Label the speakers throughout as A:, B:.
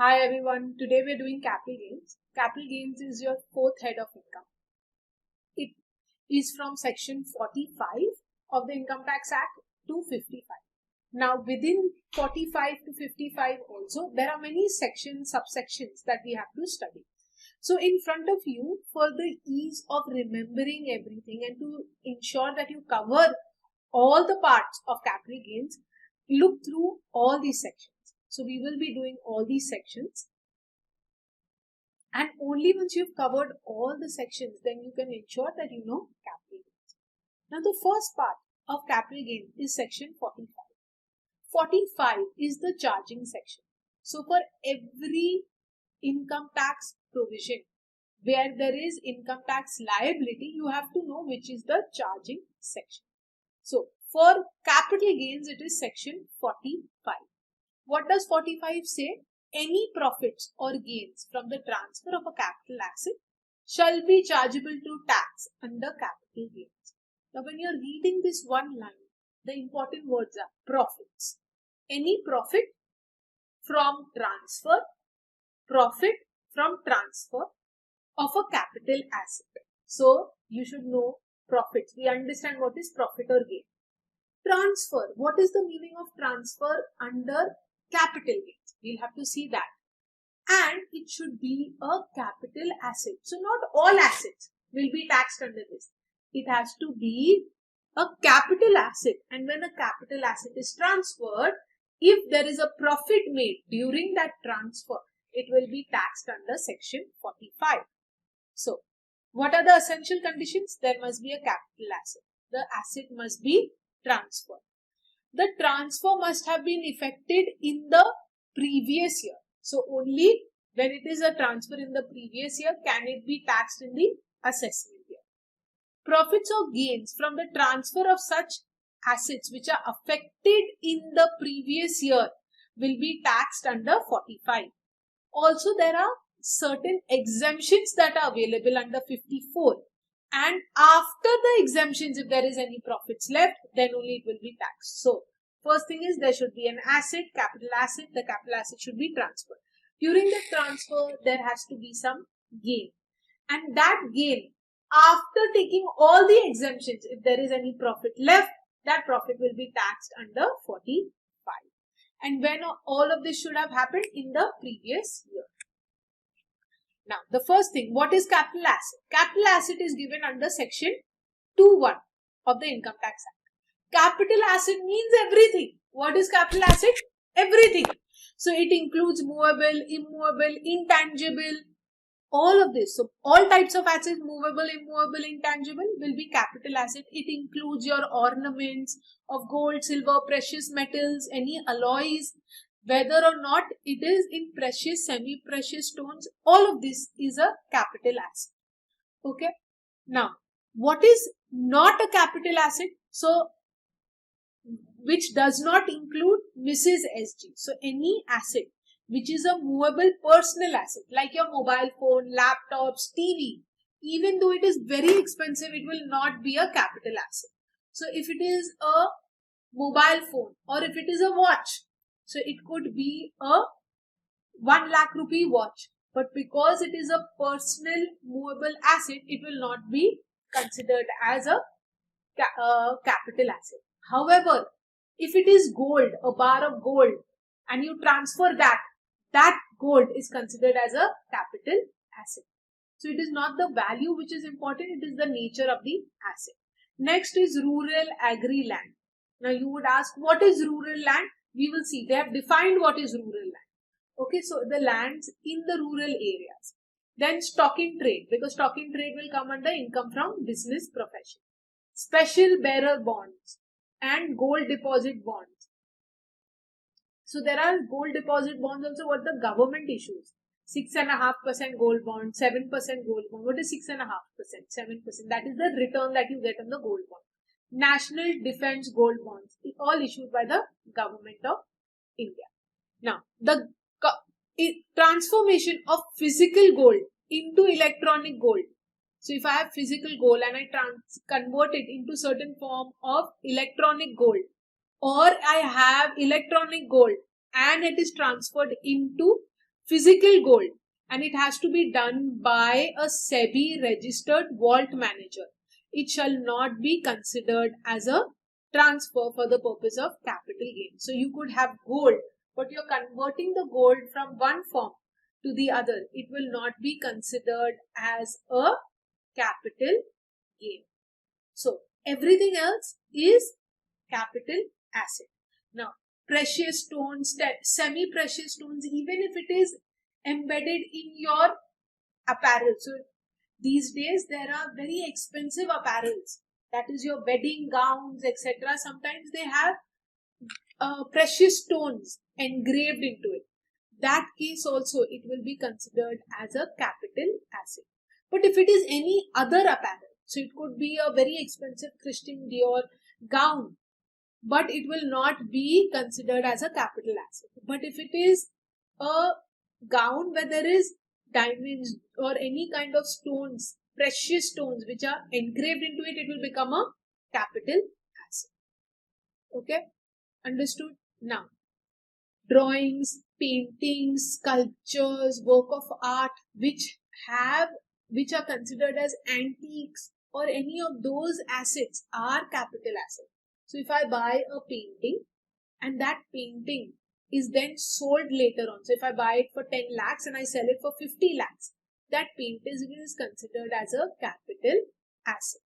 A: Hi everyone, today we're doing capital gains. Capital gains is your fourth head of income. It is from section 45 of the Income Tax Act to 55. Now within 45 to 55 also, there are many sections, subsections that we have to study. So in front of you, for the ease of remembering everything and to ensure that you cover all the parts of capital gains, look through all these sections. So we will be doing all these sections. And only once you've covered all the sections, then you can ensure that you know capital gains. Now the first part of capital gain is section 45. 45 is the charging section. So for every income tax provision where there is income tax liability, you have to know which is the charging section. So for capital gains, it is section 45. What does 45 say? Any profits or gains from the transfer of a capital asset shall be chargeable to tax under capital gains. Now when you are reading this one line, the important words are profits. Any profit from transfer of a capital asset. So you should know profits. We understand what is profit or gain. Transfer. What is the meaning of transfer under capital gains? We'll have to see that. And it should be a capital asset. So not all assets will be taxed under this. It has to be a capital asset. And when a capital asset is transferred, if there is a profit made during that transfer, it will be taxed under section 45. So what are the essential conditions? There must be a capital asset. The asset must be transferred. The transfer must have been effected in the previous year. So only when it is a transfer in the previous year can it be taxed in the assessment year. Profits or gains from the transfer of such assets which are affected in the previous year will be taxed under 45. Also, there are certain exemptions that are available under 54. And after the exemptions, if there is any profits left, then only it will be taxed. So, first thing is there should be an asset, capital asset. The capital asset should be transferred. During the transfer, there has to be some gain. And that gain, after taking all the exemptions, if there is any profit left, that profit will be taxed under 45. And when all of this should have happened in the previous year. Now, the first thing, what is capital asset? Capital asset is given under section 2(1) of the Income Tax Act. Capital asset means everything. What is capital asset? Everything. So, it includes movable, immovable, intangible, all of this. So, all types of assets, movable, immovable, intangible will be capital asset. It includes your ornaments of gold, silver, precious metals, any alloys, whether or not it is in precious, semi-precious stones, all of this is a capital asset. Okay. Now, what is not a capital asset? So, which does not include Mrs. SG. So, any asset which is a movable personal asset like your mobile phone, laptops, TV, even though it is very expensive, it will not be a capital asset. So, if it is a mobile phone or if it is a watch, so it could be a 1 lakh rupee watch, but because it is a personal movable asset, it will not be considered as a capital asset. However, if it is gold, a bar of gold, and you transfer that gold is considered as a capital asset. So it is not the value which is important, it is the nature of the asset. Next is rural agri land. Now you would ask, what is rural land? We will see. They have defined what is rural land. Okay, so the lands in the rural areas. Then stock in trade, because stock in trade will come under income from business profession. Special bearer bonds and gold deposit bonds. So there are gold deposit bonds also what the government issues. 6.5% gold bond, 7% gold bond. What is 6.5%? 7%. That is the return that you get on the gold bond. National Defense Gold Bonds, all issued by the government of India. Now, the transformation of physical gold into electronic gold. So, if I have physical gold and I convert it into certain form of electronic gold, or I have electronic gold and it is transferred into physical gold, and it has to be done by a SEBI registered vault manager, it shall not be considered as a transfer for the purpose of capital gain. So you could have gold, but you're converting the gold from one form to the other. It will not be considered as a capital gain. So everything else is capital asset. Now, precious stones, semi-precious stones, even if it is embedded in your apparel. So these days there are very expensive apparels, that is your wedding gowns, etc. Sometimes they have precious stones engraved into it. That case also it will be considered as a capital asset. But if it is any other apparel, so it could be a very expensive Christian Dior gown, but it will not be considered as a capital asset. But if it is a gown where there is diamonds or any kind of stones, precious stones which are engraved into it, it will become a capital asset. Okay, understood? Now, drawings, paintings, sculptures, work of art which are considered as antiques or any of those assets are capital assets. So if I buy a painting and that painting is then sold later on, so if I buy it for 10 lakhs and I sell it for 50 lakhs, that painting is considered as a capital asset.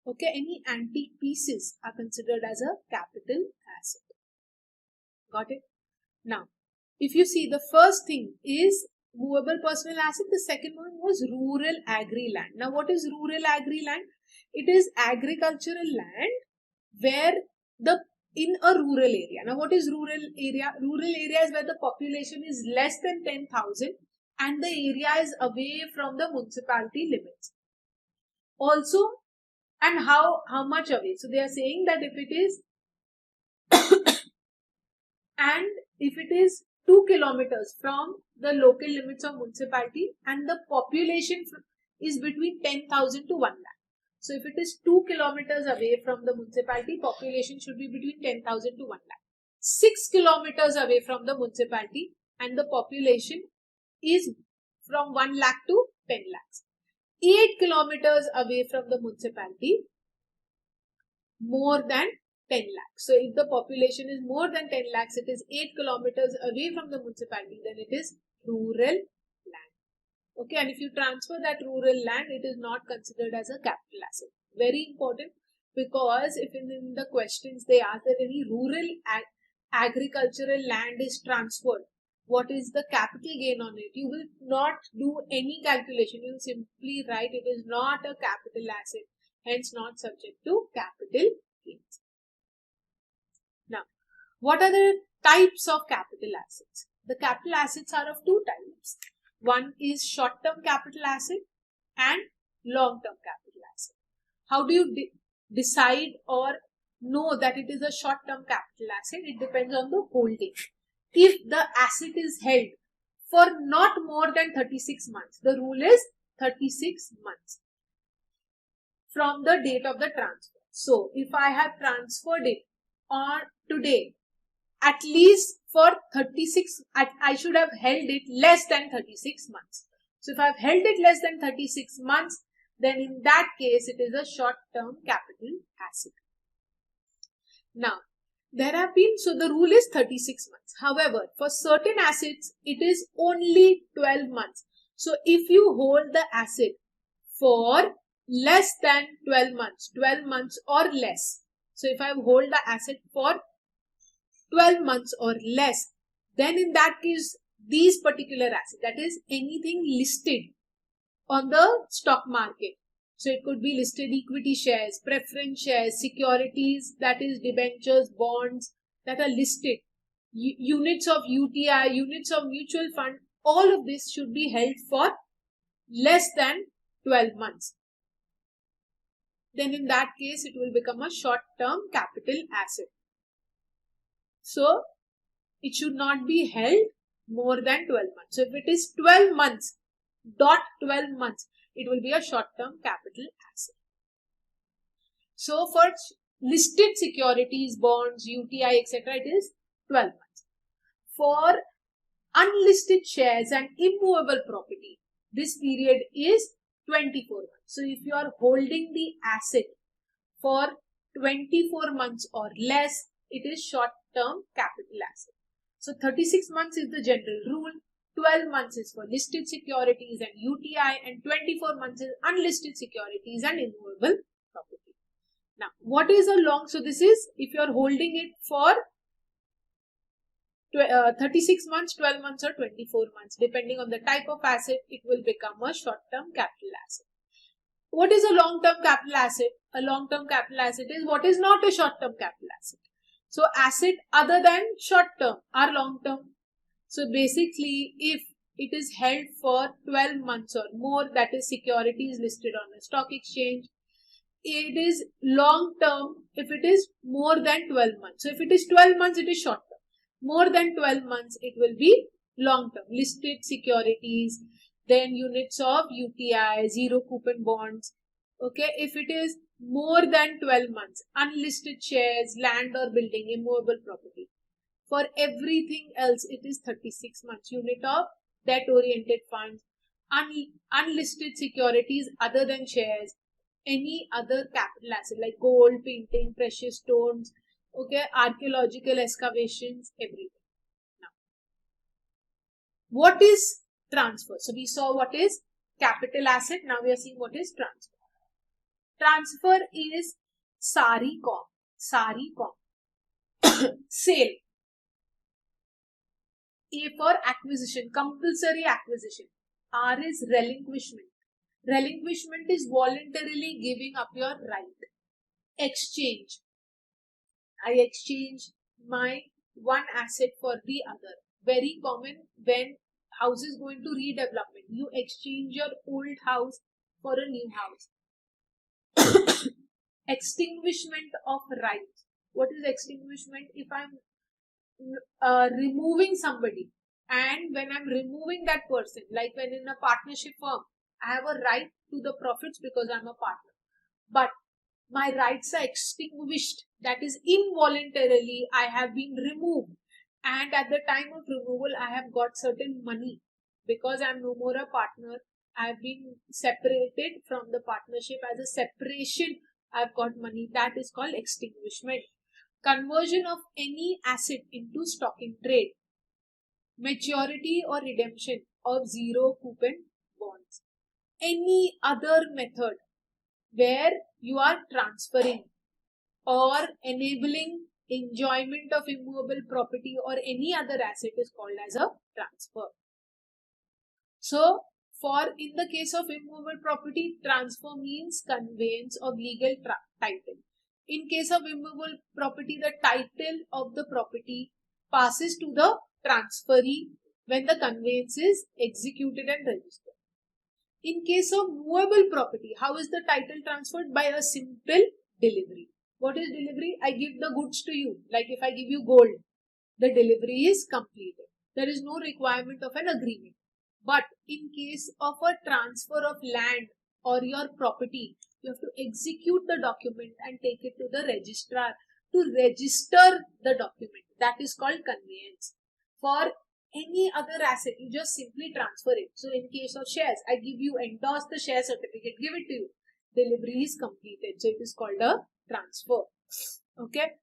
A: Okay, any antique pieces are considered as a capital asset. Got it? Now, if you see, the first thing is movable personal asset. The second one was rural agri land. Now, what is rural agri land? It is agricultural land where in a rural area. Now, what is rural area? Rural area is where the population is less than 10,000 and the area is away from the municipality limits. Also, and how much away? So, they are saying that if it is and if it is 2 kilometers from the local limits of municipality and the population is between 10,000 to 1 lakh. So if it is 2 kilometers away from the municipality, population should be between 10,000 to 1 lakh. 6 kilometers away from the municipality and the population is from 1 lakh to 10 lakhs. 8 kilometers away from the municipality, more than 10 lakhs. So if the population is more than 10 lakhs, it is 8 kilometers away from the municipality, then it is rural land. Okay, and if you transfer that rural land, it is not considered as a capital asset. Very important, because if in the questions they ask that any rural agricultural land is transferred, what is the capital gain on it? You will not do any calculation. You will simply write it is not a capital asset, hence not subject to capital gains. Now, what are the types of capital assets? The capital assets are of two types. One is short-term capital asset and long-term capital asset. How do you decide or know that it is a short-term capital asset? It depends on the holding. If the asset is held for not more than 36 months, the rule is 36 months from the date of the transfer. So, if I have transferred it on today, at least for 36, I should have held it less than 36 months. So, if I have held it less than 36 months, then in that case, it is a short-term capital asset. Now, so the rule is 36 months. However, for certain assets, it is only 12 months. So, if you hold the asset for less than 12 months or less. So, if I hold the asset for 12 months or less, then in that case, these particular assets, that is anything listed on the stock market. So, it could be listed equity shares, preference shares, securities, that is debentures, bonds that are listed, units of UTI, units of mutual fund, all of this should be held for less than 12 months. Then in that case, it will become a short-term capital asset. So, it should not be held more than 12 months. So, if it is 12 months, it will be a short-term capital asset. So, for listed securities, bonds, UTI, etc., it is 12 months. For unlisted shares and immovable property, this period is 24 months. So if you are holding the asset for 24 months or less, it is short-term capital asset. So 36 months is the general rule, 12 months is for listed securities and UTI, and 24 months is unlisted securities and immovable property. Now, what is a long? So this is if you are holding it for 36 months, 12 months or 24 months. Depending on the type of asset, it will become a short-term capital asset. What is a long-term capital asset? A long-term capital asset is what is not a short-term capital asset. So asset other than short-term are long-term. So basically, if it is held for 12 months or more, that is securities listed on a stock exchange, it is long-term if it is more than 12 months. So if it is 12 months, it is short-term. More than 12 months, it will be long-term. Listed securities, then units of UTI, zero coupon bonds. Okay, if it is more than 12 months, unlisted shares, land or building, immovable property. For everything else, it is 36 months. Unit of debt-oriented funds, unlisted securities other than shares, any other capital asset like gold, painting, precious stones, okay, archaeological excavations, everything. Now, what is transfer? So we saw what is capital asset. Now we are seeing what is transfer. Transfer is sari com, sale. A for acquisition, compulsory acquisition. R is relinquishment. Relinquishment is voluntarily giving up your right. Exchange. I exchange my one asset for the other. Very common when house is going to redevelopment. You exchange your old house for a new house. Extinguishment of rights. What is extinguishment? If I'm removing somebody, and when I'm removing that person, like when in a partnership firm, I have a right to the profits because I'm a partner. But my rights are extinguished. That is involuntarily I have been removed. And at the time of removal, I have got certain money because I'm no more a partner. I have been separated from the partnership. As a separation, I've got money. That is called extinguishment. Conversion of any asset into stock in trade. Maturity or redemption of zero coupon bonds. Any other method where you are transferring or enabling enjoyment of immovable property or any other asset is called as a transfer. So, in the case of immovable property, transfer means conveyance of legal title. In case of immovable property, the title of the property passes to the transferee when the conveyance is executed and registered. In case of movable property, how is the title transferred? By a simple delivery. What is delivery? I give the goods to you. Like if I give you gold, the delivery is completed. There is no requirement of an agreement. But in case of a transfer of land or your property, you have to execute the document and take it to the registrar to register the document. That is called conveyance. For any other asset, you just simply transfer it. So in case of shares, I give you, endorse the share certificate, give it to you. Delivery is completed. So it is called a transfer. Okay.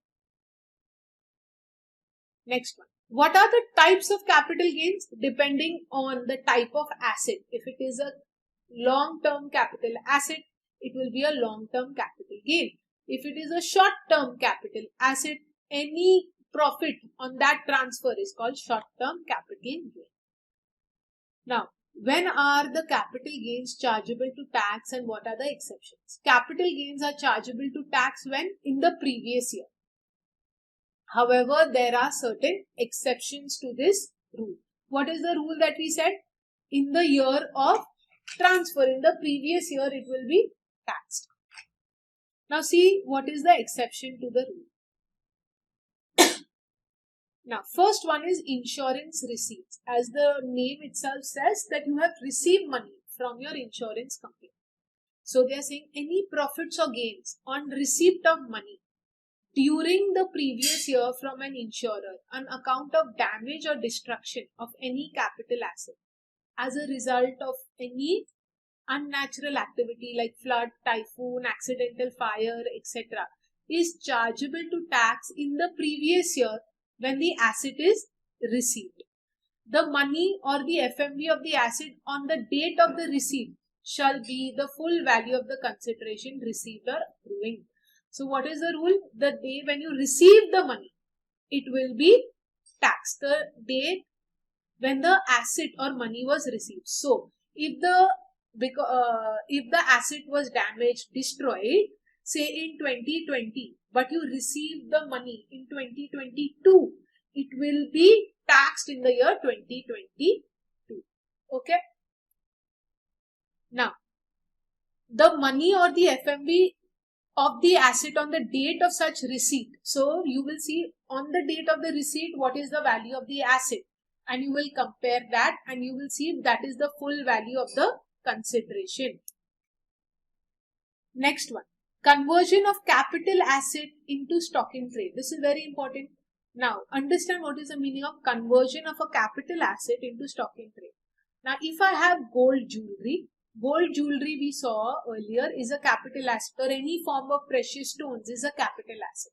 A: Next one. What are the types of capital gains? Depending on the type of asset. If it is a long-term capital asset, it will be a long-term capital gain. If it is a short-term capital asset, any profit on that transfer is called short-term capital gain. Now, when are the capital gains chargeable to tax and what are the exceptions? Capital gains are chargeable to tax when in the previous year. However, there are certain exceptions to this rule. What is the rule that we said? In the year of transfer, in the previous year, it will be taxed. Now see what is the exception to the rule. Now, first one is insurance receipts. As the name itself says that you have received money from your insurance company. So they are saying any profits or gains on receipt of money during the previous year from an insurer on account of damage or destruction of any capital asset as a result of any unnatural activity like flood, typhoon, accidental fire, etc., is chargeable to tax in the previous year when the asset is received. The money or the FMV of the asset on the date of the receipt shall be the full value of the consideration received or accruing. So what is the rule? The day when you receive the money, it will be taxed. The date when the asset or money was received. So if the asset was damaged, destroyed, say in 2020, but you received the money in 2022, it will be taxed in the year 2022. Okay. Now, the money or the FMV of the asset on the date of such receipt. So you will see on the date of the receipt what is the value of the asset, and you will compare that and you will see if that is the full value of the consideration. Next one, conversion of capital asset into stock in trade. This is very important. Now understand what is the meaning of conversion of a capital asset into stock in trade. Now if I have gold jewelry we saw earlier is a capital asset, or any form of precious stones is a capital asset.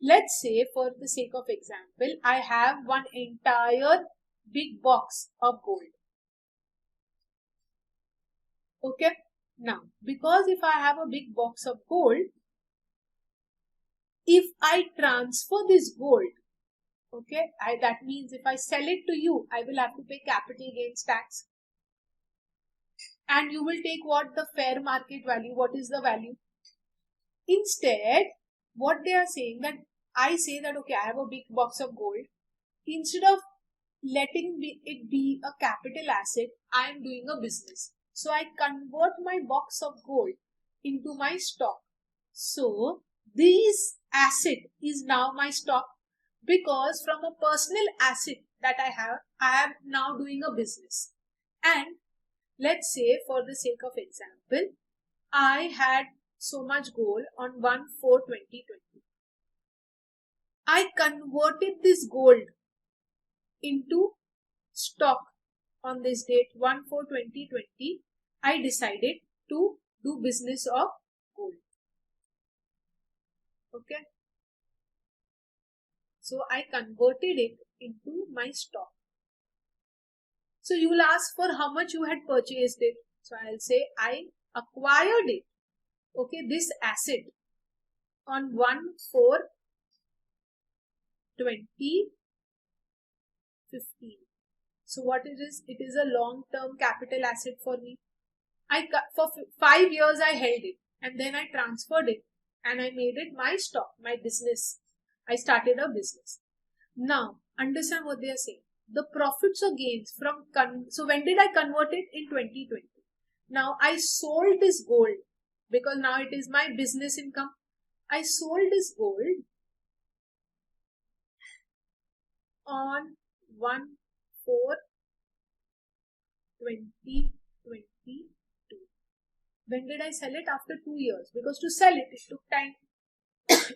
A: Let's say for the sake of example, I have one entire big box of gold. Okay. Now, because if I have a big box of gold, if I transfer this gold, okay, that means if I sell it to you, I will have to pay capital gains tax. And you will take what? The fair market value. What is the value? Instead, what they are saying, that I say that, okay, I have a big box of gold. Instead of letting it be a capital asset, I am doing a business. So I convert my box of gold into my stock. So this asset is now my stock, because from a personal asset that I am now doing a business. And let's say for the sake of example, I had so much gold on 1/4/2020. I converted this gold into stock on this date 1/4/2020. I decided to do business of gold. Okay. So I converted it into my stock. So you will ask for how much you had purchased it. So I'll say I acquired it. Okay, this asset on 1/4/2015. So what it is? It is a long-term capital asset for me. For 5 years I held it, and then I transferred it and I made it my stock, my business. I started a business. Now understand what they are saying. The profits or gains from so when did I convert it? In 2020. Now I sold this gold because now it is my business income. I sold this gold on 1/4/2022. When did I sell it? After 2 years, because to sell it took time.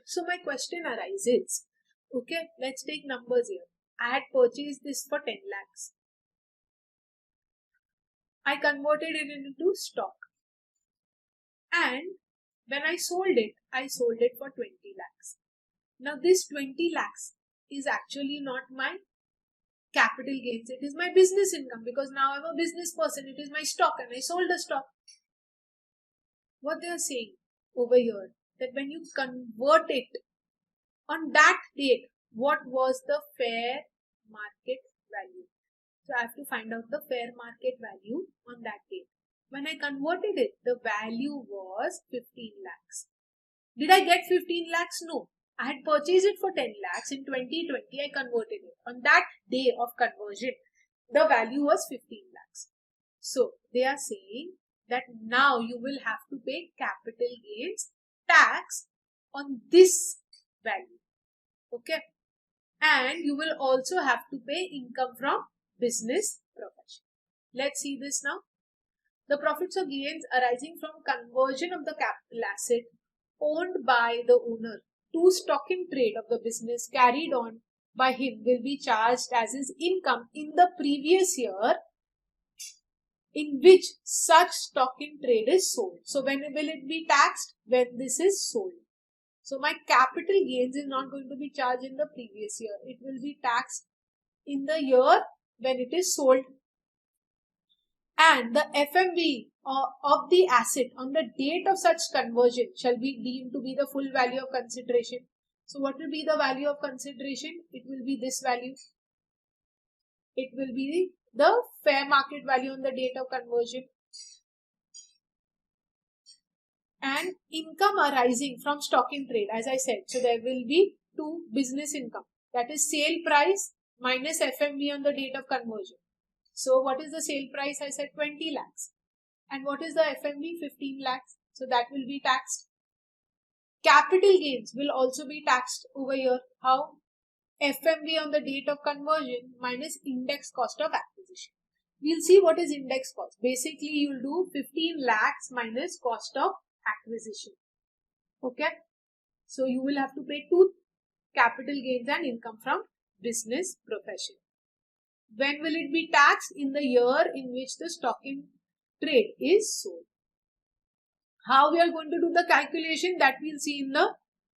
A: So my question arises, okay, let's take numbers here. I had purchased this for 10 lakhs. I converted it into stock. And when I sold it for 20 lakhs. Now this 20 lakhs is actually not my capital gains. It is my business income, because now I'm a business person. It is my stock and I sold the stock. What they are saying over here, that when you convert it on that date, what was the fair market value? So I have to find out the fair market value on that date. When I converted it, the value was 15 lakhs. Did I get 15 lakhs? No. I had purchased it for 10 lakhs. In 2020, I converted it. On that day of conversion, the value was 15 lakhs. So they are saying that now you will have to pay capital gains tax on this value. Okay. And you will also have to pay income from business profession. Let's see this now. The profits or gains arising from conversion of the capital asset owned by the owner to stock in trade of the business carried on by him will be charged as his income in the previous year in which such stock in trade is sold. So when will it be taxed? When this is sold. So my capital gains is not going to be charged in the previous year. It will be taxed in the year when it is sold. And the FMV of the asset on the date of such conversion shall be deemed to be the full value of consideration. So what will be the value of consideration? It will be this value. It will be the fair market value on the date of conversion. And income arising from stock in trade, as I said. So there will be two business income. That is sale price minus FMV on the date of conversion. So what is the sale price? I said 20 lakhs. And what is the FMV? 15 lakhs. So that will be taxed. Capital gains will also be taxed over here. How? FMV on the date of conversion minus index cost of acquisition. We'll see what is index cost. Basically, you'll do 15 lakhs minus cost of acquisition. Okay. So you will have to pay two capital gains and income from business profession. When will it be taxed? In the year in which the stock in trade is sold. How we are going to do the calculation, that we'll see in the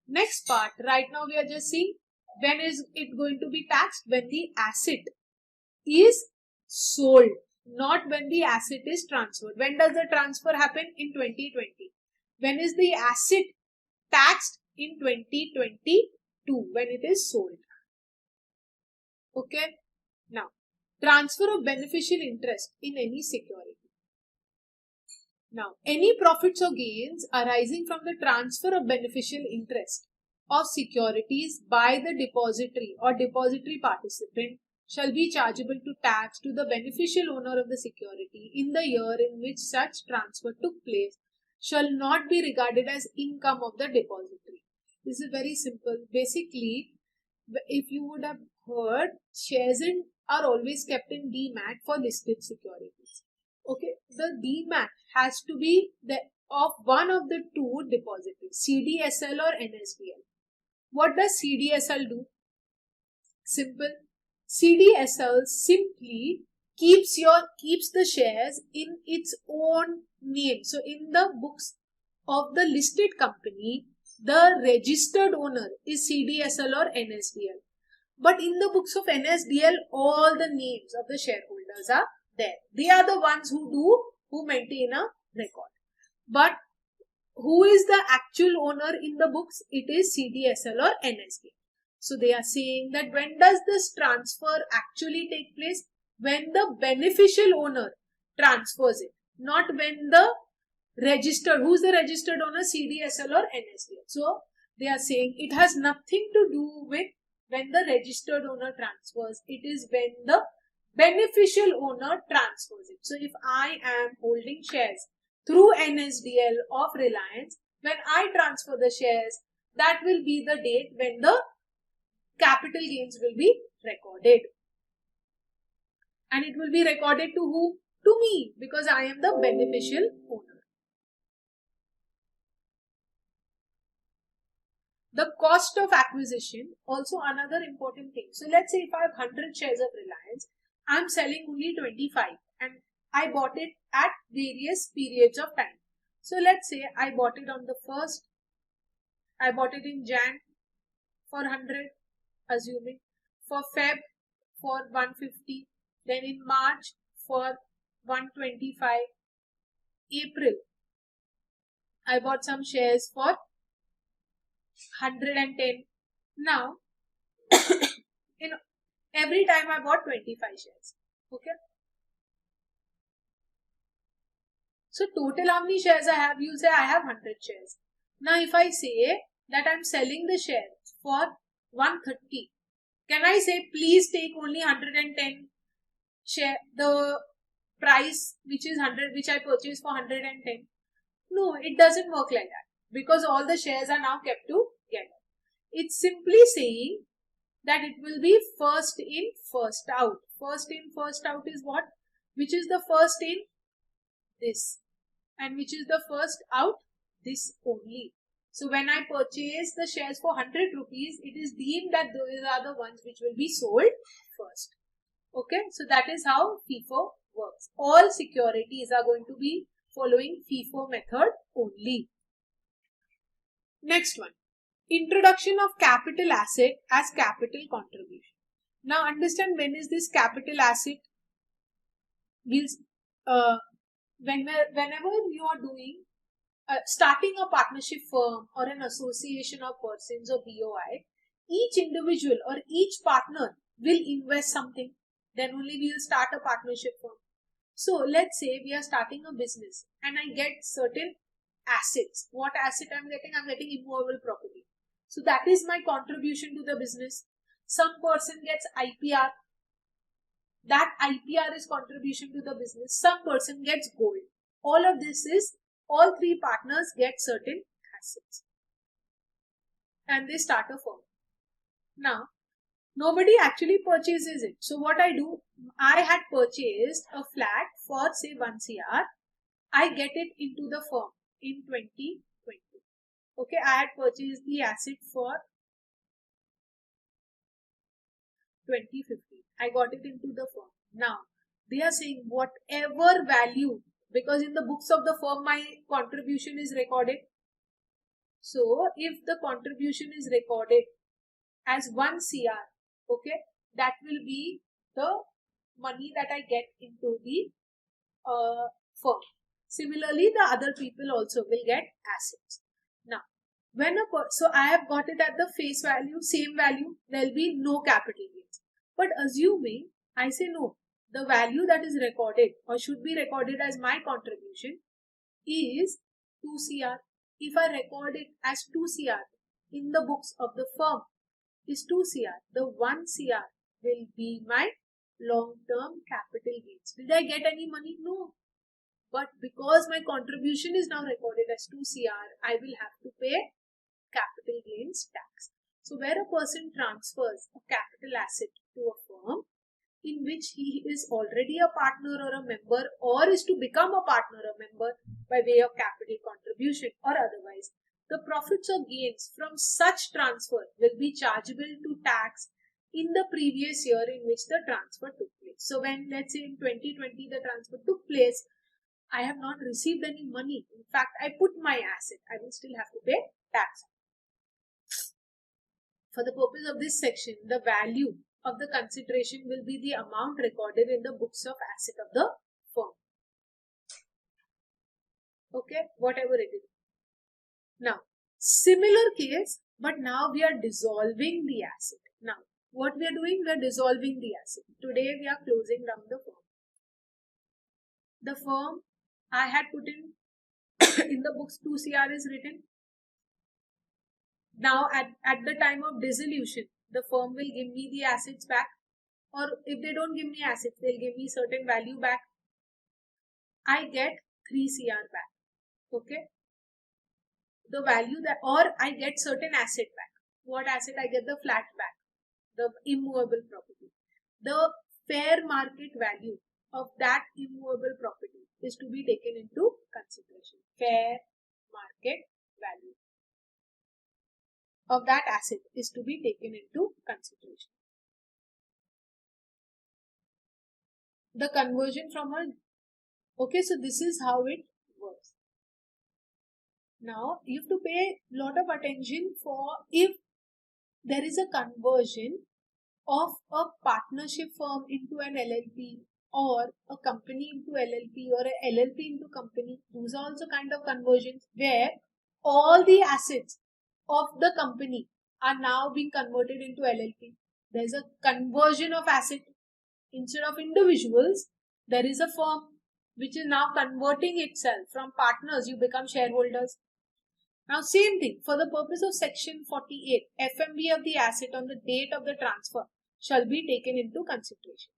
A: next part. Right now we are just seeing when is it going to be taxed? When the asset is sold, not when the asset is transferred. When does the transfer happen? In 2020. When is the asset taxed? In 2022, when it is sold. Okay. Now, transfer of beneficial interest in any security. Now, any profits or gains arising from the transfer of beneficial interest of securities by the depository or depository participant shall be chargeable to tax to the beneficial owner of the security in the year in which such transfer took place, shall not be regarded as income of the depository. This is very simple. Basically, if you would have heard, shares are always kept in demat for listed securities. Okay, the demat has to be of one of the two depositories, CDSL or NSDL. What does CDSL do? Simple. CDSL simply keeps the shares in its own name. So in the books of the listed company, the registered owner is CDSL or NSDL. But in the books of NSDL, all the names of the shareholders are there. They are the ones who maintain a record. But who is the actual owner in the books? It is CDSL or NSDL. So they are saying that when does this transfer actually take place? When the beneficial owner transfers it, not when the registered. Who's the registered owner? CDSL or NSDL. So they are saying it has nothing to do with when the registered owner transfers. It is when the beneficial owner transfers it. So if I am holding shares through NSDL of Reliance, when I transfer the shares, that will be the date when the capital gains will be recorded. And it will be recorded to who? To me, because I am the beneficial owner. The cost of acquisition, also another important thing. So let's say if I have 100 shares of Reliance, I am selling only 25 and I bought it at various periods of time. So let's say I bought it on the 1st, I bought it in Jan for 100, assuming, for Feb for 150, then in March for 125, April I bought some shares for 110. Now, every time I bought 25 shares. Okay. So total how many shares I have? You say I have 100 shares. Now if I say that I'm selling the shares for 130, can I say please take only 110 share, the price which is 100, which I purchased for 110? No, it doesn't work like that, because all the shares are now kept together. It's simply saying that it will be first in, first out. First in, first out is what? Which is the first in? This. And which is the first out? This only. So when I purchase the shares for 100 rupees, it is deemed that those are the ones which will be sold first. Okay, so that is how FIFO works. All securities are going to be following FIFO method only. Next one, introduction of capital asset as capital contribution. Now understand, when is this capital asset? Whenever you are doing starting a partnership firm or an association of persons or BOI, each individual or each partner will invest something. Then only we will start a partnership firm. So let's say we are starting a business and I get certain assets. What asset I'm getting? I'm getting immovable property. So that is my contribution to the business. Some person gets IPR. That IPR is contribution to the business. Some person gets gold. All of this is, all three partners get certain assets and they start a firm. Now, nobody actually purchases it. So what I do, I had purchased a flat for say 1 CR. I get it into the firm in 2020. Okay, I had purchased the asset for 2015. I got it into the firm. Now, they are saying whatever value, because in the books of the firm my contribution is recorded. So if the contribution is recorded as 1 CR, okay, that will be the money that I get into the firm. Similarly, the other people also will get assets. Now, so I have got it at the face value, same value, there will be no capital gains. But assuming I say no, the value that is recorded or should be recorded as my contribution is 2 CR. If I record it as 2 CR in the books of the firm is 2 CR, the 1 CR will be my long-term capital gains. Did I get any money? No. But because my contribution is now recorded as 2 CR, I will have to pay capital gains tax. So where a person transfers a capital asset to a firm in which he is already a partner or a member, or is to become a partner or member by way of capital contribution or otherwise, the profits or gains from such transfer will be chargeable to tax in the previous year in which the transfer took place. So when, let's say in 2020 the transfer took place, I have not received any money. In fact, I put my asset. I will still have to pay tax. For the purpose of this section, the value of the consideration will be the amount recorded in the books of asset of the firm. Okay, whatever it is. Now, similar case, but now we are dissolving the asset. Now, what we are doing? We are dissolving the asset. Today we are closing down the firm. The firm I had put in the books 2 CR is written. Now at the time of dissolution, the firm will give me the assets back, or if they don't give me assets, they'll give me certain value back. I get 3 CR back. Okay. The value that, or I get certain asset back. What asset? I get the flat back, the immovable property. The fair market value of that immovable property is to be taken into consideration. Fair market value of that asset is to be taken into consideration. The conversion from a, okay, so this is how it works. Now you have to pay a lot of attention for if there is a conversion of a partnership firm into an LLP, or a company into LLP, or a LLP into company. Those are also kind of conversions where all the assets of the company are now being converted into LLP. There is a conversion of asset. Instead of individuals, there is a firm which is now converting itself. From partners, you become shareholders. Now same thing, for the purpose of section 48, FMV of the asset on the date of the transfer shall be taken into consideration.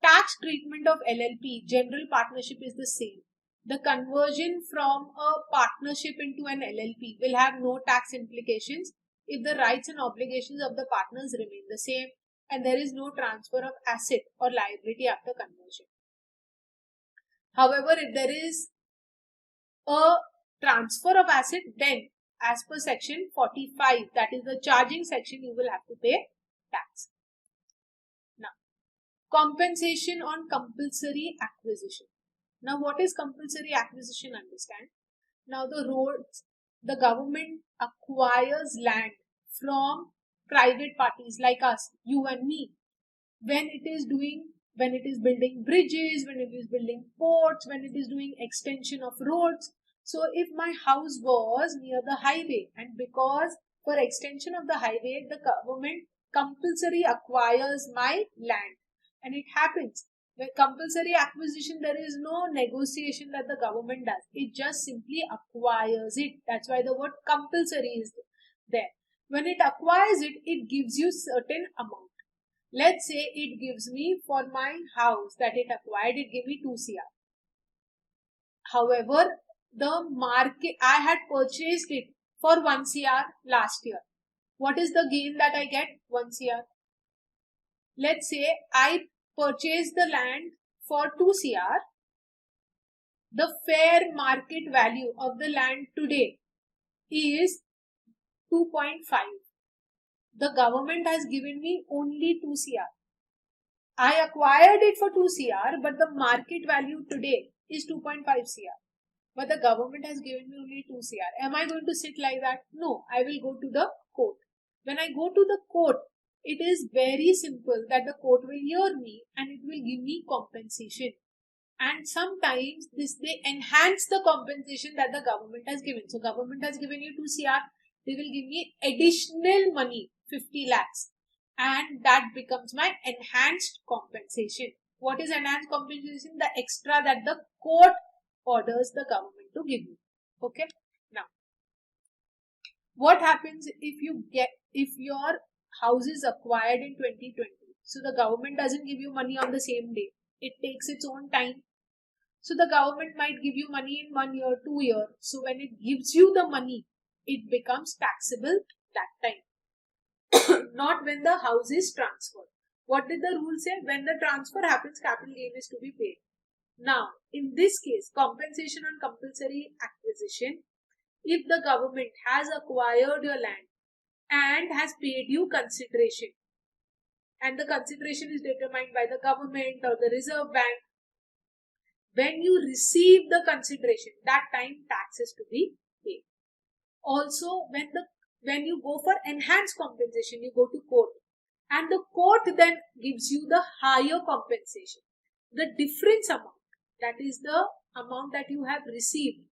A: Tax treatment of LLP, general partnership, is the same. The conversion from a partnership into an LLP will have no tax implications if the rights and obligations of the partners remain the same and there is no transfer of asset or liability after conversion. However, if there is a transfer of asset, then as per section 45, that is the charging section, you will have to pay tax. Now, compensation on compulsory acquisition. Now, what is compulsory acquisition? Understand. Now, the government acquires land from private parties like us, you and me, when it is building bridges, when it is building ports, when it is doing extension of roads. So if my house was near the highway, and because for extension of the highway, the government compulsory acquires my land, and it happens with compulsory acquisition, there is no negotiation that the government does. It just simply acquires it. That's why the word compulsory is there. When it acquires it, it gives you certain amount. Let's say it gives me, for my house that it acquired, it gave me 2 CR. However, the market, I had purchased it for 1 CR last year. What is the gain that I get? 1 CR. Let's say I purchased the land for 2 CR. The fair market value of the land today is 2.5. The government has given me only 2 CR. I acquired it for 2 CR, but the market value today is 2.5 CR. But the government has given me only 2 CR. Am I going to sit like that? No, I will go to the court. When I go to the court, it is very simple that the court will hear me and it will give me compensation. And sometimes they enhance the compensation that the government has given. So government has given you 2 CR, they will give me additional money, 50 lakhs. And that becomes my enhanced compensation. What is enhanced compensation? The extra that the court orders the government to give you. Okay. Now, what happens if your house is acquired in 2020? So the government doesn't give you money on the same day. It takes its own time. So the government might give you money in 1 year, 2 years. So when it gives you the money, it becomes taxable that time. Not when the house is transferred. What did the rule say? When the transfer happens, capital gain is to be paid. Now, in this case, compensation on compulsory acquisition, if the government has acquired your land and has paid you consideration, and the consideration is determined by the government or the Reserve Bank, when you receive the consideration, that time tax is to be paid. Also, when you go for enhanced compensation, you go to court, and the court then gives you the higher compensation. The difference amount, that is the amount that you have received,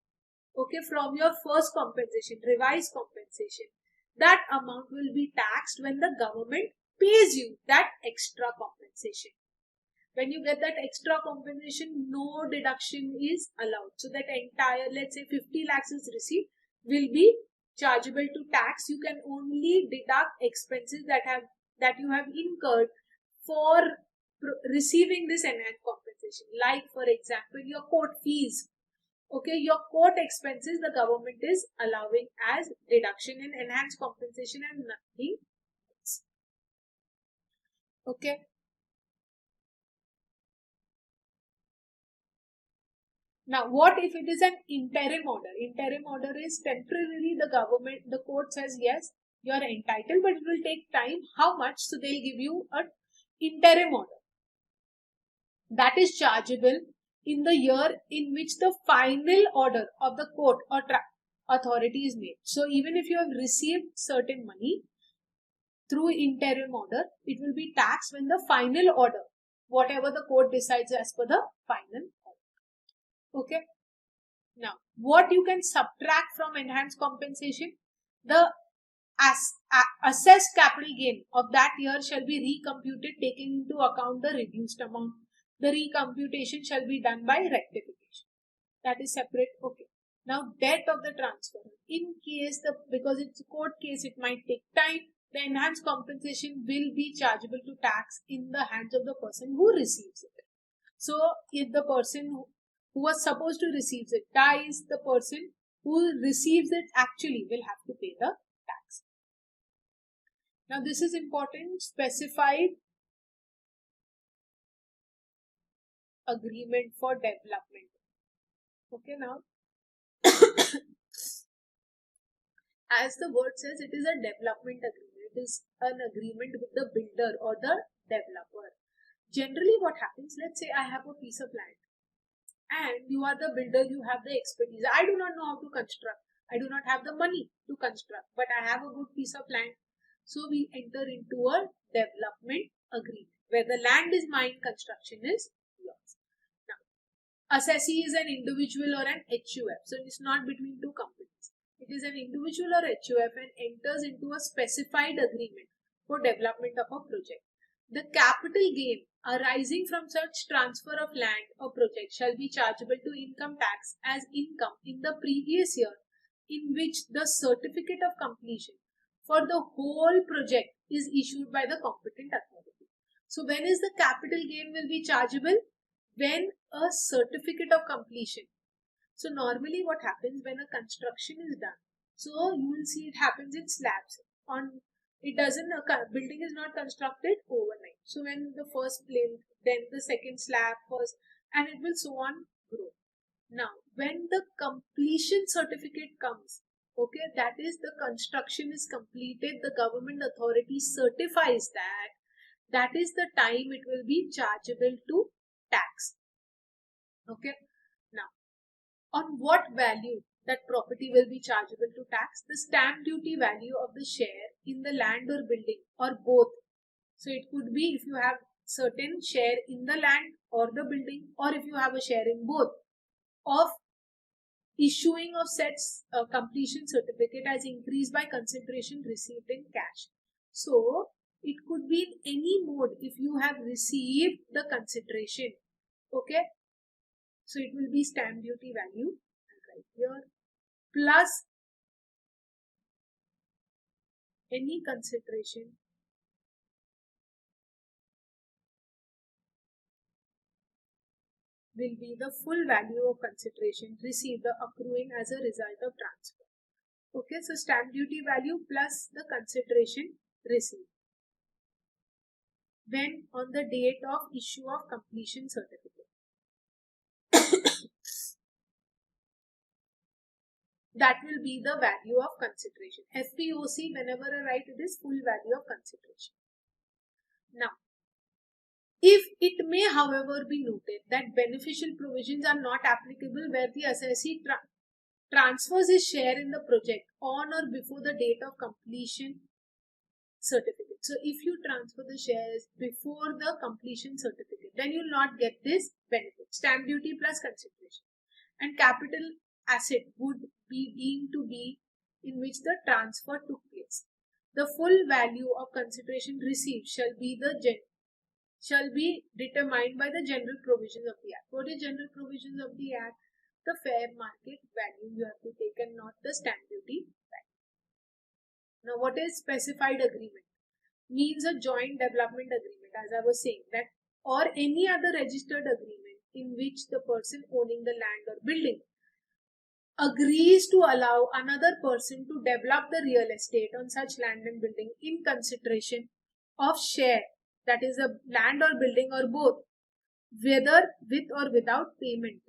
A: okay, from your first compensation, revised compensation, that amount will be taxed when the government pays you that extra compensation. When you get that extra compensation, no deduction is allowed. So that entire, let's say 50 lakhs is received, will be chargeable to tax. You can only deduct expenses that you have incurred for receiving this enhanced compensation. Like, for example, your court fees. Okay, your court expenses the government is allowing as deduction in enhanced compensation and nothing else. Okay. Now, what if it is an interim order? Interim order is temporarily the court says, yes, you are entitled, but it will take time. How much? So they'll give you an interim order. That is chargeable in the year in which the final order of the court or authority is made. So even if you have received certain money through interim order, it will be taxed when the final order, whatever the court decides as per the final order. Okay. Now, what you can subtract from enhanced compensation? The assessed capital gain of that year shall be recomputed, taking into account the reduced amount. The recomputation shall be done by rectification. That is separate. Okay. Now, debt of the transfer. In case because it's a court case, it might take time. The enhanced compensation will be chargeable to tax in the hands of the person who receives it. So, if the person who was supposed to receive it dies, the person who receives it actually will have to pay the tax. Now, this is important. Specified agreement for development. Okay, now As the word says, it is a development agreement. It is an agreement with the builder or the developer. Generally, what happens, let's say I have a piece of land and you are the builder, you have the expertise. I do not know how to construct. I do not have the money to construct, but I have a good piece of land. So we enter into a development agreement where the land is mine, construction is yours. Now, assessee is an individual or an HUF. So it's not between two companies. It is an individual or HUF and enters into a specified agreement for development of a project. The capital gain arising from such transfer of land or project shall be chargeable to income tax as income in the previous year in which the certificate of completion for the whole project is issued by the competent authority. So when is the capital gain will be chargeable? When a certificate of completion. So normally what happens when a construction is done, so you will see it happens in slabs. On it doesn't, a building is not constructed overnight. So when the first plane, then the second slab first, and it will so on grow. Now when the completion certificate comes, okay, that is the construction is completed, the government authority certifies that, that is the time it will be chargeable to tax. Okay. Now, on what value that property will be chargeable to tax? The stamp duty value of the share in the land or building or both. So it could be if you have certain share in the land or the building, or if you have a share in both, of issuing of said completion certificate as increased by consideration received in cash. So it could be in any mode if you have received the consideration. Okay. So it will be stamp duty value right here plus any consideration will be the full value of consideration received accruing as a result of transfer. Okay, so stamp duty value plus the consideration received when on the date of issue of completion certificate. That will be the value of consideration. FPOC, whenever I write it is full value of consideration. Now, if it may, however, be noted that beneficial provisions are not applicable where the assessee transfers his share in the project on or before the date of completion certificate. So if you transfer the shares before the completion certificate, then you will not get this benefit. Stamp duty plus consideration. And capital asset would be deemed to be in which the transfer took place. The full value of consideration received shall be determined by the general provisions of the Act. What is general provisions of the Act? The fair market value you have to take and not the stamp duty value. Now, what is specified agreement? Means a joint development agreement, as I was saying, that or any other registered agreement in which the person owning the land or building agrees to allow another person to develop the real estate on such land and building in consideration of share, that is a land or building or both, whether with or without payment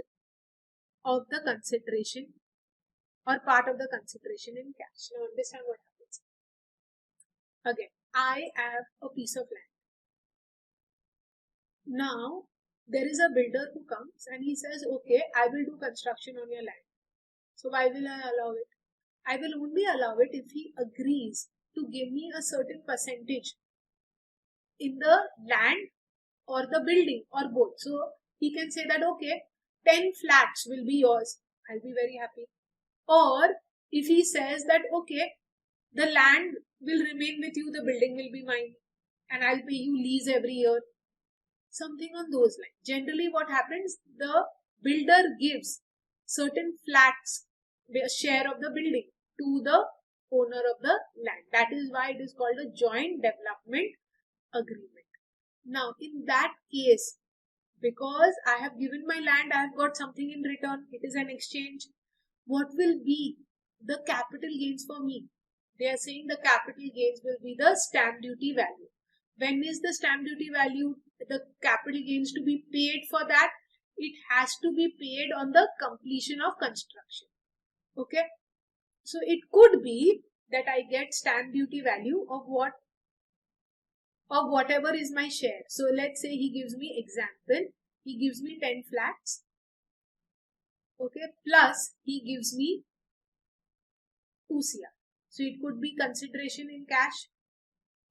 A: of the consideration or part of the consideration in cash. Now understand what happens. Again, I have a piece of land. Now there is a builder who comes and he says, okay, I will do construction on your land. So why will I allow it? I will only allow it if he agrees to give me a certain percentage in the land or the building or both. So he can say that, okay, 10 flats will be yours. I'll be very happy. Or if he says that, okay, the land will remain with you, the building will be mine, and I'll pay you lease every year. Something on those lines. Generally what happens, the builder gives certain flats, a share of the building, to the owner of the land. That is why it is called a joint development agreement. Now in that case, because I have given my land, I have got something in return, it is an exchange. What will be the capital gains for me? They are saying the capital gains will be the stamp duty value. When is the stamp duty value, the capital gains to be paid for that? It has to be paid on the completion of construction. Okay. So it could be that I get stamp duty value of whatever is my share. So let's say he gives me example, he gives me 10 flats, okay, plus he gives me 2 CR. So it could be consideration in cash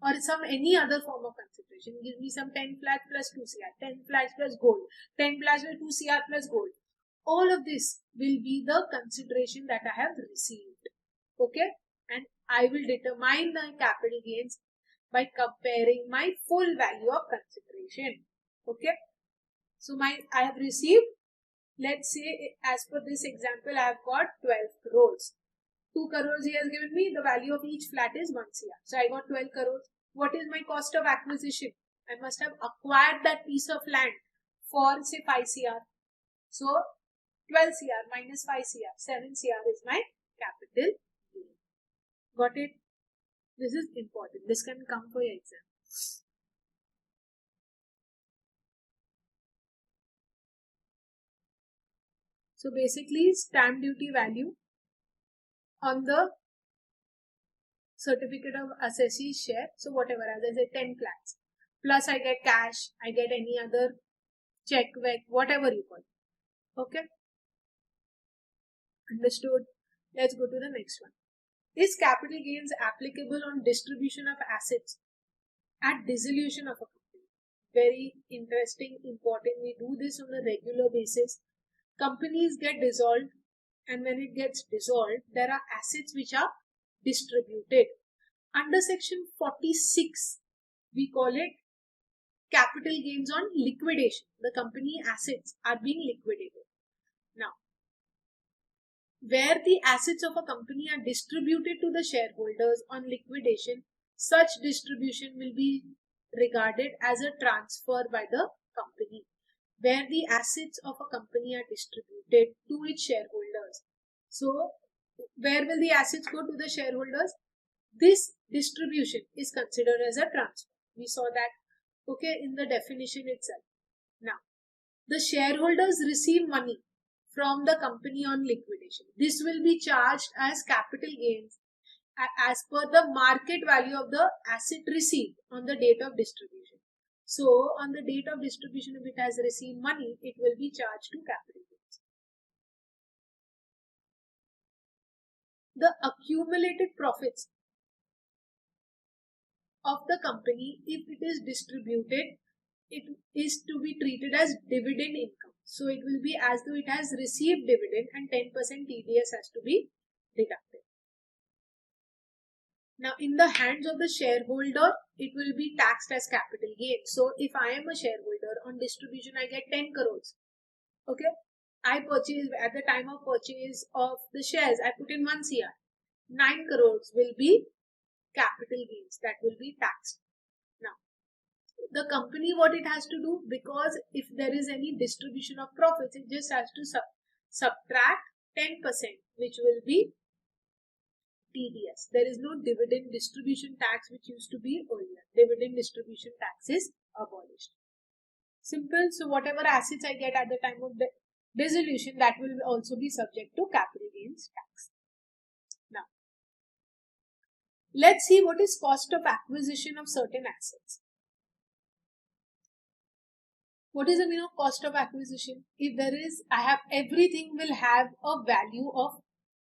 A: or some any other form of consideration. Give me some 10 flats plus 2 CR, 10 flats plus gold, 10 flats plus 2 CR plus gold. All of this will be the consideration that I have received. Okay, and I will determine the capital gains by comparing my full value of consideration. Okay, so I have received, let's say as per this example, I have got 12 crores. 2 crores he has given me, the value of each flat is 1 CR. So I got 12 crores. What is my cost of acquisition? I must have acquired that piece of land for say 5 CR. So 12 CR minus 5 CR, 7 CR is my capital gain. Got it? This is important. This can come for your exam. So basically stamp duty value on the certificate of assessee share. So whatever, as I said, 10 flats. Plus I get cash, I get any other check, whatever you call it. Okay? Understood? Let's go to the next one. Is capital gains applicable on distribution of assets at dissolution of a company? Very interesting, important. We do this on a regular basis. Companies get dissolved, and when it gets dissolved, there are assets which are distributed. Under section 46, we call it capital gains on liquidation. The company assets are being liquidated. Now, where the assets of a company are distributed to the shareholders on liquidation, such distribution will be regarded as a transfer by the company. Where the assets of a company are distributed to its shareholders. So, where will the assets go to the shareholders? This distribution is considered as a transfer. We saw that, okay, in the definition itself. Now, the shareholders receive money from the company on liquidation. This will be charged as capital gains as per the market value of the asset received on the date of distribution. So, on the date of distribution, if it has received money, it will be charged to capital gains. The accumulated profits of the company, if it is distributed, it is to be treated as dividend income. So it will be as though it has received dividend and 10% TDS has to be deducted. Now in the hands of the shareholder, it will be taxed as capital gain. So if I am a shareholder, on distribution I get 10 crores. Okay, I purchase, at the time of purchase of the shares, I put in 1 CR. 9 crores will be capital gains that will be taxed. Now, the company, what it has to do, because if there is any distribution of profits, it just has to subtract 10%, which will be TDS. There is no dividend distribution tax which used to be earlier. Dividend distribution tax is abolished. Simple. So whatever assets I get at the time of the dissolution, that will also be subject to capital gains tax. Now, let's see what is cost of acquisition of certain assets. What is the meaning of cost of acquisition? If there is, everything will have a value of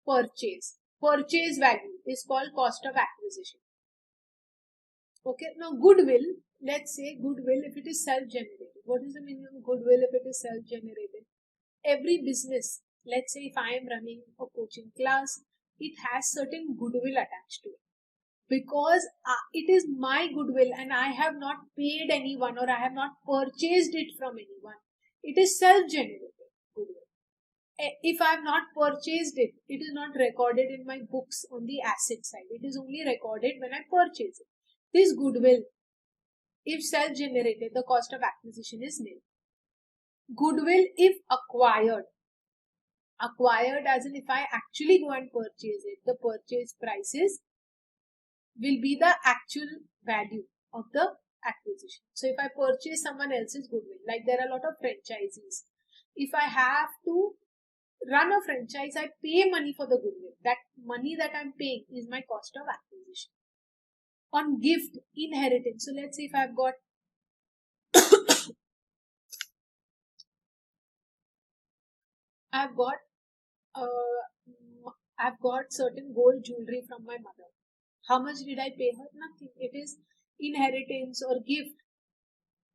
A: purchase. Purchase value is called cost of acquisition. Okay, now goodwill, let's say goodwill if it is self-generated. What is the meaning of goodwill if it is self-generated? Every business, let's say if I am running a coaching class, it has certain goodwill attached to it. Because it is my goodwill and I have not paid anyone or I have not purchased it from anyone. It is self-generated goodwill. If I have not purchased it, it is not recorded in my books on the asset side. It is only recorded when I purchase it. This goodwill, if self-generated, the cost of acquisition is nil. Goodwill if acquired as in if I actually go and purchase it, the purchase prices will be the actual value of the acquisition. So if I purchase someone else's goodwill, like there are a lot of franchisees, if I have to run a franchise, I pay money for the goodwill. That money that I'm paying is my cost of acquisition. On gift, inheritance. So let's say if I've got I've got I've got certain gold jewelry from my mother. How much did I pay her? Nothing. It is inheritance or gift,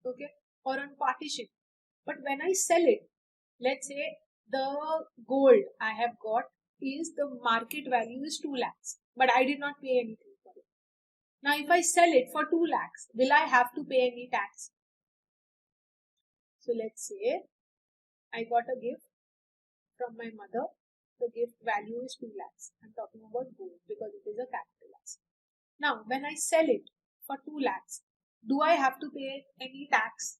A: okay, or on partition. But when I sell it, let's say the gold I have got is the market value is 2 lakhs, but I did not pay anything for it. Now, if I sell it for 2 lakhs, will I have to pay any tax? So let's say I got a gift from my mother. The gift value is 2 lakhs. I'm talking about gold because it is a capital asset. Now, when I sell it for 2 lakhs, do I have to pay any tax?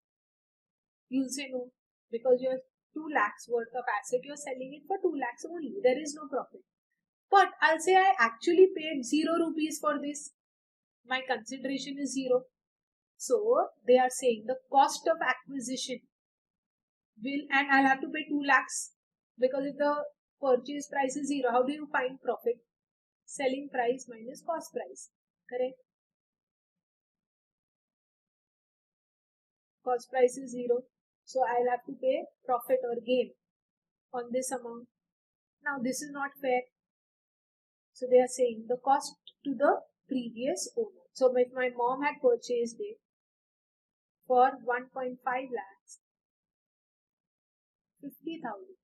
A: You'll say no, because you're 2 lakhs worth of asset, you're selling it for 2 lakhs only. There is no profit. But I'll say I actually paid 0 rupees for this. My consideration is 0. So they are saying the cost of acquisition will, and I'll have to pay 2 lakhs, because if the purchase price is 0, how do you find profit? Selling price minus cost price, correct? Cost price is 0. So I'll have to pay profit or gain on this amount. Now this is not fair. So they are saying the cost to the previous owner. So if my mom had purchased it for 1.5 lakhs, 50,000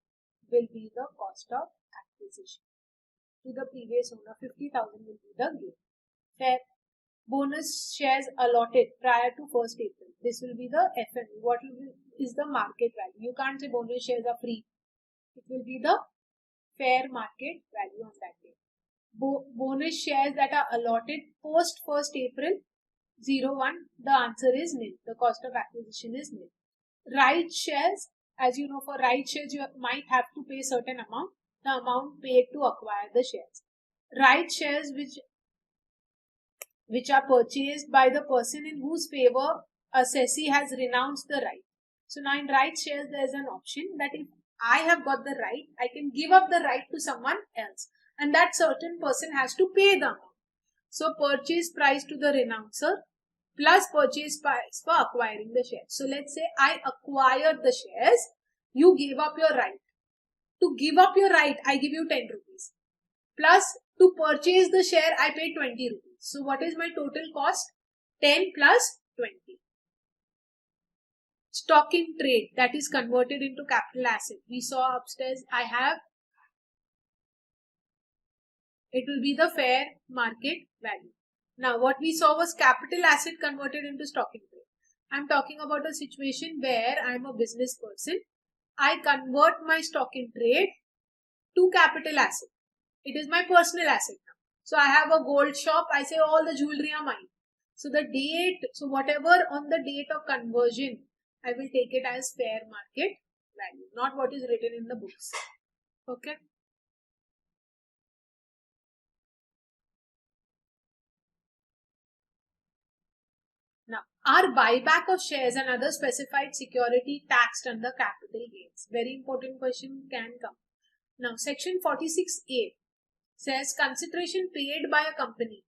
A: will be the cost of acquisition. To the previous owner, 50,000 will be the gain. Fair. Bonus shares allotted prior to 1st April. This will be the FME. What is the market value? You can't say bonus shares are free. It will be the fair market value on that day. Bonus shares that are allotted post 1st April 01, the answer is nil. The cost of acquisition is nil. Right shares, as you know, for right shares you might have to pay certain amount, the amount paid to acquire the shares. Right shares which are purchased by the person in whose favor assessee has renounced the right. So now in right shares there is an option that if I have got the right, I can give up the right to someone else, and that certain person has to pay the amount. So purchase price to the renouncer plus purchase price for acquiring the shares. So let's say I acquired the shares, you gave up your right. To give up your right, I give you 10 rupees. Plus to purchase the share, I pay 20 rupees. So what is my total cost? 10 plus 20. Stock in trade, that is converted into capital asset. We saw upstairs, it will be the fair market value. Now what we saw was capital asset converted into stock in trade. I'm talking about a situation where I'm a business person. I convert my stock in trade to capital asset. It is my personal asset now. So I have a gold shop. I say all the jewelry are mine. So the date, so whatever on the date of conversion, I will take it as fair market value, not what is written in the books. Okay. Now, are buyback of shares and other specified security taxed under capital gains? Very important question can come. Now, section 46A says consideration paid by a company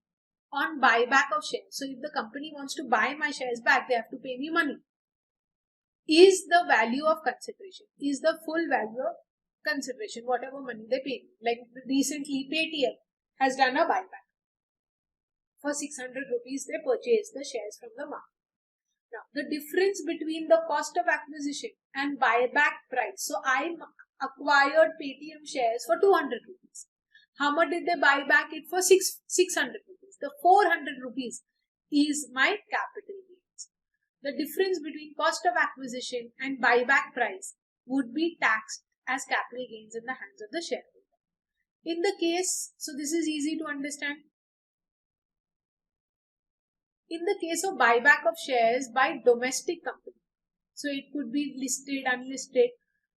A: on buyback of shares. So if the company wants to buy my shares back, they have to pay me money. Is the value of consideration, is the full value of consideration, whatever money they pay me. Like recently Paytm has done a buyback. For 600 rupees, they purchased the shares from the market. Now, the difference between the cost of acquisition and buyback price. So I acquired Paytm shares for 200 rupees. How much did they buy back it for? 600 rupees. The 400 rupees is my capital gains. The difference between cost of acquisition and buyback price would be taxed as capital gains in the hands of the shareholder. In the case, so this is easy to understand. In the case of buyback of shares by domestic company, so it could be listed, unlisted,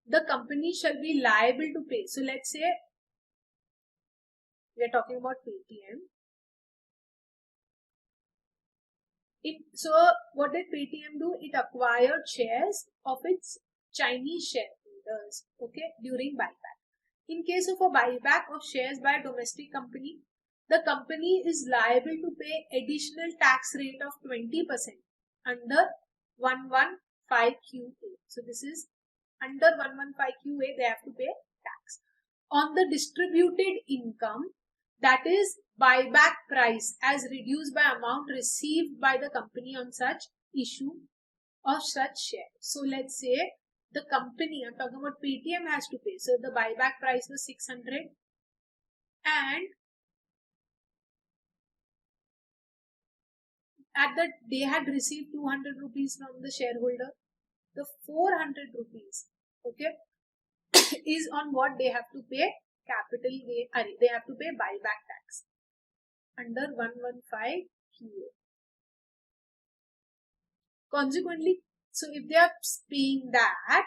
A: the company shall be liable to pay. So let's say we are talking about Paytm. So what did Paytm do? It acquired shares of its Chinese shareholders, okay, during buyback. In case of a buyback of shares by a domestic company, the company is liable to pay additional tax rate of 20% under 115QA. So this is under 115QA, they have to pay tax on the distributed income, that is buyback price as reduced by amount received by the company on such issue of such share. So let's say the company, I'm talking about Paytm, has to pay. So the buyback price was 600 and at that they had received 200 rupees from the shareholder. The 400 rupees, okay, is on what they have to pay capital gain, they have to pay buyback tax under 115 QA. Consequently, so if they are paying that,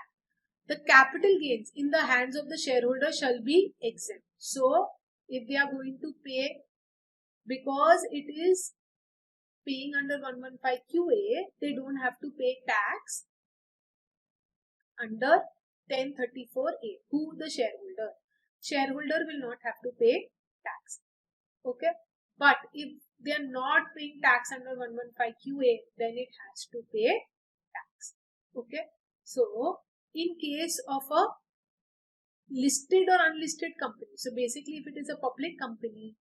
A: the capital gains in the hands of the shareholder shall be exempt. So if they are going to pay, because it is paying under 115 QA, they don't have to pay tax under 1034A. Who? The shareholder. Shareholder will not have to pay tax. Okay. But if they are not paying tax under 115 QA, then it has to pay tax. Okay. So in case of a listed or unlisted company, so basically if it is a public company,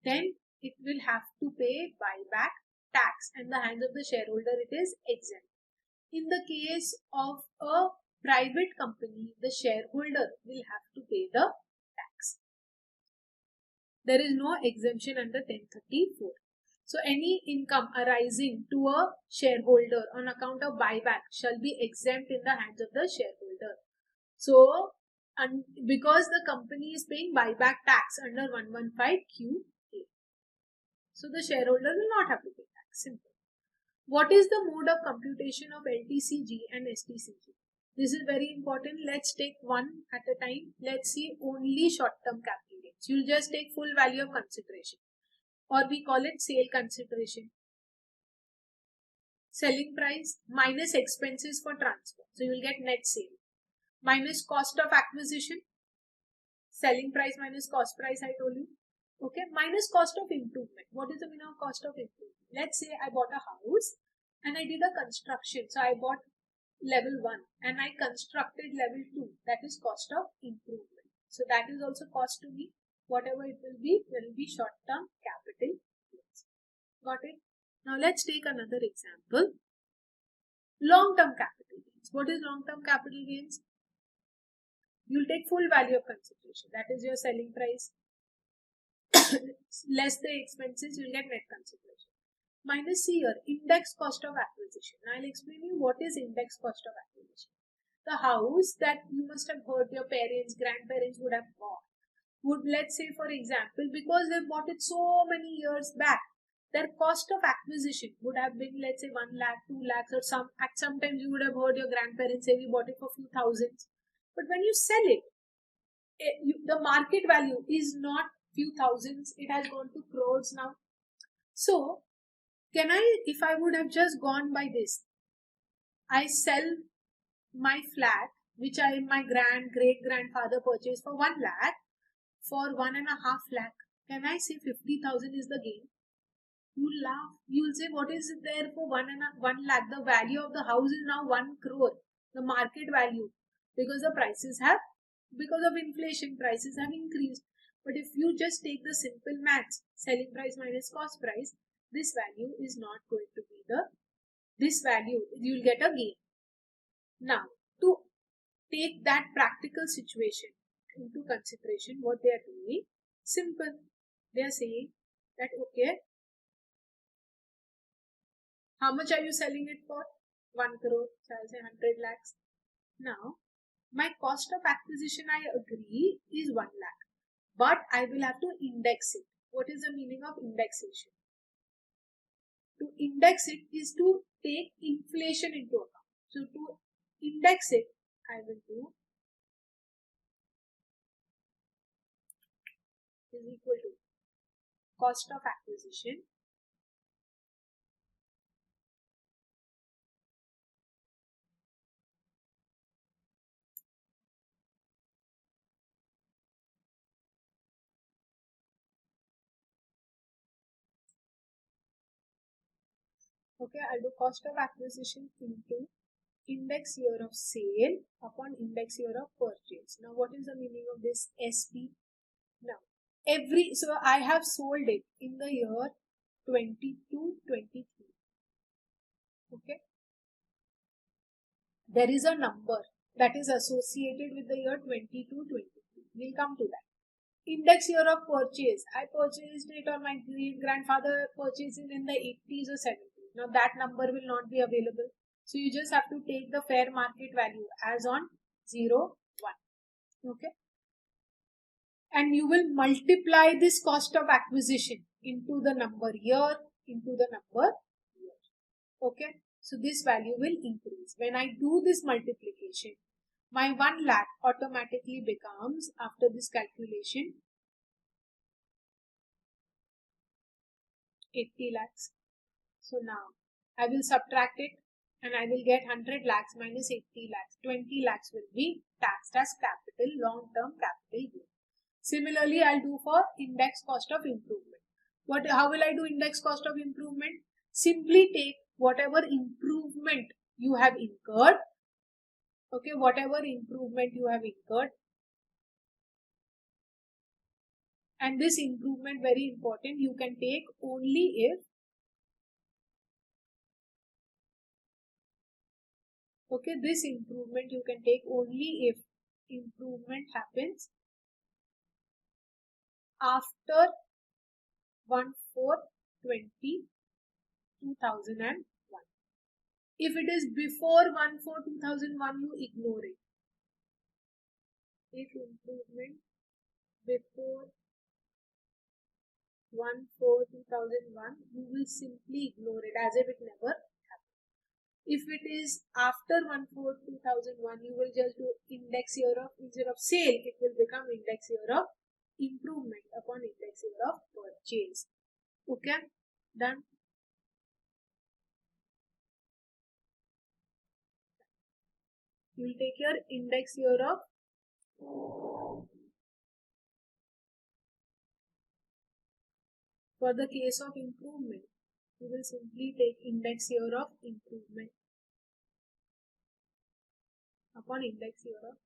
A: then it will have to pay buyback tax and the hands of the shareholder it is exempt. In the case of a private company, the shareholder will have to pay the tax. There is no exemption under 1034. So any income arising to a shareholder on account of buyback shall be exempt in the hands of the shareholder. So and because the company is paying buyback tax under 115 QA. So the shareholder will not have to pay tax. Simple. What is the mode of computation of LTCG and STCG? This is very important. Let's take one at a time. Let's see only short-term capital gains. You'll just take full value of consideration, or we call it sale consideration. Selling price minus expenses for transfer. So you will get net sale minus cost of acquisition. Selling price minus cost price, I told you. Okay, minus cost of improvement. What is the meaning of cost of improvement? Let's say I bought a house and I did a construction. So I bought level 1 and I constructed level 2. That is cost of improvement. So that is also cost to me. Whatever it will be short-term capital gains. Got it? Now let's take another example. Long-term capital gains. What is long-term capital gains? You'll take full value of consideration. That is your selling price. Less the expenses, you'll get net consideration. Minus here, index cost of acquisition. Now I'll explain you what is index cost of acquisition. The house that you must have heard your parents, grandparents would have bought, would, let's say for example, because they bought it so many years back, their cost of acquisition would have been, let's say 1 lakh, 2 lakhs, or sometimes you would have heard your grandparents say we bought it for few thousands. But when you sell it, the market value is not few thousands, it has gone to crores now. So if I would have just gone by this, I sell my flat which my great grandfather purchased for 1 lakh for 1.5 lakh. Can I say 50,000 is the gain? You'll laugh. You'll say, what is it there for 1 lakh? The value of the house is now 1 crore, the market value, because the prices have, because of inflation, prices have increased. But if you just take the simple maths, selling price minus cost price, this value is not going to be this value, you'll get a gain. Now, to take that practical situation into consideration, what they are doing, simple. They are saying that, okay, how much are you selling it for? 1 crore, so I'll say 100 lakhs. Now, my cost of acquisition, I agree, is 1 lakh. But I will have to index it. What is the meaning of indexation? To index it is to take inflation into account. So to index it, I will do is equal to cost of acquisition Okay, I'll do cost of acquisition into index year of sale upon index year of purchase. Now, what is the meaning of this SP? Now, so I have sold it in the year 22, 23. Okay, there is a number that is associated with the year 22, 23. We'll come to that. Index year of purchase. I purchased it or my great grandfather purchased it in the 80s or 70s. Now that number will not be available. So you just have to take the fair market value as on 0, 1. Okay. And you will multiply this cost of acquisition into the number year, into the number year. Okay. So this value will increase. When I do this multiplication, my 1 lakh automatically becomes, after this calculation, 80 lakhs. So now I will subtract it and I will get 100 lakhs minus 80 lakhs. 20 lakhs will be taxed as capital, long-term capital gain. Similarly, I'll do for index cost of improvement. How will I do index cost of improvement? Simply take whatever improvement you have incurred. Okay, whatever improvement you have incurred. And this improvement, very important, you can take only if this improvement you can take only if improvement happens after 1/4/2001. If it is before 1/4/2001, you ignore it. If improvement before 1/4/2001, you will simply ignore it as if it never happened. If it is after 1/4/2001, you will just do index year of, instead of sale, it will become index year of improvement upon index year of purchase. Okay, done. You will take your index year of for the case of improvement. You will simply take index year of improvement upon index year of.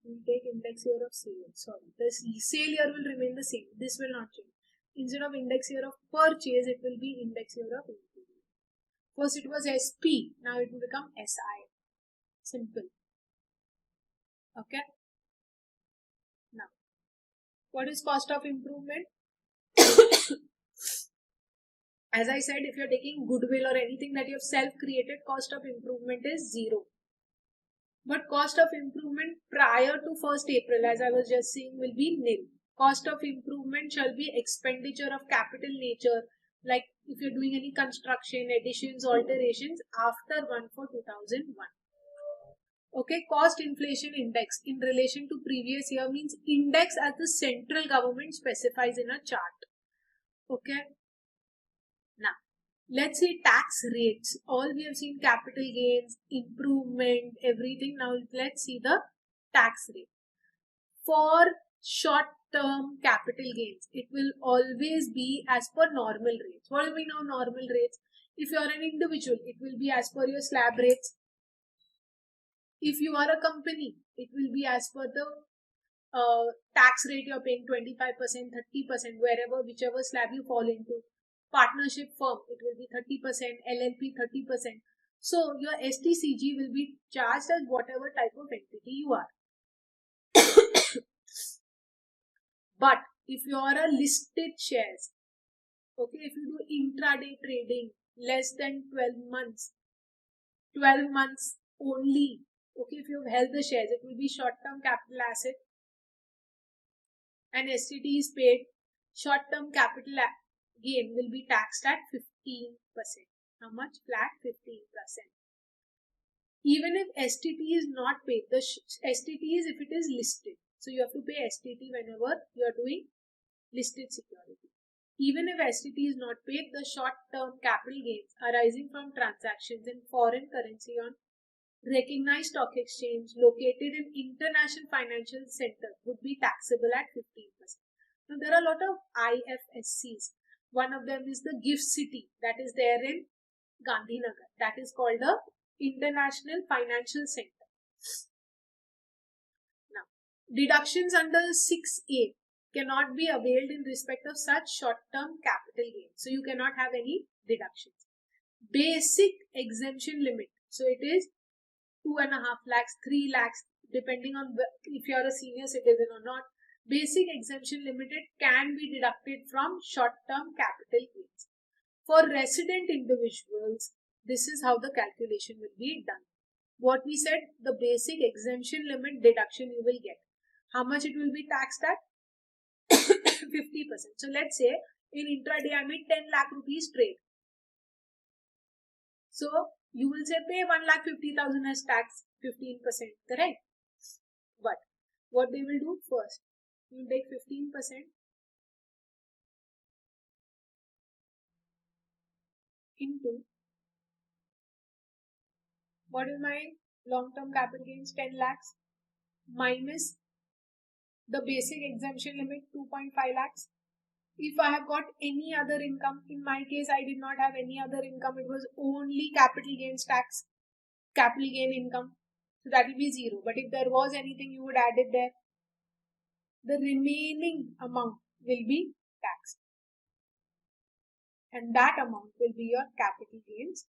A: You will take index year of sale. Sorry, the sale year will remain the same. This will not change. Instead of index year of purchase, it will be index year of improvement. First it was SP, now it will become SI. Simple. Okay. Now, what is cost of improvement? As I said, if you are taking goodwill or anything that you have self-created, cost of improvement is 0. But cost of improvement prior to 1st April, as I was just saying, will be nil. Cost of improvement shall be expenditure of capital nature, like if you're doing any construction, additions, alterations after 1/4/2001. Okay, cost inflation index in relation to previous year means index as the central government specifies in a chart. Okay. Now, let's see tax rates. All we have seen capital gains, improvement, everything. Now, let's see the tax rate. For short-term capital gains, it will always be as per normal rates. What do we know normal rates? If you are an individual, it will be as per your slab rates. If you are a company, it will be as per the tax rate you're paying, 25%, 30%, wherever, whichever slab you fall into. Partnership firm, it will be 30%, LLP 30%. So your STCG will be charged as whatever type of entity you are. But if you are a listed shares, okay, if you do intraday trading less than 12 months only, okay, if you have held the shares, it will be short-term capital asset and STT is paid. Short-term capital gain will be taxed at 15%. How much? Flat 15%. Even if STT is not paid, the STT is if it is listed. So you have to pay STT whenever you are doing listed security. Even if STT is not paid, the short-term capital gains arising from transactions in foreign currency on recognized stock exchange located in international financial center would be taxable at 15%. Now there are a lot of IFSCs. One of them is the GIFT City that is there in Gandhinagar. That is called the International Financial Center. Now, deductions under 6A cannot be availed in respect of such short-term capital gains. So you cannot have any deductions. Basic exemption limit. So it is 2.5 lakhs, 3 lakhs, depending on if you are a senior citizen or not. Basic exemption limited can be deducted from short-term capital gains. For resident individuals, this is how the calculation will be done. What we said, the basic exemption limit deduction you will get. How much it will be taxed at? 50%. So let's say in intraday I made 10 lakh rupees trade. So you will say pay 1,50,000 as tax, 15%, correct? But what they will do first, you will take 15% into, what is my long-term capital gains? 10 lakhs minus the basic exemption limit 2.5 lakhs. If I have got any other income, in my case I did not have any other income, it was only capital gains tax, capital gain income, so that will be 0. But if there was anything, you would add it there. The remaining amount will be taxed, and that amount will be your capital gains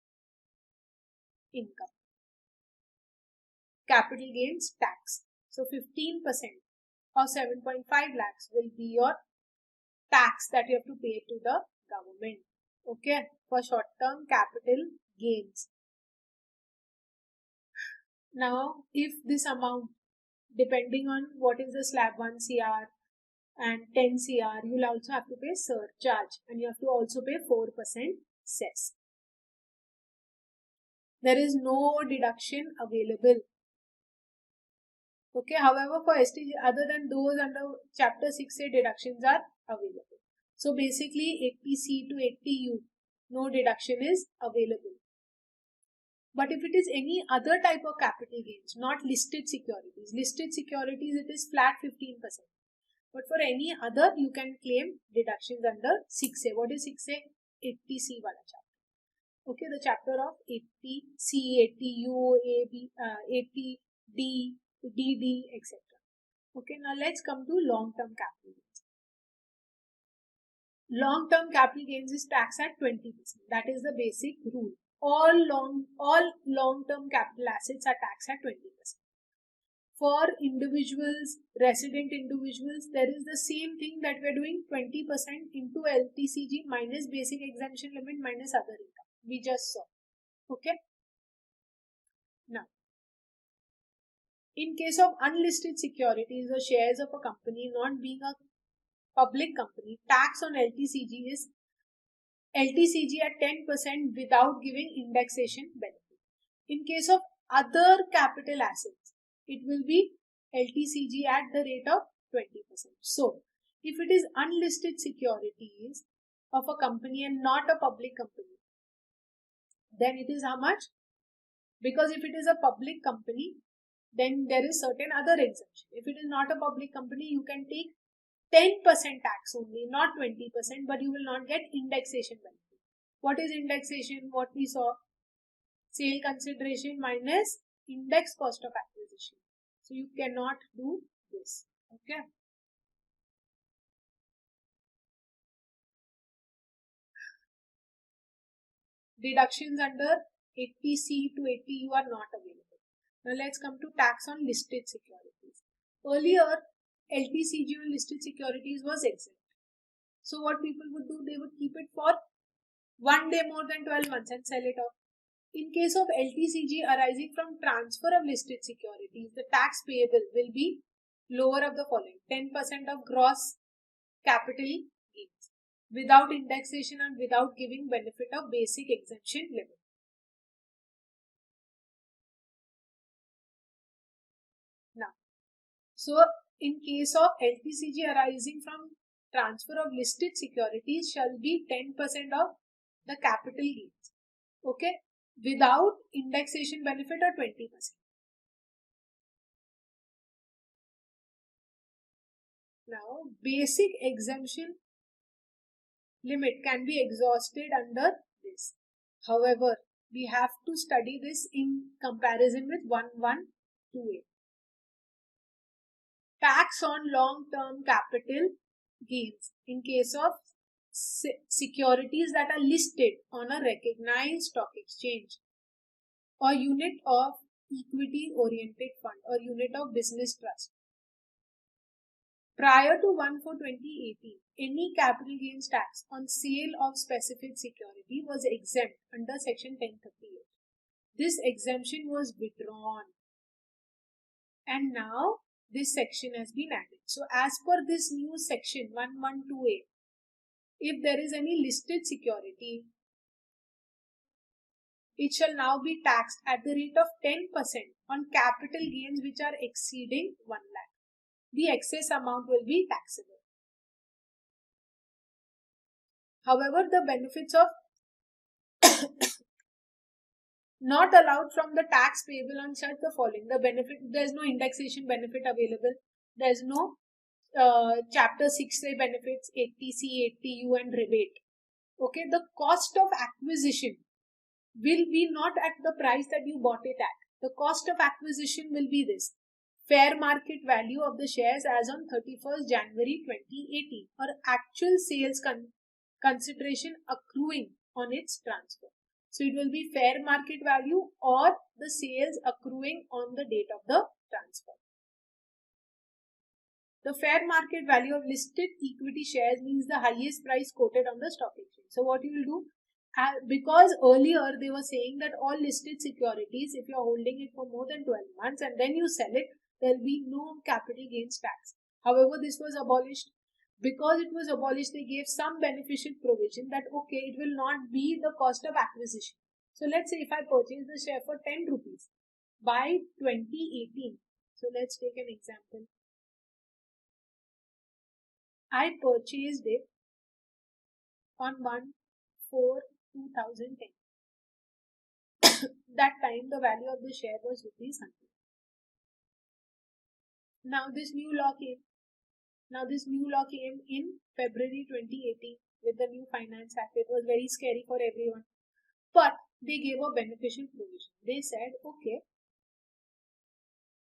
A: income, capital gains tax. So 15% or 7.5 lakhs will be your tax that you have to pay to the government, okay, for short-term capital gains. Now, if this amount, depending on what is the slab, 1 CR and 10 CR, you will also have to pay surcharge, and you have to also pay 4% cess. There is no deduction available. Okay, however, for STG, other than those under chapter 6A, deductions are available. So basically 80C to 80U, no deduction is available. But if it is any other type of capital gains, not listed securities, it is flat 15%. But for any other, you can claim deductions under 6A. What is 6A? 80C wala chapter. Okay, the chapter of 80C, 80U, 80D, DD, etc. Okay, now let's come to long-term capital gains. Long-term capital gains is taxed at 20%. That is the basic rule. All long-term capital assets are taxed at 20%. For individuals, resident individuals, there is the same thing that we are doing, 20% into LTCG minus basic exemption limit minus other income. We just saw. Okay. Now, in case of unlisted securities or shares of a company not being a public company, tax on LTCG is LTCG at 10% without giving indexation benefit. In case of other capital assets, it will be LTCG at the rate of 20%. So, if it is unlisted securities of a company and not a public company, then it is how much? Because if it is a public company, then there is certain other exemption. If it is not a public company, you can take 10% tax only, not 20%, but you will not get indexation benefit. What is indexation? What we saw? Sale consideration minus index cost of acquisition. So you cannot do this. Okay. Deductions under 80C to 80U are not available. Now let's come to tax on listed securities. Earlier, LTCG on listed securities was exempt. So what people would do, they would keep it for 1 day more than 12 months and sell it off. In case of LTCG arising from transfer of listed securities, the tax payable will be lower of the following: 10% of gross capital gains without indexation and without giving benefit of basic exemption limit. Now, so in case of LTCG arising from transfer of listed securities shall be 10% of the capital gains. Okay, without indexation benefit or 20%. Now, basic exemption limit can be exhausted under this. However, we have to study this in comparison with 112A. Tax on long-term capital gains in case of securities that are listed on a recognized stock exchange or unit of equity oriented fund or unit of business trust. Prior to 1/4/2018, any capital gains tax on sale of specific security was exempt under section 1038. This exemption was withdrawn and now this section has been added. So as per this new section 112A, if there is any listed security, it shall now be taxed at the rate of 10% on capital gains which are exceeding 1 lakh. The excess amount will be taxable. However, the benefits of not allowed from the tax payable on such the following. The benefit, there is no indexation benefit available. There is no chapter 6A benefits, 80C, 80U and rebate. Okay, the cost of acquisition will be not at the price that you bought it at. The cost of acquisition will be this: fair market value of the shares as on 31st January 2018 or actual sales consideration accruing on its transfer. So it will be fair market value or the sales accruing on the date of the transfer. The fair market value of listed equity shares means the highest price quoted on the stock exchange. So what you will do, because earlier they were saying that all listed securities, if you are holding it for more than 12 months and then you sell it, there will be no capital gains tax. However, this was abolished. Because it was abolished, they gave some beneficial provision that okay, it will not be the cost of acquisition. So let's say if I purchase the share for 10 rupees by 2018. So let's take an example. I purchased it on 1/4/2010. That time the value of the share was rupees 100. Now this new law came. In February 2018 with the new Finance Act. It was very scary for everyone. But they gave a beneficial provision. They said, okay,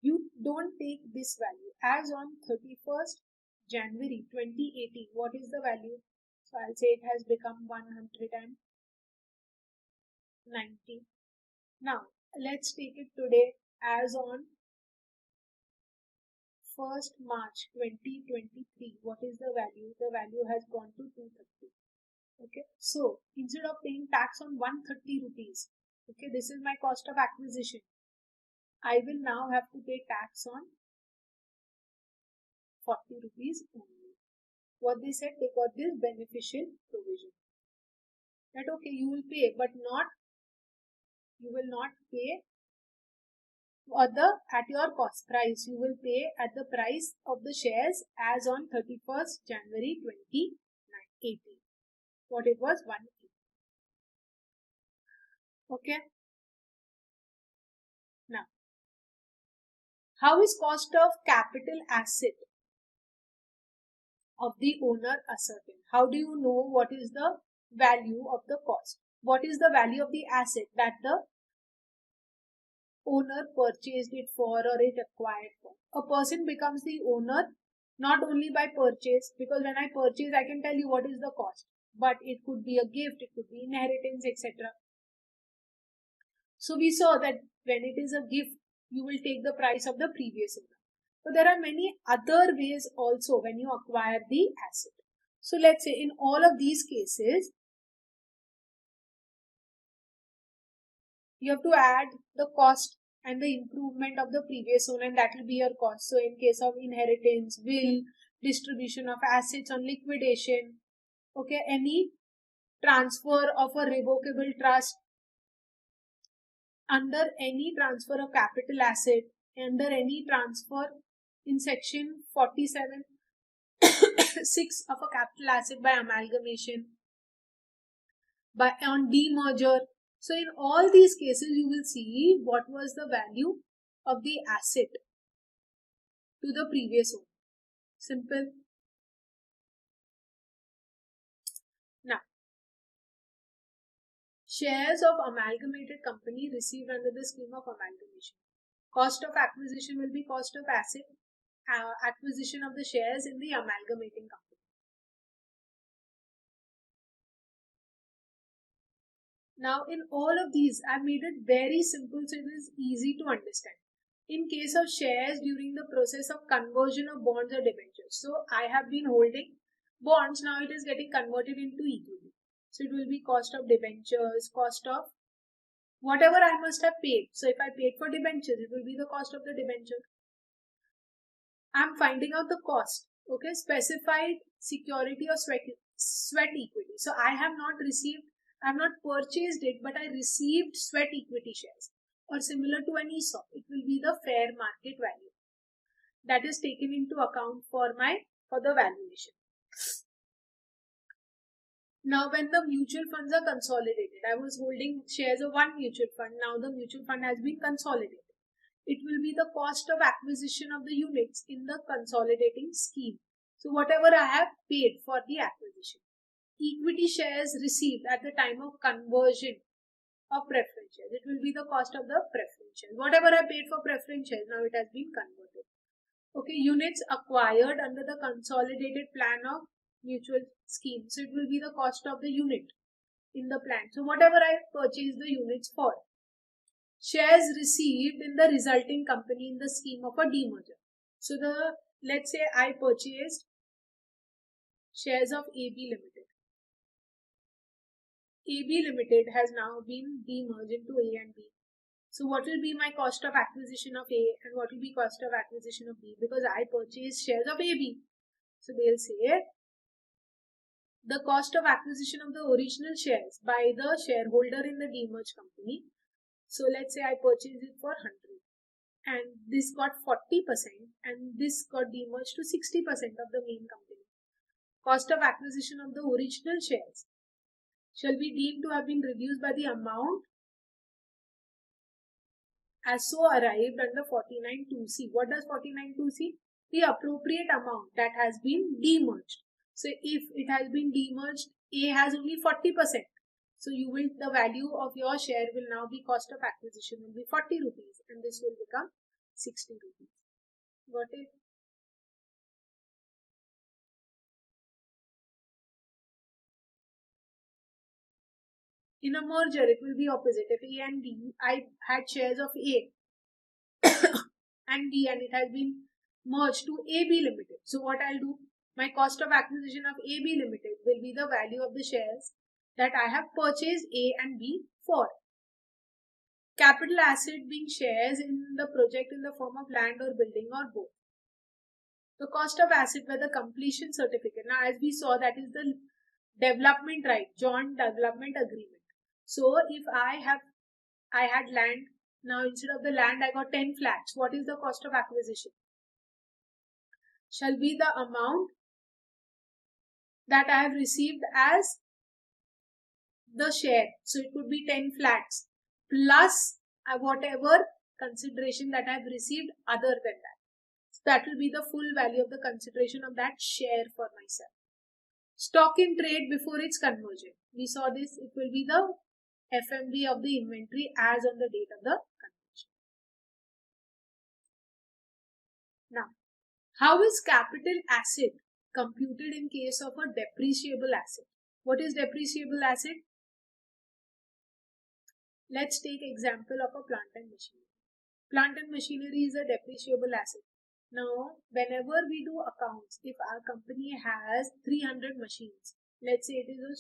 A: you don't take this value. As on 31st January 2018, what is the value? So I'll say it has become 190. Now, let's take it today as on 1st March 2023. What is the value? The value has gone to 230. Okay, so instead of paying tax on 130 rupees, okay, this is my cost of acquisition. I will now have to pay tax on 40 rupees only. What they said, they got this beneficial provision. That okay, you will pay, but you will not pay at your cost price. You will pay at the price of the shares as on 31st January 2018. What it was, 180. Okay. Now, how is cost of capital asset of the owner ascertained? How do you know what is the value of the cost? What is the value of the asset that the owner purchased it for or it acquired for? A person becomes the owner not only by purchase, because when I purchase I can tell you what is the cost, but it could be a gift, it could be inheritance, etc. So we saw that when it is a gift, you will take the price of the previous owner. But there are many other ways also when you acquire the asset. So let's say in all of these cases, you have to add the cost and the improvement of the previous owner, and that will be your cost. So in case of inheritance, will, distribution of assets on liquidation, okay, any transfer of a revocable trust, under any transfer of capital asset, under any transfer in section 47(6) of a capital asset by amalgamation, by on demerger. So in all these cases, you will see what was the value of the asset to the previous owner. Simple. Shares of amalgamated company received under the scheme of amalgamation. Cost of acquisition will be cost of asset acquisition of the shares in the amalgamating company. Now in all of these, I made it very simple so it is easy to understand. In case of shares during the process of conversion of bonds or debentures. So I have been holding bonds, now it is getting converted into equity. So it will be cost of debentures, cost of whatever I must have paid. So if I paid for debentures, it will be the cost of the debenture. I'm finding out the cost. Okay, specified security or sweat equity. So I have not purchased it, but I received sweat equity shares or similar to an ESOP. It will be the fair market value that is taken into account for the valuation. Now, when the mutual funds are consolidated, I was holding shares of one mutual fund. Now the mutual fund has been consolidated. It will be the cost of acquisition of the units in the consolidating scheme. So whatever I have paid for the acquisition. Equity shares received at the time of conversion of preference shares. It will be the cost of the preference shares. Whatever I paid for preference shares, now it has been converted. Okay, units acquired under the consolidated plan of mutual scheme. So it will be the cost of the unit in the plan. So whatever I purchased the units for. Shares received in the resulting company in the scheme of a demerger. So let's say I purchased shares of AB Limited. AB Limited has now been demerged into A and B. So what will be my cost of acquisition of A and what will be cost of acquisition of B? Because I purchased shares of AB. So they'll say the cost of acquisition of the original shares by the shareholder in the demerged company. So let's say I purchased it for 100 and this got 40% and this got demerged to 60% of the main company. Cost of acquisition of the original shares shall be deemed to have been reduced by the amount as so arrived under 49(2)(c). What does 49(2)(c)? The appropriate amount that has been demerged. So if it has been demerged, A has only 40%. So the value of your share will now be cost of acquisition will be 40 rupees and this will become 60 rupees. Got it? In a merger, it will be opposite. If A and B, I had shares of A and B and it has been merged to AB Limited. So what I'll do, my cost of acquisition of AB Limited will be the value of the shares that I have purchased A and B for. Capital asset being shares in the project in the form of land or building or both. The cost of asset by the completion certificate. Now as we saw, that is the development right, joint development agreement. So if I had land, now instead of the land I got 10 flats. What is the cost of acquisition? Shall be the amount that I have received as the share. So it could be 10 flats plus whatever consideration that I have received other than that. So that will be the full value of the consideration of that share for myself. Stock in trade before its conversion. We saw this. It will be the FMV of the inventory as on the date of the conversion. Now, how is capital asset computed in case of a depreciable asset? What is depreciable asset? Let's take example of a plant and machinery. Plant and machinery is a depreciable asset. Now, whenever we do accounts, if our company has 300 machines, let's say it is a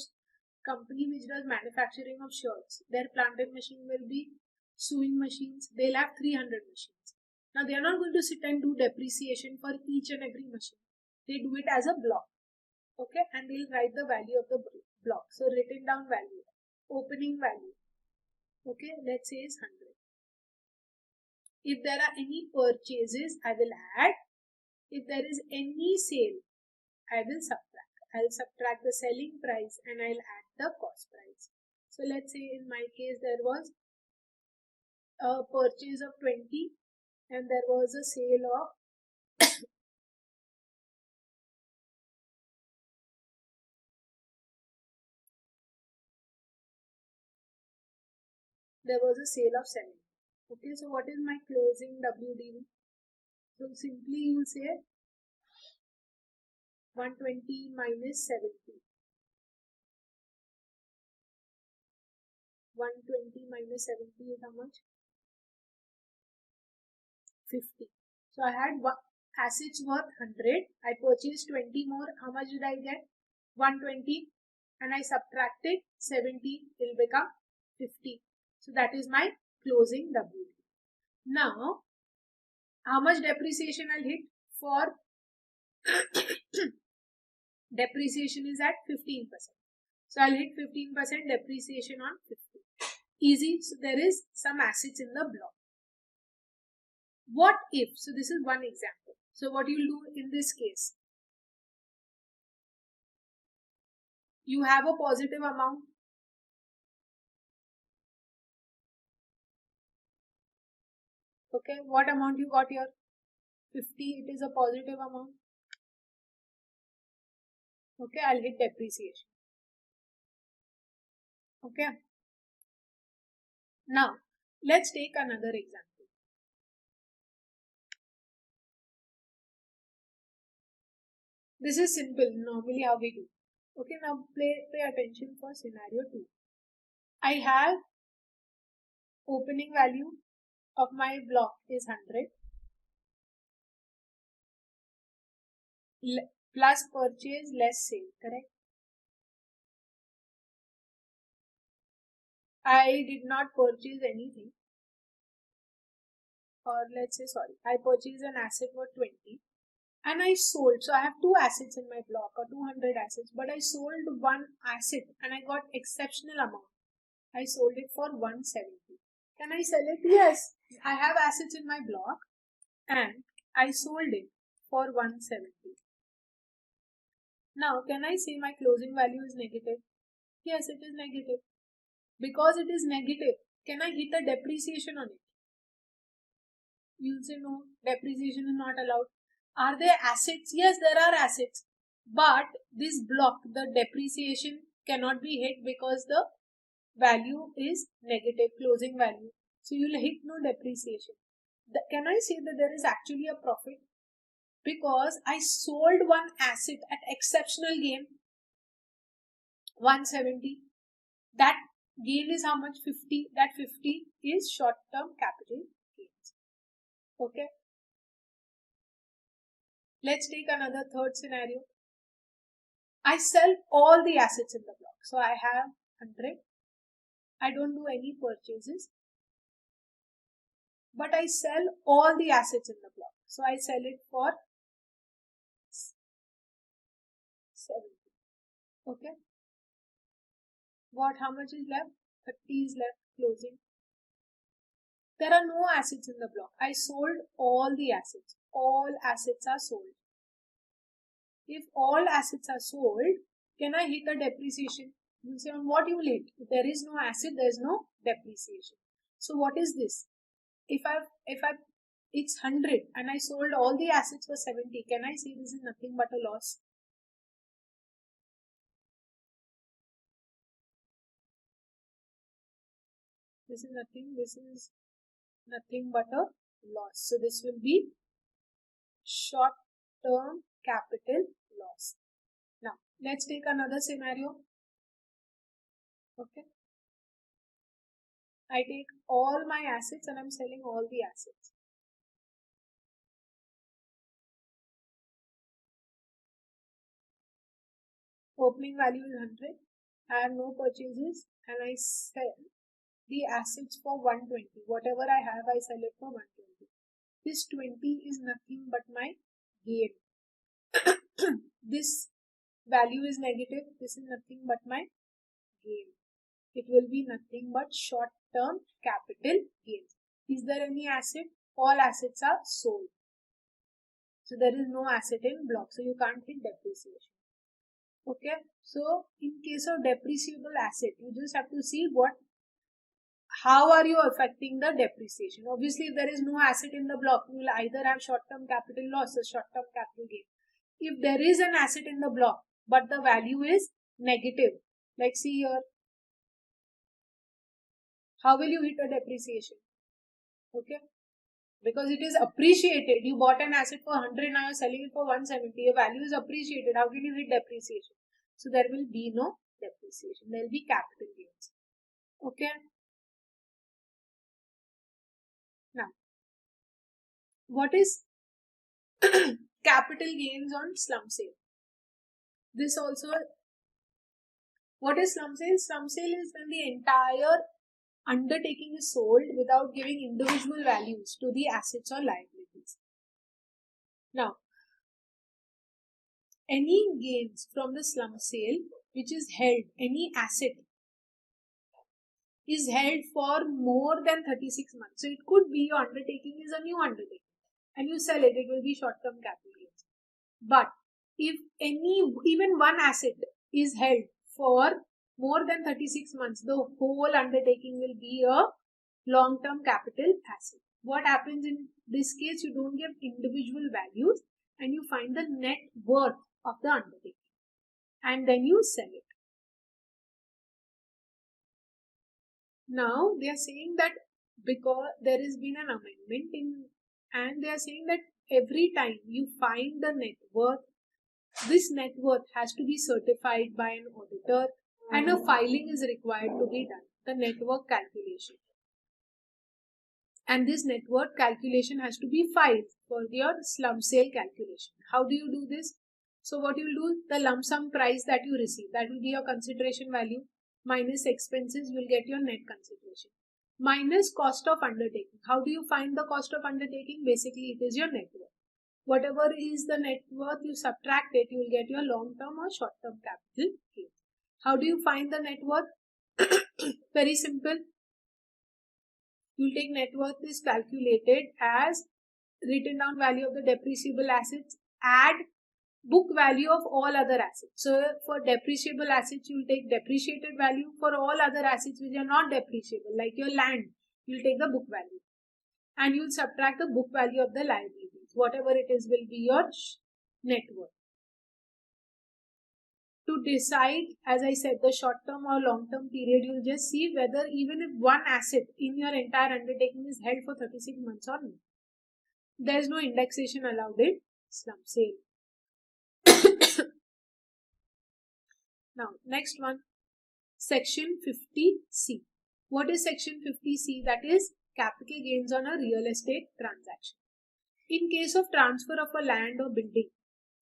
A: company which does manufacturing of shirts, their plant and machine will be sewing machines. They'll have 300 machines. Now, they are not going to sit and do depreciation for each and every machine. They do it as a block. Okay, and they'll write the value of the block. So, written down value, opening value. Okay, let's say is 100. If there are any purchases, I will add. If there is any sale, I will subtract. I'll subtract the selling price and I'll add the cost price. So let's say in my case there was a purchase of 20 and there was a sale of there was a sale of 70. Okay, so what is my closing WDV? So simply you will say 120 minus 70. 120 minus 70 is how much? 50. So I had assets worth 100. I purchased 20 more. How much did I get? 120. And I subtracted 70. It will become 50. So that is my closing WDV. Now, how much depreciation I'll hit? For depreciation is at 15%. So I'll hit 15% depreciation on 50. Easy. So there is some assets in the block. What if? So this is one example. So what you'll do in this case? You have a positive amount. Okay. What amount you got here? 50. It is a positive amount. Okay. I'll hit depreciation. Okay. Now, let's take another example. This is simple, normally how we do. Okay, now pay attention for scenario 2. I have opening value of my block is 100 plus purchase less sale, correct? I did not purchase anything, or let's say, sorry, I purchased an asset for 20 and I sold. So I have two assets in my block or 200 assets, but I sold one asset and I got exceptional amount. I sold it for 170. Can I sell it? Yes. I have assets in my block and I sold it for 170. Now, can I say my closing value is negative? Yes, it is negative. Because it is negative, can I hit a depreciation on it? You'll say no, depreciation is not allowed. Are there assets? Yes, there are assets. But this block, the depreciation cannot be hit because the value is negative, closing value. So you'll hit no depreciation. Can I say that there is actually a profit? Because I sold one asset at exceptional gain, 170. That gain is how much? 50. That 50 is short-term capital gains. Okay. Let's take another third scenario. I sell all the assets in the block. So I have 100. I don't do any purchases. But I sell all the assets in the block. So I sell it for 70. Okay. How much is left? 30 is left, closing. There are no assets in the block. I sold all the assets. All assets are sold. If all assets are sold, can I hit a depreciation? You say on what you will hit. If there is no asset, there is no depreciation. So what is this? If it's 100 and I sold all the assets for 70, can I say this is nothing but a loss? This is nothing but a loss. So this will be short-term capital loss. Now, let's take another scenario. Okay. I take all my assets and I'm selling all the assets. Opening value is 100. I have no purchases and I sell the assets for 120. Whatever I have, I sell it for 120. This 20 is nothing but my gain. This value is negative. This is nothing but my gain. It will be nothing but short-term capital gains. Is there any asset? All assets are sold. So there is no asset in block. So you can't hit depreciation. Okay. So in case of depreciable asset, you just have to see how are you affecting the depreciation. Obviously, if there is no asset in the block, you will either have short-term capital loss or short-term capital gain. If there is an asset in the block, but the value is negative, like see here, How will you hit a depreciation? Okay. Because it is appreciated. You bought an asset for 100, now you're selling it for 170. Your value is appreciated. How can you hit depreciation? So there will be no depreciation. There will be capital gains. Okay. Now, what is capital gains on slump sale? This also, what is slump sale? Slump sale is when the entire undertaking is sold without giving individual values to the assets or liabilities. Now, any gains from the slump sale which is held, any asset is held for more than 36 months. So it could be your undertaking is a new undertaking and you sell it, it will be short-term capital gains. But if even one asset is held for more than 36 months, the whole undertaking will be a long-term capital asset. What happens in this case? You don't give individual values and you find the net worth of the undertaking and then you sell it. Now they are saying that because there has been an amendment and they are saying that every time you find the net worth, this net worth has to be certified by an auditor and a filing is required to be done, the net worth calculation. And this net worth calculation has to be filed for your slump sale calculation. How do you do this? So what you will do, the lump sum price that you receive, that will be your consideration value, minus expenses, you will get your net consideration. Minus cost of undertaking. How do you find the cost of undertaking? Basically, it is your net worth. Whatever is the net worth, you subtract it, you will get your long-term or short-term capital gain. How do you find the net worth? Very simple. You'll take net worth is calculated as written down value of the depreciable assets, add book value of all other assets. So for depreciable assets, you'll take depreciated value. For all other assets which are not depreciable, like your land, you'll take the book value. And you'll subtract the book value of the liabilities. Whatever it is will be your net worth. To decide, as I said, the short term or long term period, you'll just see whether even if one asset in your entire undertaking is held for 36 months or not. There is no indexation allowed in slump sale. Now, next one, section 50C. What is section 50C? That is capital gains on a real estate transaction. In case of transfer of a land or building,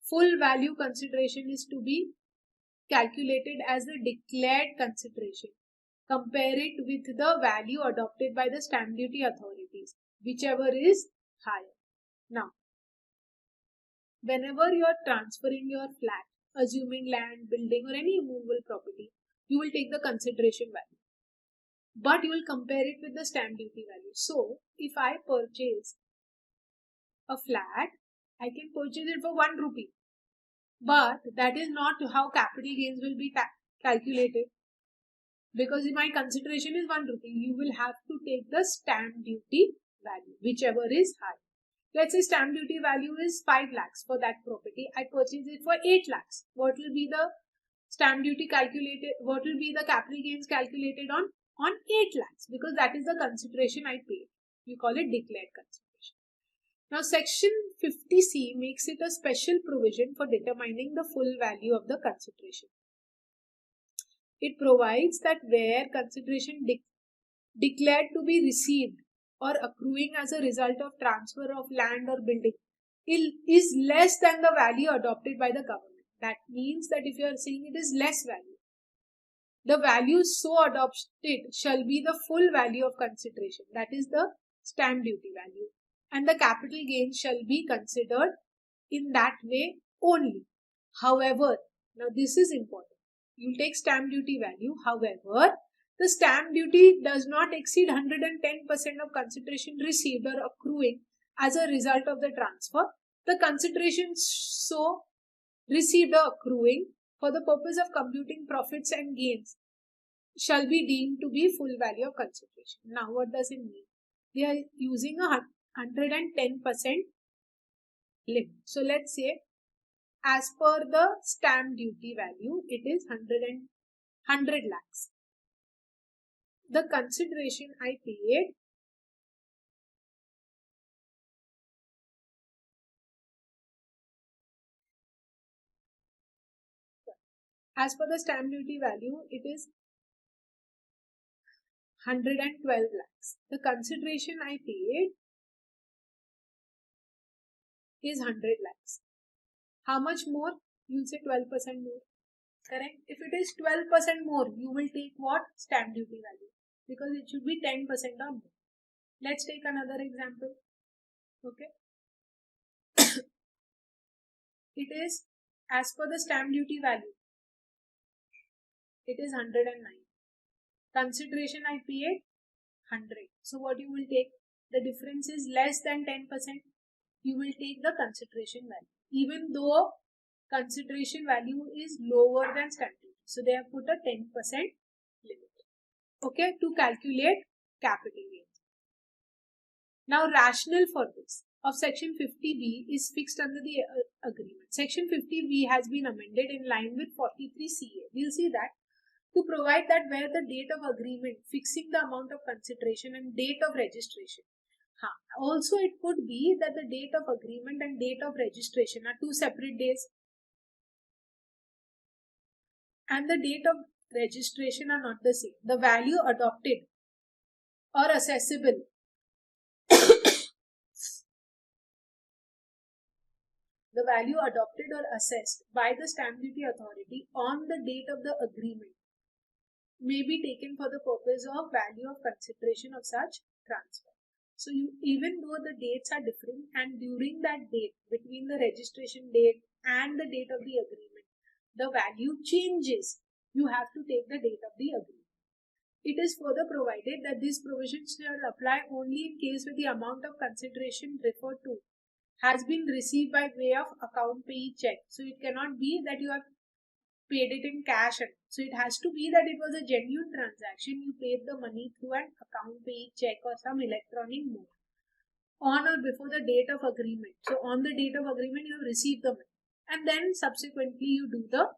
A: full value consideration is to be calculated as the declared consideration. Compare it with the value adopted by the stamp duty authorities, whichever is higher. Now, whenever you are transferring your flat, assuming land, building or any movable property, you will take the consideration value. But you will compare it with the stamp duty value. So, if I purchase a flat, I can purchase it for 1 rupee. But that is not how capital gains will be calculated. Because if my consideration is 1 rupee, you will have to take the stamp duty value, whichever is high. Let's say stamp duty value is 5 lakhs for that property. I purchase it for 8 lakhs. What will be the stamp duty calculated? What will be the capital gains calculated on 8 lakhs? Because that is the consideration I paid. You call it declared consideration. Now, section 50C makes it a special provision for determining the full value of the consideration. It provides that where consideration declared to be received or accruing as a result of transfer of land or building is less than the value adopted by the government. That means that if you are saying it is less value, the value so adopted shall be the full value of consideration. That is the stamp duty value. And the capital gain shall be considered in that way only. However, now this is important. You take stamp duty value. However, the stamp duty does not exceed 110% of consideration received or accruing as a result of the transfer. The consideration so received or accruing for the purpose of computing profits and gains shall be deemed to be full value of consideration. Now, what does it mean? They are using a 110% limit. So, let's say as per the stamp duty value, it is 100 lakhs. the consideration I paid as per the stamp duty value, it is 112 lakhs. The consideration I paid is 100 lakhs. How much more? You'll say 12% more. Correct? If it is 12% more, you will take what? Stamp duty value. Because it should be 10% or more. Let's take another example. Okay. It is as per the stamp duty value. It is 109. Consideration I paid 100. So what you will take? The difference is less than 10%. You will take the consideration value. Even though consideration value is lower than stamp duty. So they have put a 10% limit. Okay, to calculate capital gains. Now rationale for this of section 50B is fixed under the agreement. Section 50B has been amended in line with 43 CA. We'll see that to provide that where the date of agreement fixing the amount of consideration and date of registration. Also it could be that the date of agreement and date of registration are two separate days and the date of registration are not the same. The value adopted or assessable the value adopted or assessed by the stamp duty authority on the date of the agreement may be taken for the purpose of value of consideration of such transfer. So even though the dates are different and during that date between the registration date and the date of the agreement, the value changes. You have to take the date of the agreement. It is further provided that these provisions shall apply only in case where the amount of consideration referred to has been received by way of account payee check. So it cannot be that you have paid it in cash. So it has to be that it was a genuine transaction. You paid the money through an account payee check or some electronic mode on or before the date of agreement. So on the date of agreement, you have received the money. And then subsequently you do the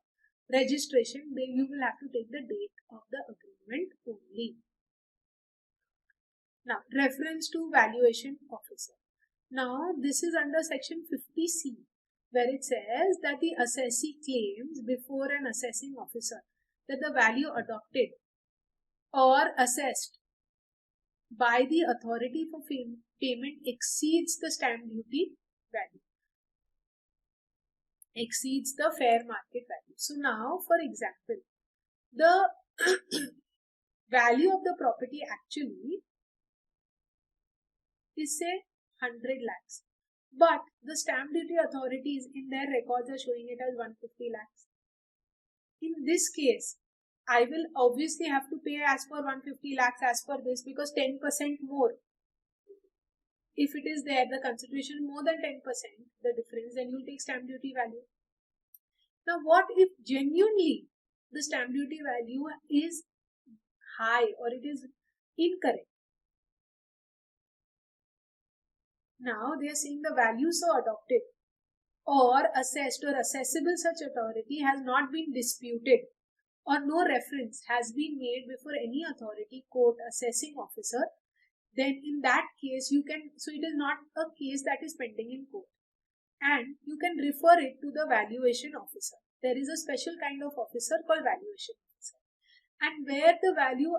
A: registration. Then you will have to take the date of the agreement only. Now, reference to valuation officer. Now, this is under section 50C, where it says that the assessee claims before an assessing officer that the value adopted or assessed by the authority for payment exceeds the stamp duty value, exceeds the fair market value. So now, for example, the value of the property actually is say 100 lakhs. But the stamp duty authorities in their records are showing it as 150 lakhs. In this case, I will obviously have to pay as per 150 lakhs as per this because 10% more. If it is there, the consideration more than 10%, the difference, then you take stamp duty value. Now, what if genuinely the stamp duty value is high or it is incorrect? Now they are saying the value so adopted or assessed or assessable such authority has not been disputed or no reference has been made before any authority, court, assessing officer, then in that case you can, so it is not a case that is pending in court and you can refer it to the valuation officer. There is a special kind of officer called valuation officer, and where the value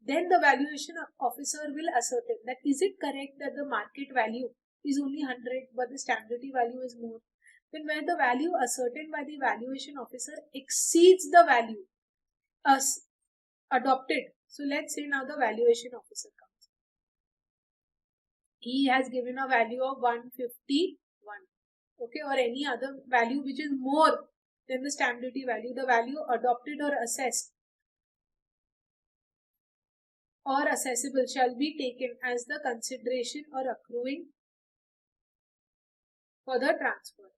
A: then the valuation officer will ascertain that is it correct that the market value is only 100 but the stamp duty value is more. Then where the value ascertained by the valuation officer exceeds the value adopted. So let's say now the valuation officer comes. He has given a value of 151, okay, or any other value which is more than the stamp duty value. The value adopted or assessed or assessable shall be taken as the consideration or accruing for the transfer.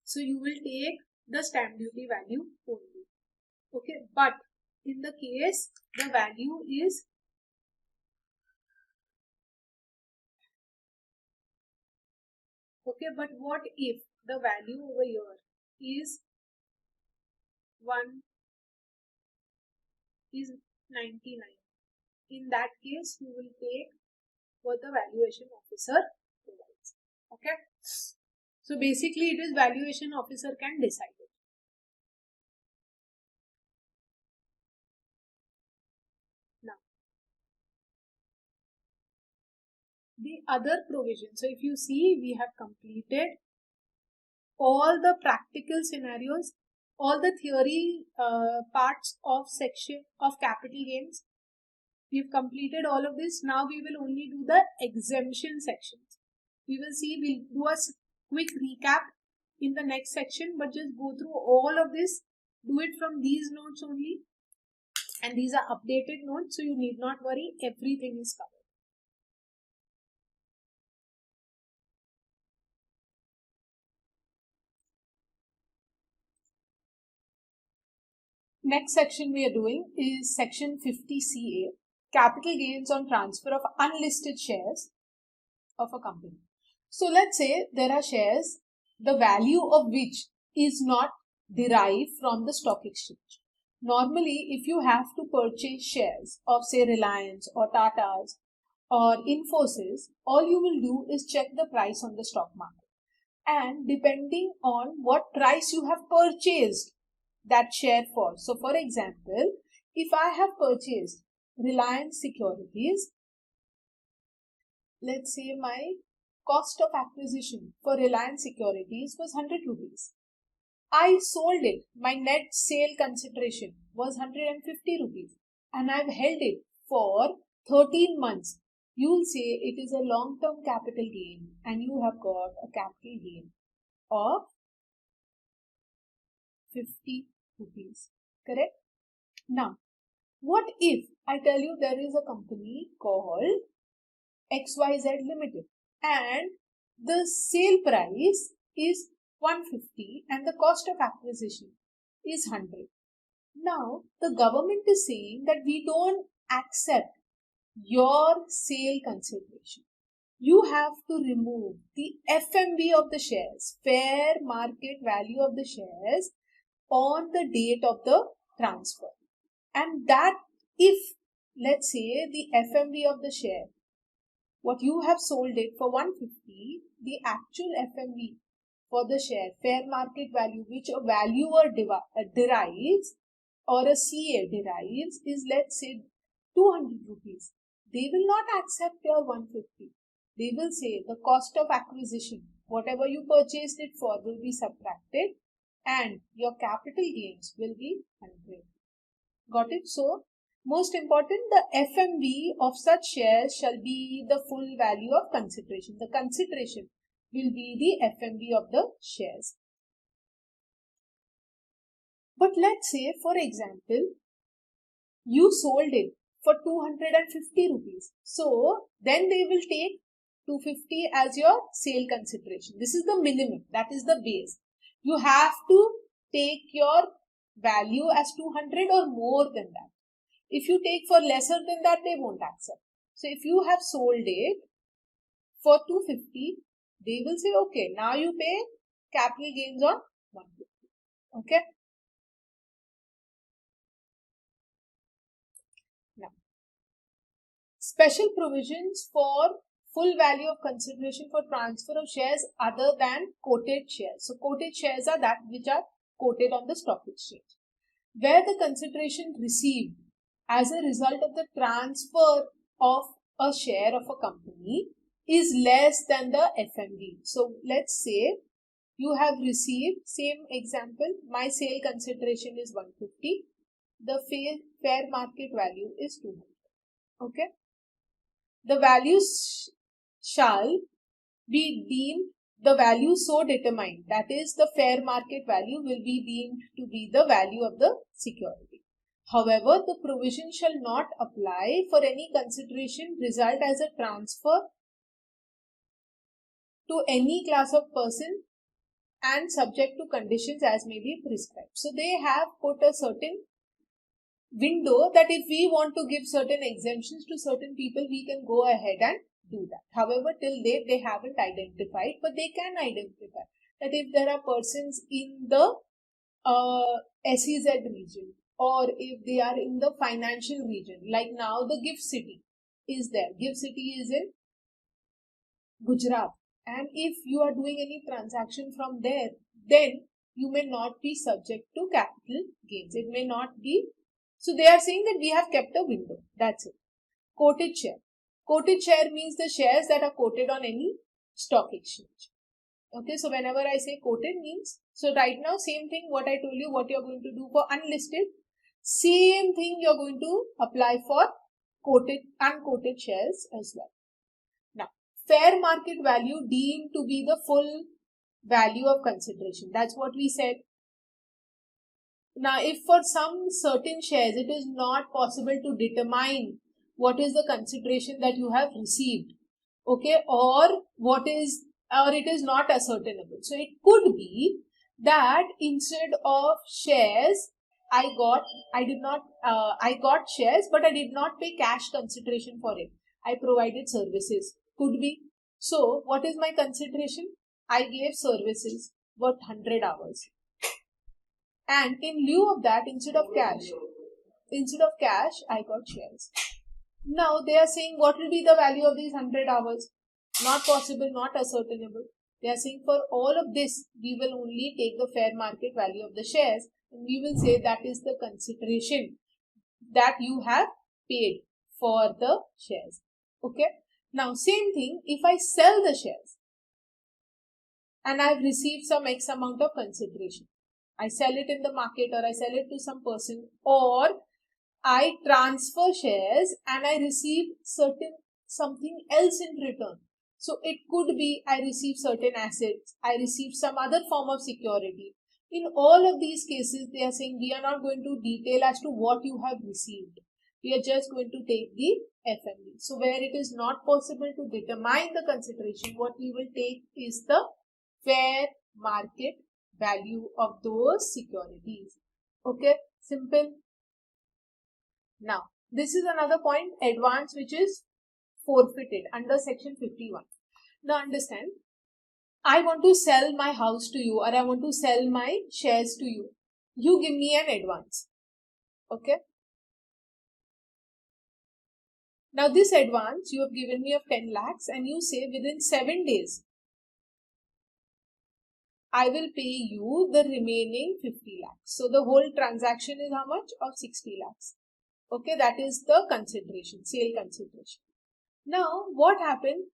A: So you will take the stamp duty value only. Okay, but in the case the value is okay, but what if the value over here is 1 is 99. In that case, you will take what the valuation officer provides. Okay. So basically, it is valuation officer can decide it. Now, the other provision. So if you see, we have completed all the practical scenarios, all the theory parts of section of capital gains. We've completed all of this. Now we will only do the exemption sections. We will see, we'll do a quick recap in the next section, but just go through all of this. Do it from these notes only. And these are updated notes, so you need not worry. Everything is covered. Next section we are doing is section 50CA, capital gains on transfer of unlisted shares of a company. So let's say there are shares, the value of which is not derived from the stock exchange. Normally, if you have to purchase shares of say Reliance or Tata's or Infosys, all you will do is check the price on the stock market. And depending on what price you have purchased that share for. So for example, if I have purchased Reliance Securities, let's say my cost of acquisition for Reliance Securities was 100 rupees. I sold it. My net sale consideration was 150 rupees and I've held it for 13 months. You will say it is a long-term capital gain and you have got a capital gain of 50 rupees. Correct? Now, what if I tell you there is a company called XYZ Limited and the sale price is 150 and the cost of acquisition is 100. Now, the government is saying that we don't accept your sale consideration. You have to remove the FMV of the shares, fair market value of the shares, on the date of the transfer. And that if, let's say, the FMV of the share, what you have sold it for 150, the actual FMV for the share, fair market value, which a valuer derives or a CA derives, is let's say 200 rupees. They will not accept your 150. They will say the cost of acquisition, whatever you purchased it for, will be subtracted and your capital gains will be 100. Got it? So, most important, the FMV of such shares shall be the full value of consideration. The consideration will be the FMV of the shares. But let's say, for example, you sold it for 250 rupees. So, then they will take 250 as your sale consideration. This is the minimum. That is the base. You have to take your value as 200 or more than that. If you take for lesser than that, they won't accept. So if you have sold it for 250, they will say, okay, now you pay capital gains on 150. Okay. Now, special provisions for full value of consideration for transfer of shares other than quoted shares. So quoted shares are that which are quoted on the stock exchange, where the consideration received as a result of the transfer of a share of a company is less than the FMV. So let's say you have received, same example, my sale consideration is 150, the fair market value is 200. Okay. The values shall be deemed the value so determined, that is the fair market value will be deemed to be the value of the security. However, the provision shall not apply for any consideration result as a transfer to any class of person and subject to conditions as may be prescribed. So they have put a certain window that if we want to give certain exemptions to certain people, we can go ahead and do that. However, till date they haven't identified, but they can identify that if there are persons in the SEZ region or if they are in the financial region, like now the GIFT City is there. GIFT City is in Gujarat, and if you are doing any transaction from there, then you may not be subject to capital gains. It may not be. So they are saying that we have kept a window. That's it. Quoted share. Quoted share means the shares that are quoted on any stock exchange. Okay, so whenever I say quoted means, so right now same thing what I told you, what you're going to do for unlisted, same thing you're going to apply for quoted, unquoted shares as well. Now, fair market value deemed to be the full value of consideration. That's what we said. Now, if for some certain shares it is not possible to determine what is the consideration that you have received, okay, or it is not ascertainable. So it could be that instead of shares, I got shares, but I did not pay cash consideration for it. I provided services. Could be. So what is my consideration? I gave services worth 100 hours. And in lieu of that, instead of cash, I got shares. Now they are saying what will be the value of these 100 hours? Not possible, not ascertainable. They are saying for all of this, we will only take the fair market value of the shares and we will say that is the consideration that you have paid for the shares. Okay. Now same thing, if I sell the shares and I have received some X amount of consideration, I sell it in the market or I sell it to some person, or I transfer shares and I receive something else in return. So it could be I receive certain assets, I receive some other form of security. In all of these cases, they are saying we are not going to detail as to what you have received. We are just going to take the FMV. So where it is not possible to determine the consideration, what we will take is the fair market value of those securities. Okay, simple. Now, this is another point, advance, which is forfeited under section 51. Now understand, I want to sell my house to you or I want to sell my shares to you. You give me an advance. Okay. Now this advance you have given me of 10 lakhs and you say within 7 days, I will pay you the remaining 50 lakhs. So the whole transaction is how much? Of 60 lakhs. Okay, that is the consideration, sale consideration. Now, what happened?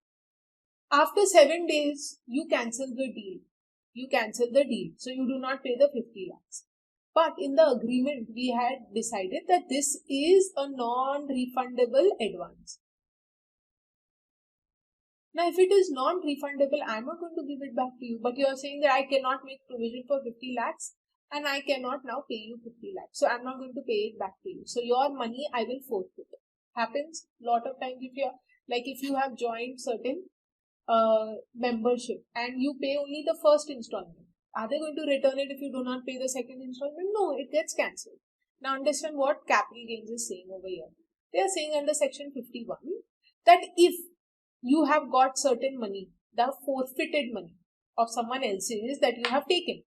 A: After 7 days, you cancel the deal. So you do not pay the 50 lakhs. But in the agreement, we had decided that this is a non-refundable advance. Now, if it is non-refundable, I am not going to give it back to you. But you are saying that I cannot make provision for 50 lakhs and I cannot now pay you 50 lakhs. So I am not going to pay it back to you. So your money I will forfeit. Happens lot of times if you have joined certain membership and you pay only the first installment. Are they going to return it if you do not pay the second installment? No, it gets cancelled. Now understand what capital gains is saying over here. They are saying under section 51 that if you have got certain money, the forfeited money of someone else's that you have taken,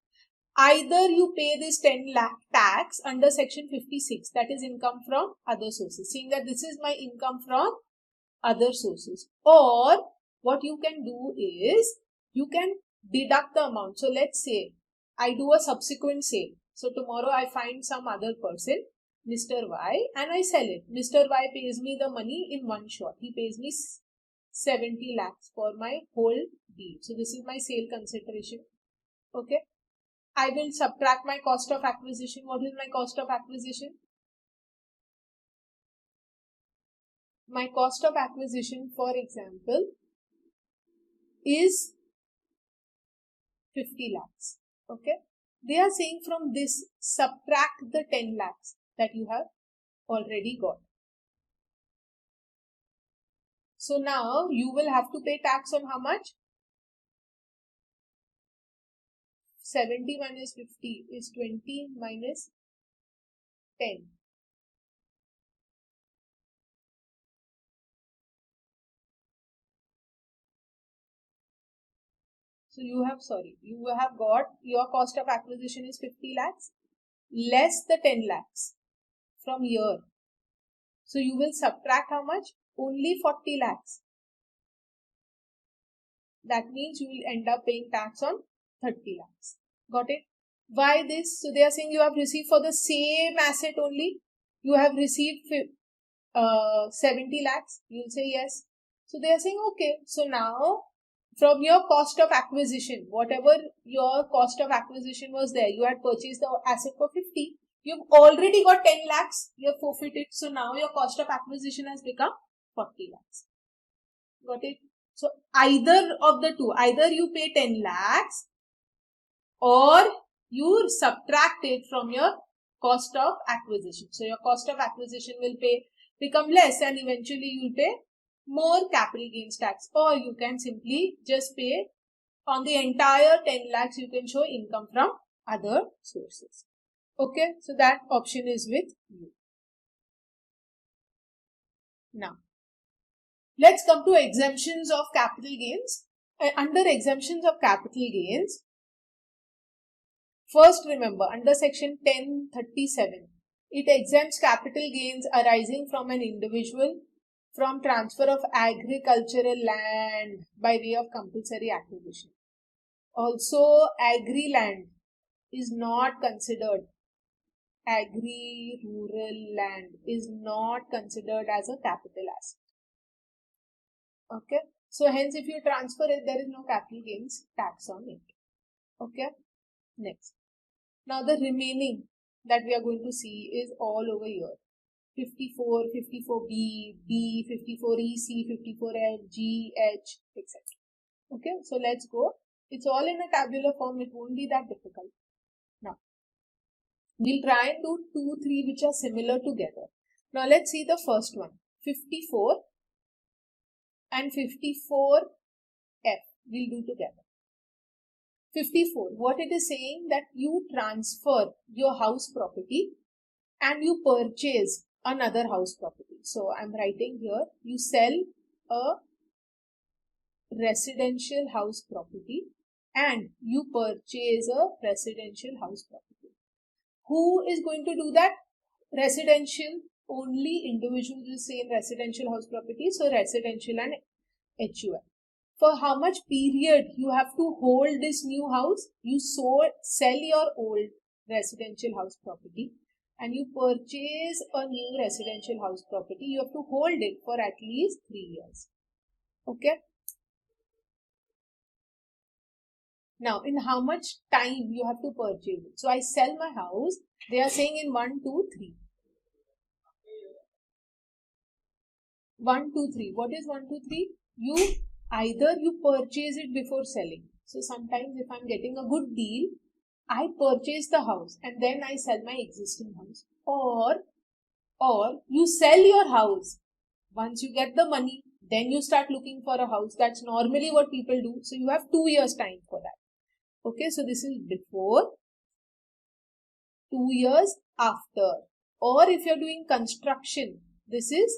A: either you pay this 10 lakh tax under section 56, that is income from other sources, saying that this is my income from other sources, or what you can do is you can deduct the amount. So let's say I do a subsequent sale. So tomorrow I find some other person, Mr. Y, and I sell it. Mr. Y pays me the money in one shot. He pays me 70 lakhs for my whole deal. So this is my sale consideration. Okay. I will subtract my cost of acquisition. What is my cost of acquisition? My cost of acquisition, for example, is 50 lakhs. Okay. They are saying from this, subtract the 10 lakhs that you have already got. So now you will have to pay tax on how much? 70 minus 50 is 20 minus 10. So you have got your cost of acquisition is 50 lakhs less the 10 lakhs. from here. So you will subtract how much? Only 40 lakhs. That means you will end up paying tax on 30 lakhs. Got it? Why this? So they are saying you have received for the same asset only. You have received 70 lakhs. You will say yes. So they are saying okay. So now from your cost of acquisition, whatever your cost of acquisition was there, you had purchased the asset for 50. You've already got 10 lakhs. You have forfeited. So now your cost of acquisition has become 40 lakhs. Got it? So either of the two, either you pay 10 lakhs or you subtract it from your cost of acquisition. So your cost of acquisition will become less and eventually you will pay more capital gains tax, or you can simply just pay on the entire 10 lakhs. You can show income from other sources. Okay, so that option is with you. Now, let's come to exemptions of capital gains. Under exemptions of capital gains, first remember, under section 1037, it exempts capital gains arising from an individual from transfer of agricultural land by way of compulsory acquisition. Also, agri land is not considered, agri-rural land is not considered as a capital asset. Okay, so hence if you transfer it, there is no capital gains tax on it. Okay, next. Now the remaining that we are going to see is all over here. 54, 54B, B, 54E, C, 54F, G, H, etc. Okay, so let's go. It's all in a tabular form. It won't be that difficult. Now, we'll try and do 2, 3 which are similar together. Now, let's see the first one. 54 and 54F. We'll do together. 54. What it is saying that you transfer your house property and you purchase another house property. So I'm writing here, you sell a residential house property and you purchase a residential house property. Who is going to do that? Residential, only individuals will say in residential house property. So residential and HUL. For how much period you have to hold this new house? You sell your old residential house property and you purchase a new residential house property. You have to hold it for at least 3 years. Okay. Now, in how much time you have to purchase it? So, I sell my house. They are saying in 1, 2, 3. 1, 2, 3. What is 1, 2, 3? Either you purchase it before selling. So, sometimes if I'm getting a good deal, I purchase the house and then I sell my existing house. Or you sell your house. Once you get the money, then you start looking for a house. That's normally what people do. So you have 2 years time for that. Okay, so this is before, 2 years after. Or if you're doing construction, this is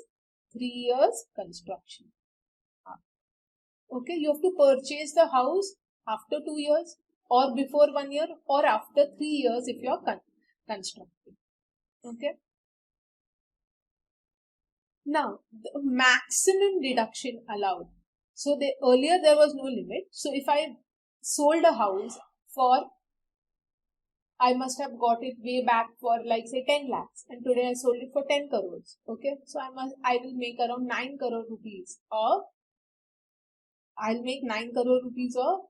A: 3 years construction. Okay, you have to purchase the house after 2 years or before 1 year or after 3 years if you are constructing. Okay. Now, the maximum deduction allowed. So, earlier there was no limit. So, if I sold a house for, I must have got it way back for like say 10 lakhs and today I sold it for 10 crores. Okay. So, I will make around 9 crore rupees of, I'll make 9 crore rupees of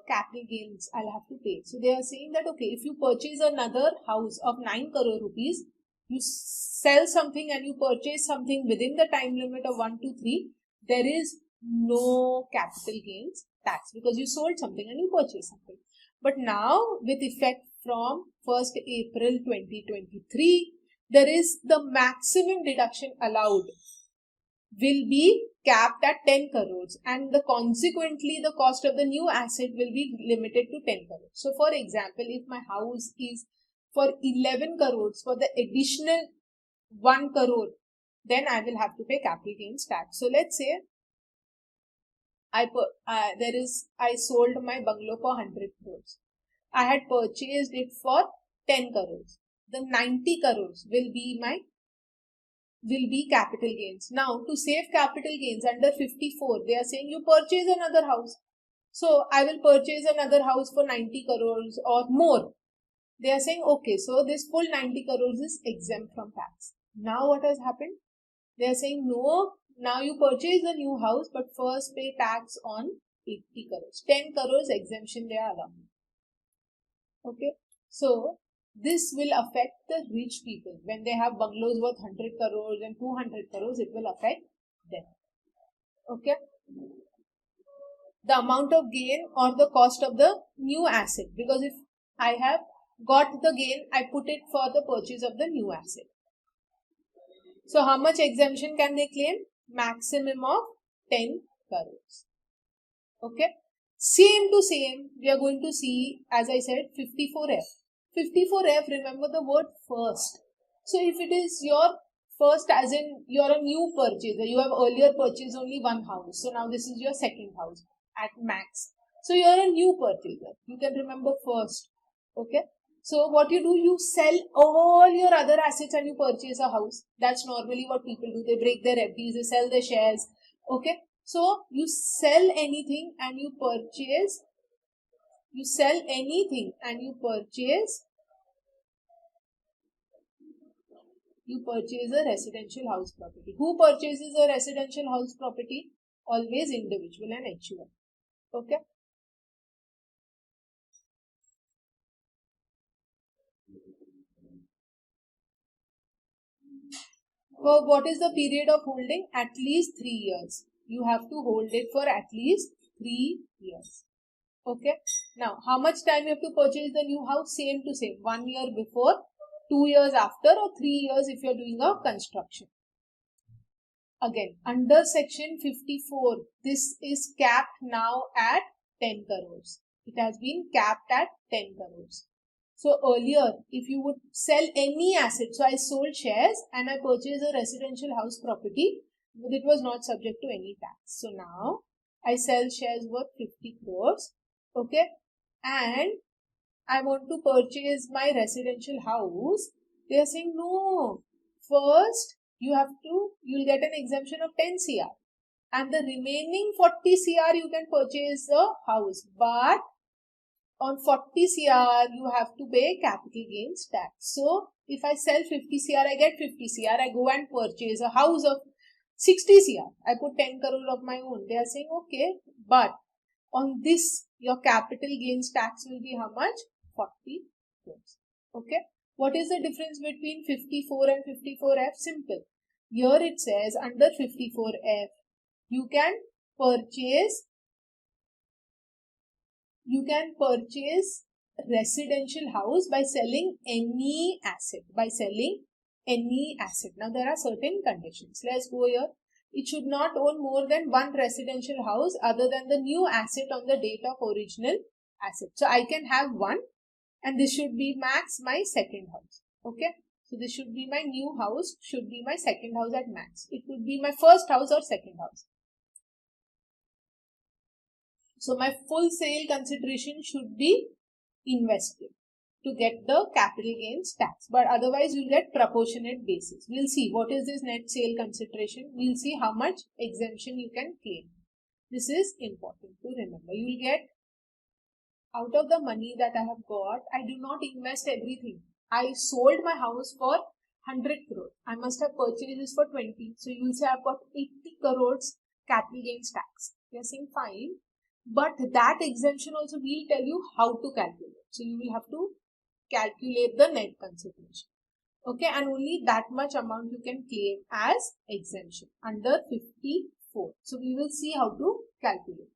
A: capital gains I'll have to pay. So, they are saying that, okay, if you purchase another house of 9 crore rupees, you sell something and you purchase something within the time limit of 1 to 3, there is no capital gains tax because you sold something and you purchased something. But now with effect from 1st April 2023, there is the maximum deduction allowed will be capped at 10 crores and consequently the cost of the new asset will be limited to 10 crores. So for example, if my house is for 11 crores for the additional 1 crore, then I will have to pay capital gains tax. So let's say I sold my bungalow for 100 crores. I had purchased it for 10 crores. The 90 crores will be my will be capital gains. Now, to save capital gains under 54, they are saying you purchase another house. So, I will purchase another house for 90 crores or more. They are saying, okay, so this full 90 crores is exempt from tax. Now, what has happened? They are saying, no, now you purchase a new house, but first pay tax on 80 crores. 10 crores exemption they are allowing. Okay, so this will affect the rich people. When they have bungalows worth 100 crores and 200 crores, it will affect them. Okay, the amount of gain or the cost of the new asset, because if I have got the gain, I put it for the purchase of the new asset. So how much exemption can they claim? Maximum of 10 crores. Okay, same to same, we are going to see, as I said, 54F. 54F, remember the word first. So if it is your first, as in you're a new purchaser, you have earlier purchased only one house, so now this is your second house at max. So you're a new purchaser, you can remember first. Okay, so what you do, you sell all your other assets and you purchase a house. That's normally what people do. They break their FDs, they sell their shares. Okay, so you sell anything and you purchase. You sell anything and you purchase a residential house property. Who purchases a residential house property? Always individual and HUL. Okay. So what is the period of holding? At least 3 years. You have to hold it for at least 3 years. Okay. Now, how much time you have to purchase the new house? Same to same. 1 year before, 2 years after, or 3 years if you are doing a construction. Again, under section 54, this is capped now at 10 crores. It has been capped at 10 crores. So earlier, if you would sell any asset, so I sold shares and I purchased a residential house property, but it was not subject to any tax. So now I sell shares worth 50 crores. Okay. And I want to purchase my residential house. They are saying, no, first you'll get an exemption of 10 CR. And the remaining 40 CR you can purchase a house. But on 40 CR, you have to pay capital gains tax. So, if I sell 50 CR, I get 50 CR. I go and purchase a house of 60 CR. I put 10 crore of my own. They are saying, okay, but on this, your capital gains tax will be how much? 40 crores. Okay. What is the difference between 54 and 54F? Simple. Here it says under 54F, you can purchase residential house by selling any asset. Now there are certain conditions. Let's go here. It should not own more than one residential house other than the new asset on the date of original asset. So I can have one, and this should be max my second house. Okay. So this should be my new house, should be my second house at max. It could be my first house or second house. So my full sale consideration should be invested to get the capital gains tax, but otherwise you'll get proportionate basis. We'll see what is this net sale consideration. We'll see how much exemption you can claim. This is important to remember. You'll get out of the money that I have got, I do not invest everything. I sold my house for 100 crore. I must have purchased this for 20. So you will say I've got 80 crores capital gains tax. You're saying fine. But that exemption also will tell you how to calculate. So you will have to calculate the net consideration. Okay, and only that much amount you can claim as exemption under 54. So we will see how to calculate.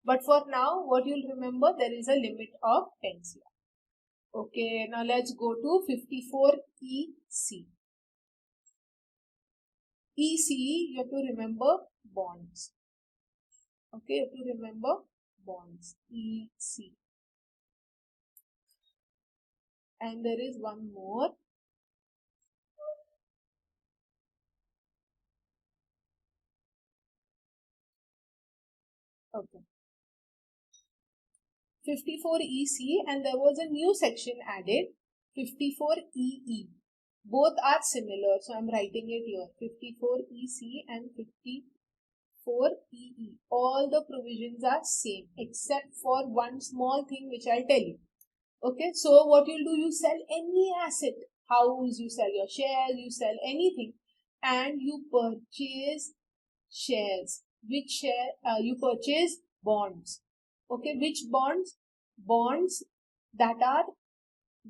A: But for now, what you'll remember, there is a limit of 10 CR. Okay, now let's go to 54EC. EC, you have to remember bonds. Okay, you have to remember bonds. EC. And there is one more. Okay. 54EC, and there was a new section added, 54EE. Both are similar, so I'm writing it here. 54EC and 54EE. All the provisions are same except for one small thing which I'll tell you. Okay, so what you'll do, you sell any asset, house, you sell your shares, you sell anything, and you purchase shares. Which share? You purchase bonds. Okay, which bonds? Bonds that are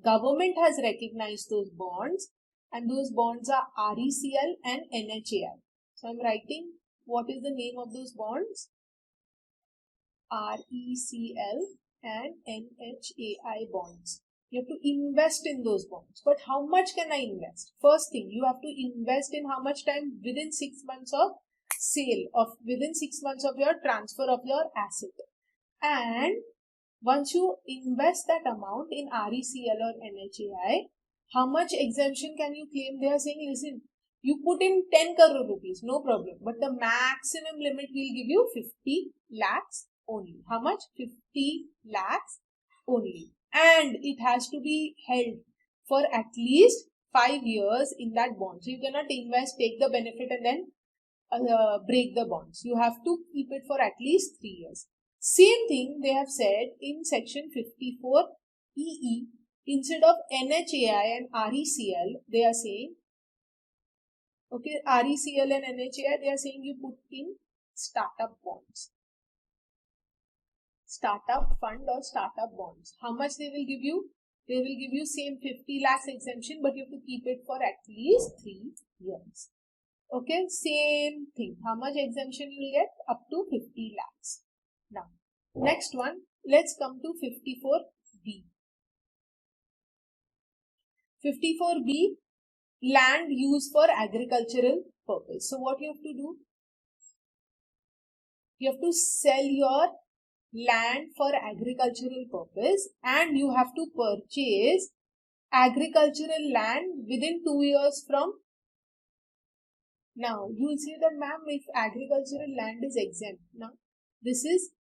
A: government has recognized those bonds, and those bonds are RECL and NHAI. So I'm writing what is the name of those bonds? RECL and NHAI bonds. You have to invest in those bonds. But how much can I invest? First thing, you have to invest in how much time? Within 6 months of sale, of within 6 months of your transfer of your asset. And once you invest that amount in RECL or NHAI, how much exemption can you claim? They are saying, listen, you put in 10 crore rupees, no problem. But the maximum limit will give you 50 lakhs only. How much? 50 lakhs only. And it has to be held for at least 5 years in that bond. So you cannot invest, take the benefit and then break the bonds. You have to keep it for at least 3 years. Same thing they have said in section 54EE. Instead of NHAI and RECL, they are saying, okay, RECL and NHAI, they are saying you put in startup bonds. Startup fund or startup bonds. How much they will give you? They will give you same 50 lakhs exemption, but you have to keep it for at least 3 years. Okay, same thing. How much exemption you will get? Up to 50 lakhs. Now, next one, let's come to 54B. 54B, land used for agricultural purpose. So what you have to do? You have to sell your land for agricultural purpose, and you have to purchase agricultural land within 2 years from now. You will say that, ma'am, if agricultural land is exempt, now this is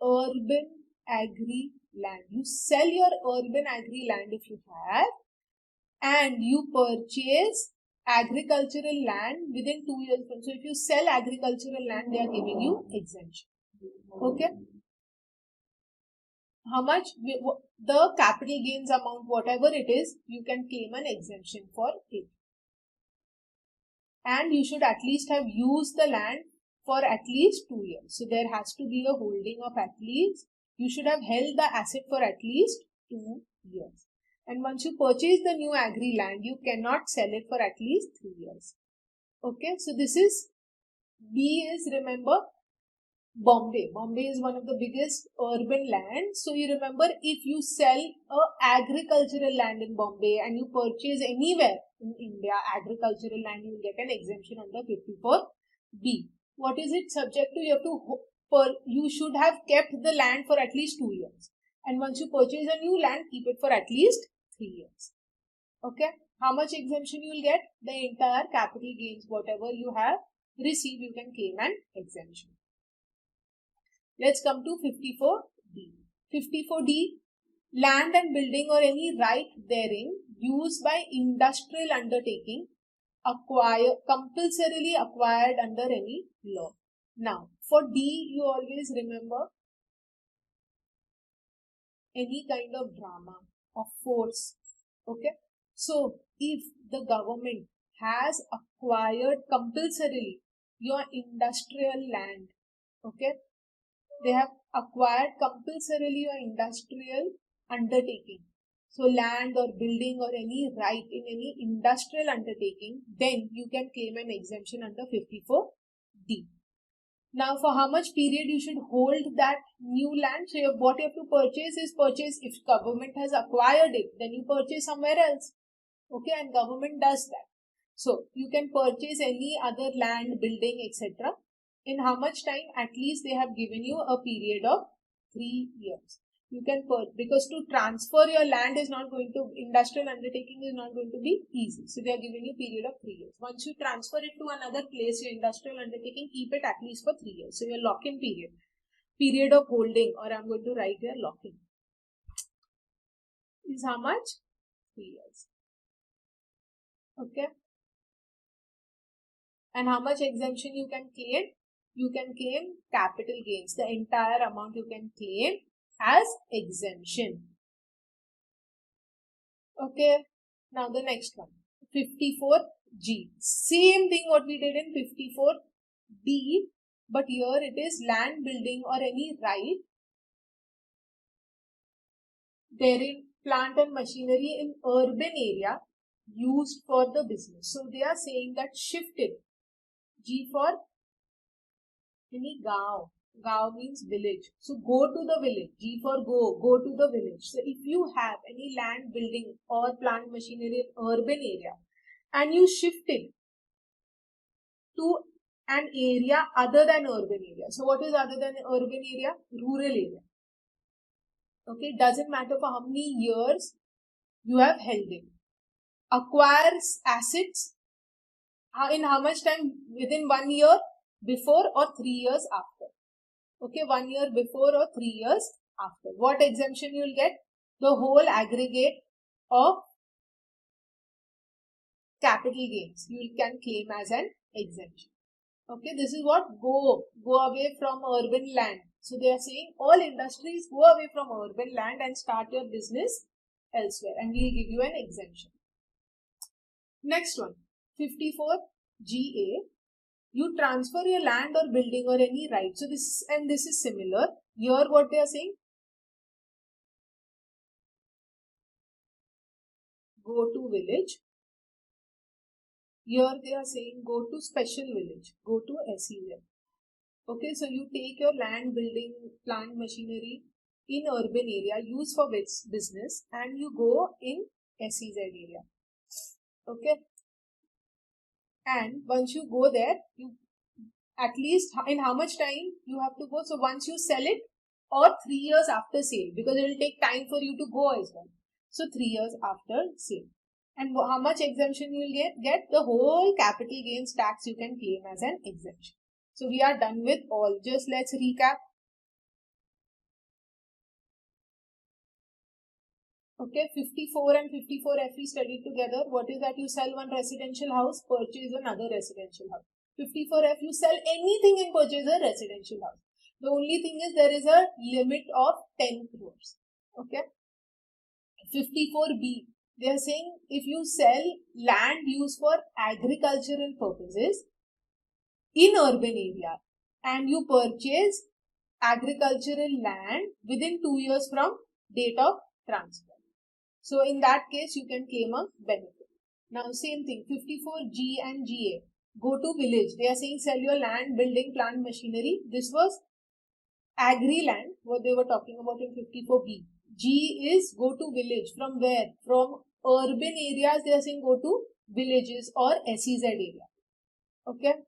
A: urban agri land. You sell your urban agri land if you have, and you purchase agricultural land within 2 years from. So if you sell agricultural land, they are giving you exemption. Okay. How much? The capital gains amount, whatever it is, you can claim an exemption for it. And you should at least have used the land for at least 2 years. So there has to be a holding of at least, you should have held the asset for at least 2 years. And once you purchase the new agri land, you cannot sell it for at least 3 years. Okay, so this is, B is, remember, Bombay. Bombay is one of the biggest urban lands. So you remember, if you sell a agricultural land in Bombay and you purchase anywhere in India agricultural land, you will get an exemption under 54B. What is it subject to? You have to, you should have kept the land for at least 2 years. And once you purchase a new land, keep it for at least 3 years. Okay. How much exemption you will get? The entire capital gains, whatever you have received, you can claim an exemption. Let's come to 54D. 54D, land and building or any right therein used by industrial undertaking compulsorily acquired under any law. Now, for D, you always remember any kind of drama of force. Okay. So, if the government has acquired compulsorily your industrial land, okay, they have acquired compulsorily your industrial undertaking. So land or building or any right in any industrial undertaking, then you can claim an exemption under 54D. Now, for how much period you should hold that new land? So what you have to purchase is if government has acquired it, then you purchase somewhere else. Okay, and government does that. So you can purchase any other land, building, etc. In how much time? At least they have given you a period of 3 years. You can because to transfer your land is not going to, industrial undertaking is not going to be easy. So they are giving you a period of 3 years. Once you transfer it to another place, your industrial undertaking, keep it at least for 3 years. So your lock-in period of holding, or I'm going to write here lock-in, is how much? 3 years. Okay. And how much exemption you can claim? You can claim capital gains. The entire amount you can claim as exemption. Okay. Now the next one. 54G. Same thing what we did in 54D, but here it is land building or any right therein plant and machinery in urban area used for the business. So they are saying that shifted. G for any gaon. Gaon means village. So go to the village. G for go. Go to the village. So if you have any land building or plant machinery in urban area and you shift it to an area other than urban area. So what is other than urban area? Rural area. Okay. Doesn't matter for how many years you have held it. Acquires assets in how much time? Within 1 year before or 3 years after. Okay, 1 year before or 3 years after. What exemption you will get? The whole aggregate of capital gains you can claim as an exemption. Okay, this is what go away from urban land. So they are saying all industries go away from urban land and start your business elsewhere, and we will give you an exemption. Next one, 54GA. You transfer your land or building or any right. So this is similar. Here what they are saying? Go to village. Here they are saying go to special village. Go to SEZ. Okay, so you take your land, building, plant, machinery in urban area used for business and you go in SEZ area. Okay. And once you go there, you at least in how much time you have to go? So once you sell it or 3 years after sale, because it will take time for you to go as well. So 3 years after sale. And how much exemption you will get? The whole capital gains tax you can claim as an exemption. So we are done with all. Just let's recap. Okay, 54 and 54F we studied together. What is that? You sell one residential house, purchase another residential house. 54F, you sell anything and purchase a residential house. The only thing is there is a limit of 10 crores. Okay. 54B, they are saying if you sell land used for agricultural purposes in urban area and you purchase agricultural land within 2 years from date of transfer. So in that case, you can claim a benefit. Now same thing, 54G and GA. Go to village. They are saying sell your land, building, plant, machinery. This was agri land, what they were talking about in 54B. G is go to village. From where? From urban areas, they are saying go to villages or SEZ area. Okay.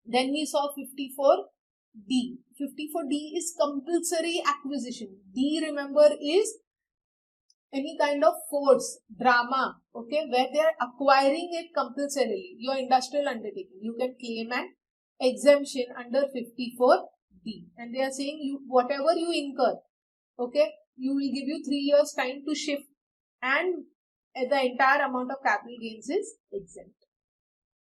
A: Then we saw 54D. 54D is compulsory acquisition. D, remember, is any kind of force, drama, okay, where they are acquiring it compulsorily, your industrial undertaking, you can claim an exemption under 54D. And they are saying you whatever you incur, okay, you will give you 3 years time to shift and the entire amount of capital gains is exempt.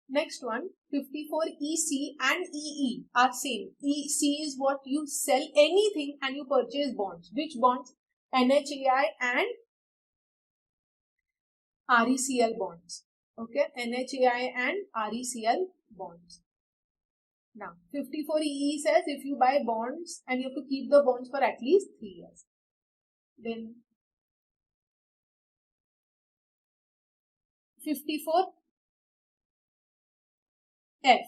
A: Next one, 54EC and EE are same. EC is what you sell anything and you purchase bonds. Which bonds? NHAI and RECL bonds. Okay, NHAI and RECL bonds. Now, 54EE says if you buy bonds and you have to keep the bonds for at least 3 years. Then 54F. F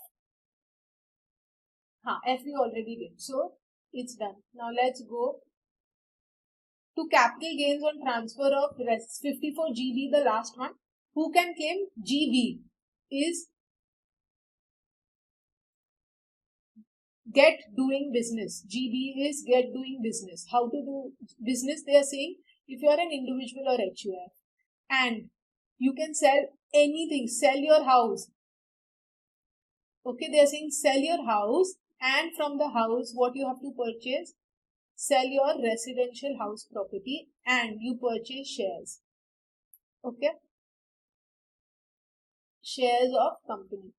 A: we already did. So, it's done. Now, let's go to capital gains on transfer of 54GB, the last one. Who can claim? GB is get doing business. GB is get doing business. How to do business? They are saying if you are an individual or HUF and you can sell anything, sell your house. Okay, they are saying sell your house and from the house what you have to purchase? Sell your residential house property and you purchase shares. Okay. shares of company.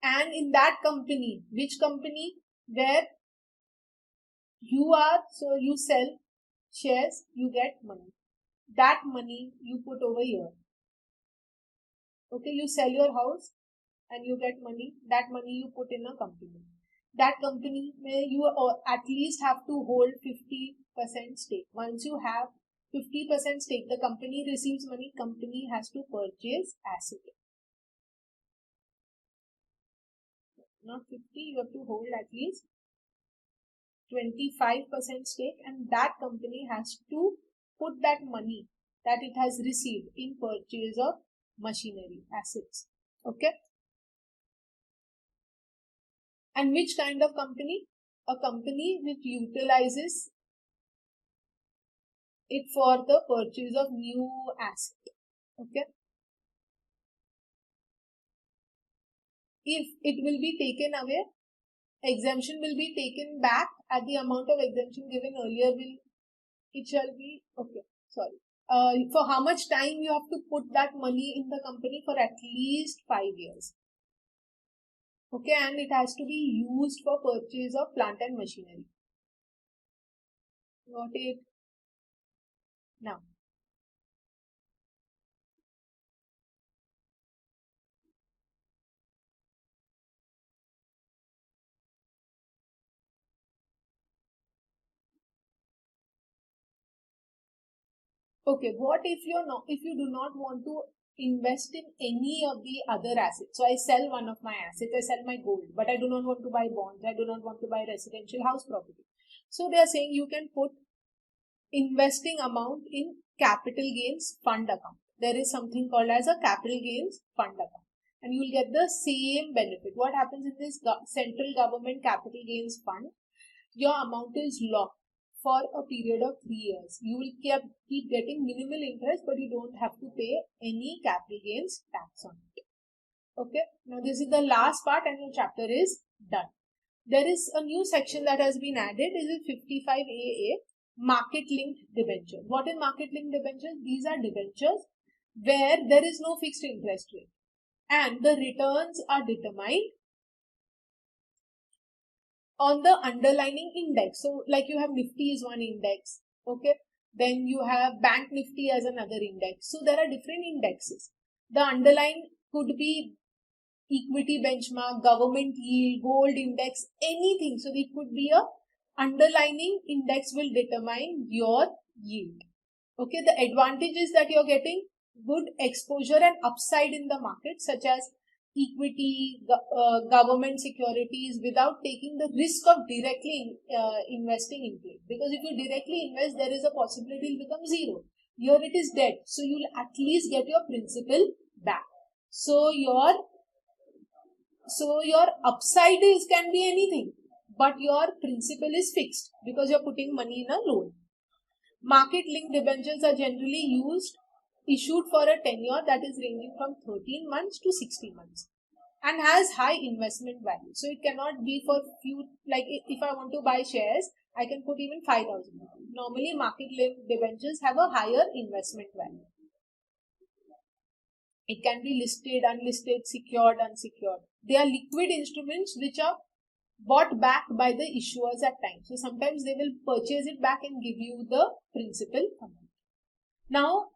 A: And in that company, which company? Where you are, so you sell shares, you get money. That money you put over here. Okay, you sell your house and you get money. That money you put in a company. That company may you at least have to hold 50% stake. Once you have 50% stake, the company receives money, company has to purchase asset. Not 50, you have to hold at least 25% stake, and that company has to put that money that it has received in purchase of machinery, assets. Okay. And which kind of company? A company which utilizes it for the purchase of new asset. Okay. If it will be taken away, exemption will be taken back at the amount of exemption given earlier. It shall be okay. Sorry. For how much time you have to put that money in the company? For at least 5 years. Okay, and it has to be used for purchase of plant and machinery. Got it? Now, okay, what if you do not want to invest in any of the other assets? So I sell one of my assets, I sell my gold, but I do not want to buy bonds, I do not want to buy residential house property. So they are saying you can put investing amount in capital gains fund account. There is something called as a capital gains fund account, and you will get the same benefit. What happens in this central government capital gains fund? Your amount is locked for a period of 3 years. You will keep getting minimal interest, but you don't have to pay any capital gains tax on it. Okay, now this is the last part and your chapter is done. There is a new section that has been added. Is it 55AA? Market linked debentures. What is market linked debentures? These are debentures where there is no fixed interest rate and the returns are determined on the underlying index. So like you have Nifty is one index, okay, then you have Bank Nifty as another index. So there are different indexes. The underlying could be equity benchmark, government yield, gold index, anything. So it could be a underlying index will determine your yield. Okay, the advantages that you're getting, good exposure and upside in the market, such as equity, government securities, without taking the risk of directly investing into it. Because if you directly invest, there is a possibility it will become zero. Here it is dead, so you'll at least get your principal back. So your upside can be anything, but your principal is fixed because you're putting money in a loan. Market linked debentures are generally issued for a tenure that is ranging from 13 months to 60 months and has high investment value. So it cannot be for few, like if I want to buy shares, I can put even 5,000. Normally market linked debentures have a higher investment value. It can be listed, unlisted, secured, unsecured. They are liquid instruments which are bought back by the issuers at times. So sometimes they will purchase it back and give you the principal amount. Now,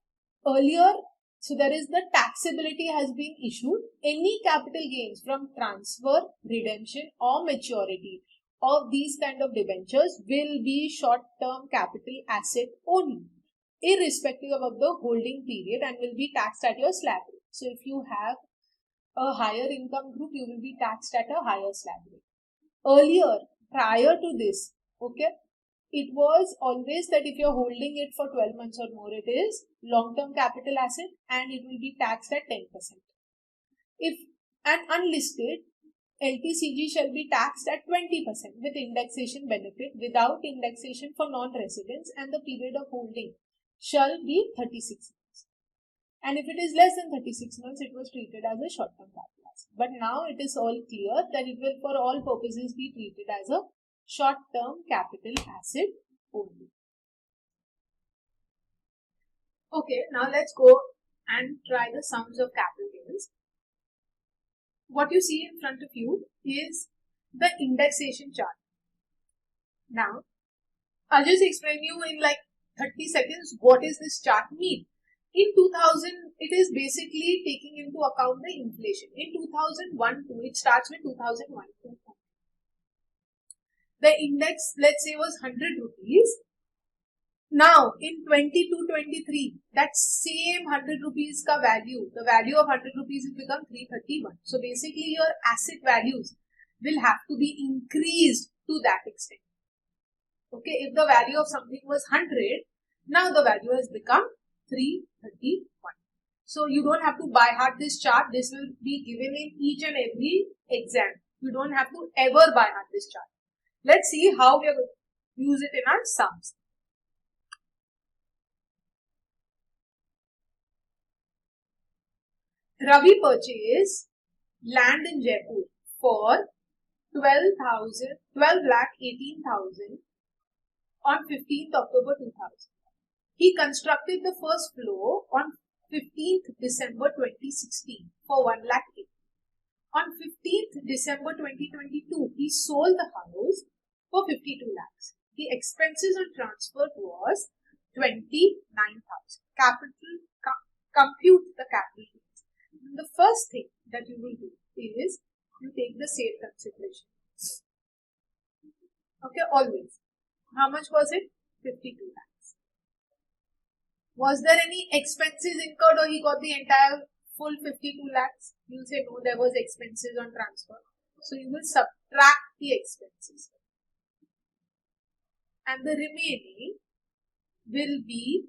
A: earlier, so there is the taxability has been issued. Any capital gains from transfer, redemption or maturity of these kind of debentures will be short-term capital asset only, irrespective of the holding period, and will be taxed at your slab rate. So if you have a higher income group, you will be taxed at a higher slab rate. Earlier, prior to this, okay, it was always that if you're holding it for 12 months or more, it is long-term capital asset and it will be taxed at 10%. If an unlisted, LTCG shall be taxed at 20% with indexation benefit, without indexation for non-residents, and the period of holding shall be 36 months. And if it is less than 36 months, it was treated as a short-term capital asset. But now it is all clear that it will for all purposes be treated as a short-term capital asset only. Okay, now let's go and try the sums of capital gains. what you see in front of you is the indexation chart. Now, I'll just explain you in like 30 seconds what is this chart mean. In 2000, it is basically taking into account the inflation. In 2001, it starts with 2001. The index, let's say, was 100 rupees. Now, in 22-23, that same 100 rupees ka value, the value of 100 rupees has become 331. So basically, your asset values will have to be increased to that extent. Okay, if the value of something was 100, now the value has become 331. So you don't have to by heart this chart. This will be given in each and every exam. You don't have to ever by heart this chart. Let's see how we are going to use it in our sums. Ravi purchased land in Jaipur for 12,18,000 on 15th October 2000. He constructed the first floor on 15th December 2016 for 1,08,000. On 15th December 2022, he sold the house for 52 lakhs. The expenses on transfer was 29,000. Compute the capital gains. The first thing that you will do is you take the sale consideration. Okay, always. How much was it? 52 lakhs. Was there any expenses incurred or he got the entire full 52 lakhs? You will say no, there was expenses on transfer. So you will subtract the expenses. And the remaining will be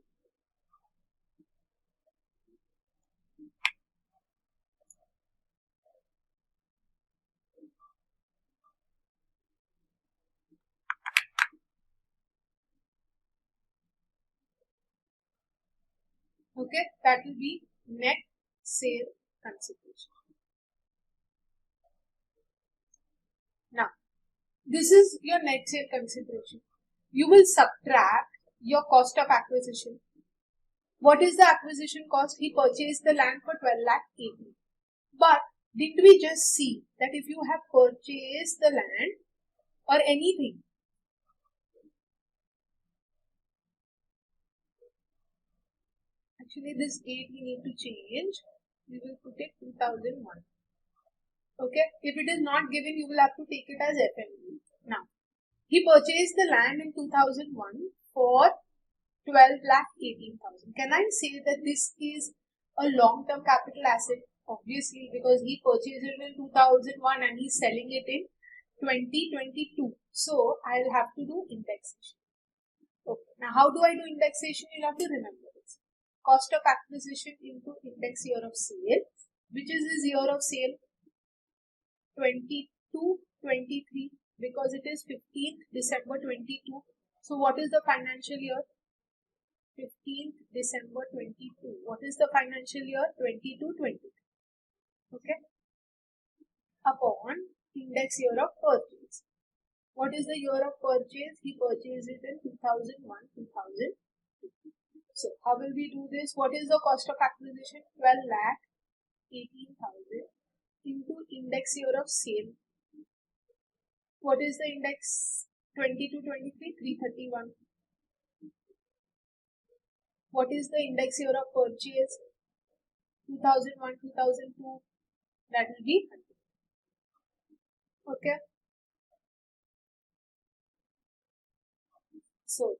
A: okay, that will be net sale consideration. Now, this is your net sale consideration. You will subtract your cost of acquisition. What is the acquisition cost? He purchased the land for 12,80,000. But didn't we just see that if you have purchased the land or anything, actually this 8 we need to change. We will put it 2001. Okay, if it is not given, you will have to take it as FMV. Now, he purchased the land in 2001 for 12,18,000. Can I say that this is a long-term capital asset? Obviously, because he purchased it in 2001 and he's selling it in 2022. So, I'll have to do indexation. Okay. Now, how do I do indexation? You'll have to remember this. Cost of acquisition into index year of sale. Which is his year of sale? 22-23, because it is 15th December 22. So what is the financial year? 15th December 22. What is the financial year? 22-23. Okay. Upon index year of purchase. What is the year of purchase? He purchased it in 2001-2002. So how will we do this? What is the cost of acquisition? 12,18,000 into index year of sale. What is the index? 22-23, 331. What is the index year of purchase? 2001-2002. That will be 100. Okay. So,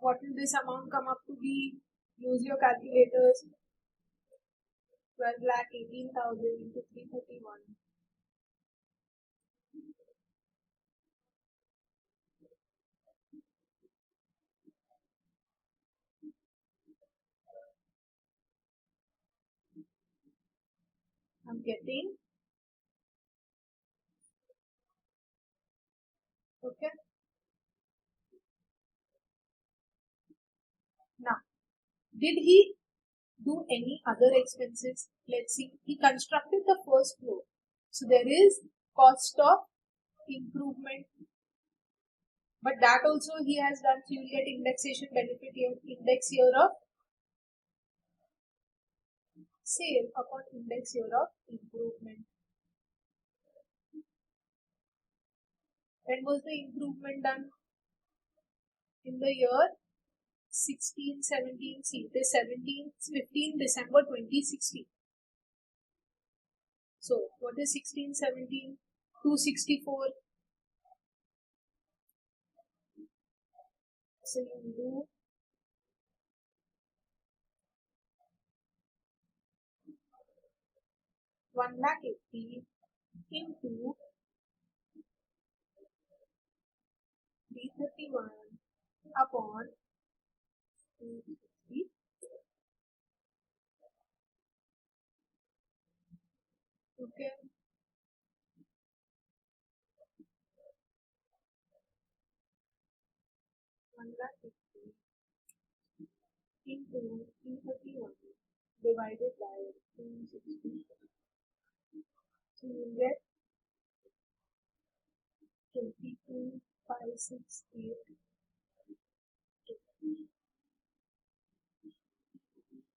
A: what will this amount come up to be? Use your calculators. 12,18,000 into 331. I'm getting. Okay. Now, did he do any other expenses? Let's see. He constructed the first floor. So there is cost of improvement. But that also he has done. So you get indexation benefit here, index year of sale upon index year of improvement. When was the improvement done? In the year 1617. See, it is 15 December 2016. So, what is 1617? 264. So, you do 1,80,000 into 331 upon 260. Okay. One lakh 50 into 331 divided by 260. So you will get 22,568.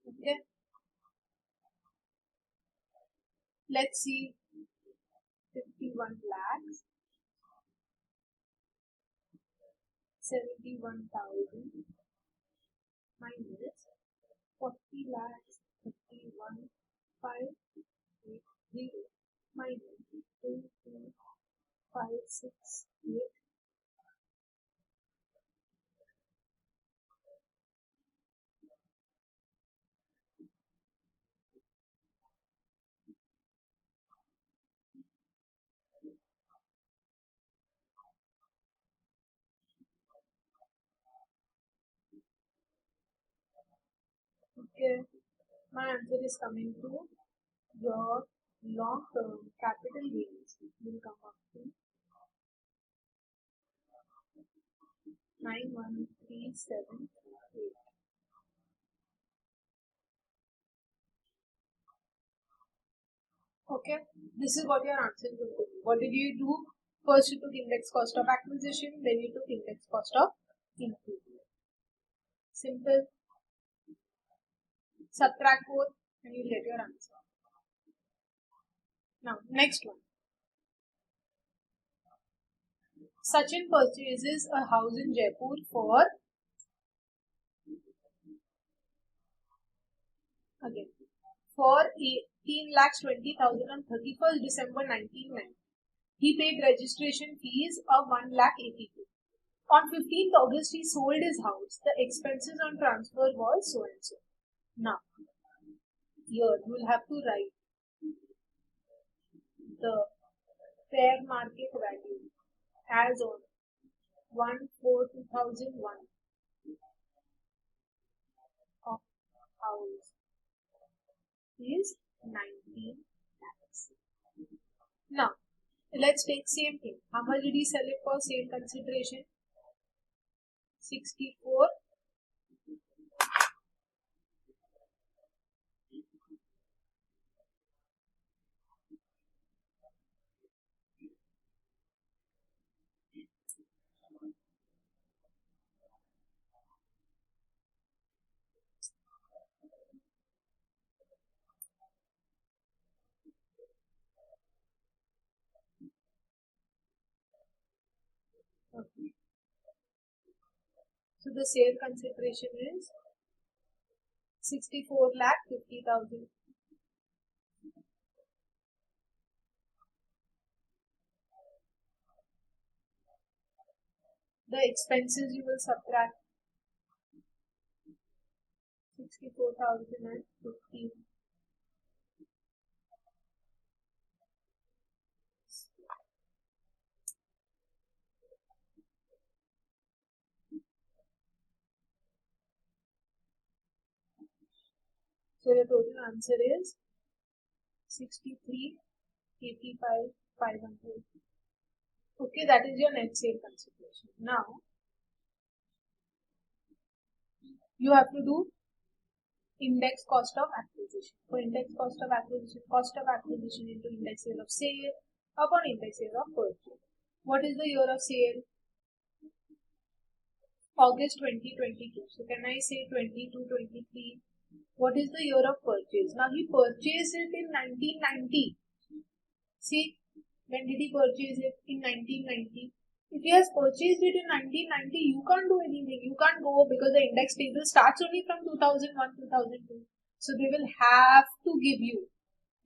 A: Okay. Let's see 51 lakhs 71,000 minus 40 lakhs 31,580 minus 22,568. Okay, my answer is coming to your long-term capital gains will come up to 91378. Okay, this is what your answer is going to be. What did you do? First you took index cost of acquisition, then you took index cost of improvement. Simple. Subtract both and you get your answer. Now, next one. Sachin purchases a house in Jaipur for, again, for 18,20,000 on 31st December 1990. He paid registration fees of 1,82,000. On 15th August, he sold his house. The expenses on transfer was so and so. Now, here you will have to write the fair market value as on 1/4/2001 of house is 19 lakhs. Now, let's take same thing. How much did he sell it for? Sale consideration 64. Okay. So the sale consideration is 64,50,000. The expenses you will subtract 64,015. So your total answer is 63,85,500. Okay, that is your net sale consideration. Now you have to do index cost of acquisition. For index cost of acquisition into index year of sale upon index year of purchase. What is the year of sale? August 2022. So can I say 22, 23? What is the year of purchase? Now he purchased it in 1990. See, when did he purchase it? In 1990. If he has purchased it in 1990, you can't do anything. You can't go because the index table starts only from 2001, 2002. So they will have to give you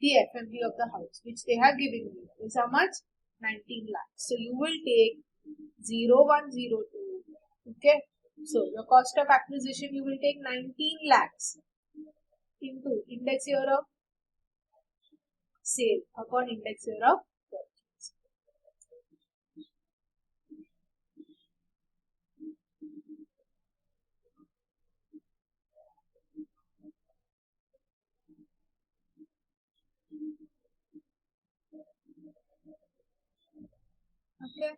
A: the FMV of the house, which they have given you. Is how much? 19 lakhs. So you will take 0102. Okay. So your cost of acquisition, you will take 19 lakhs into index year of sale upon index year of purchase. Okay.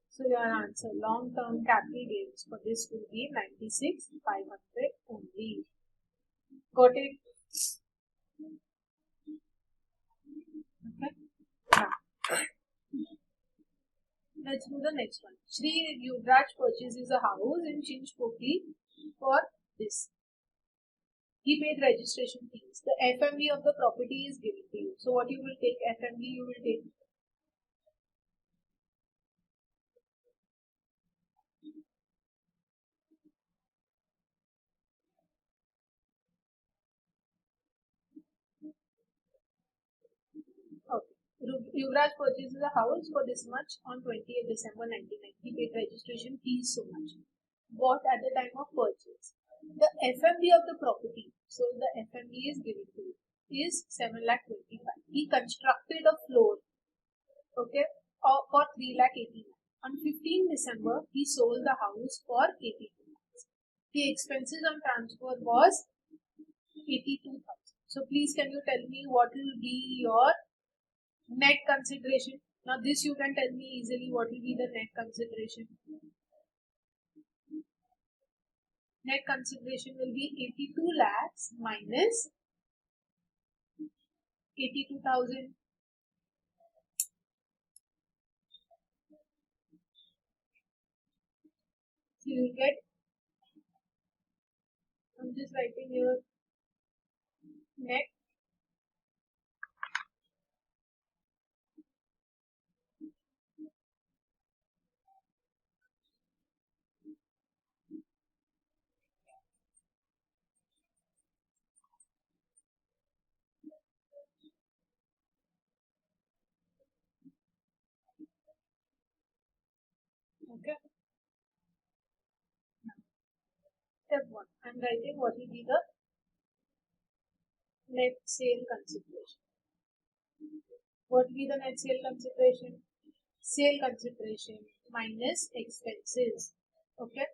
A: So your answer, long-term capital gains for this will be 96,500 only. Got it? Okay. Now, let's do the next one. Shri Yuvraj purchases a house in Chinchpokli for this. He paid registration fees. The FMV of the property is given to you. So what you will take? FMV you will take. Okay. Yuvraj purchases a house for this much on 20th December 1990. He paid registration fees so much. What at the time of purchase? The FMV of the property. So the FMV is given to you is 7,25,000. He constructed a floor, okay, for 3,80,000. On 15 December, he sold the house for 82 lakhs. The expenses on transfer was 82,000. So please can you tell me what will be your net consideration? Now this you can tell me easily what will be the net consideration. Net consideration will be 82 lakhs minus 82,000. So you will get, I'm just writing your net okay. Step 1. I'm writing what will be the net sale consideration. What will be the net sale consideration? Sale consideration minus expenses. Okay.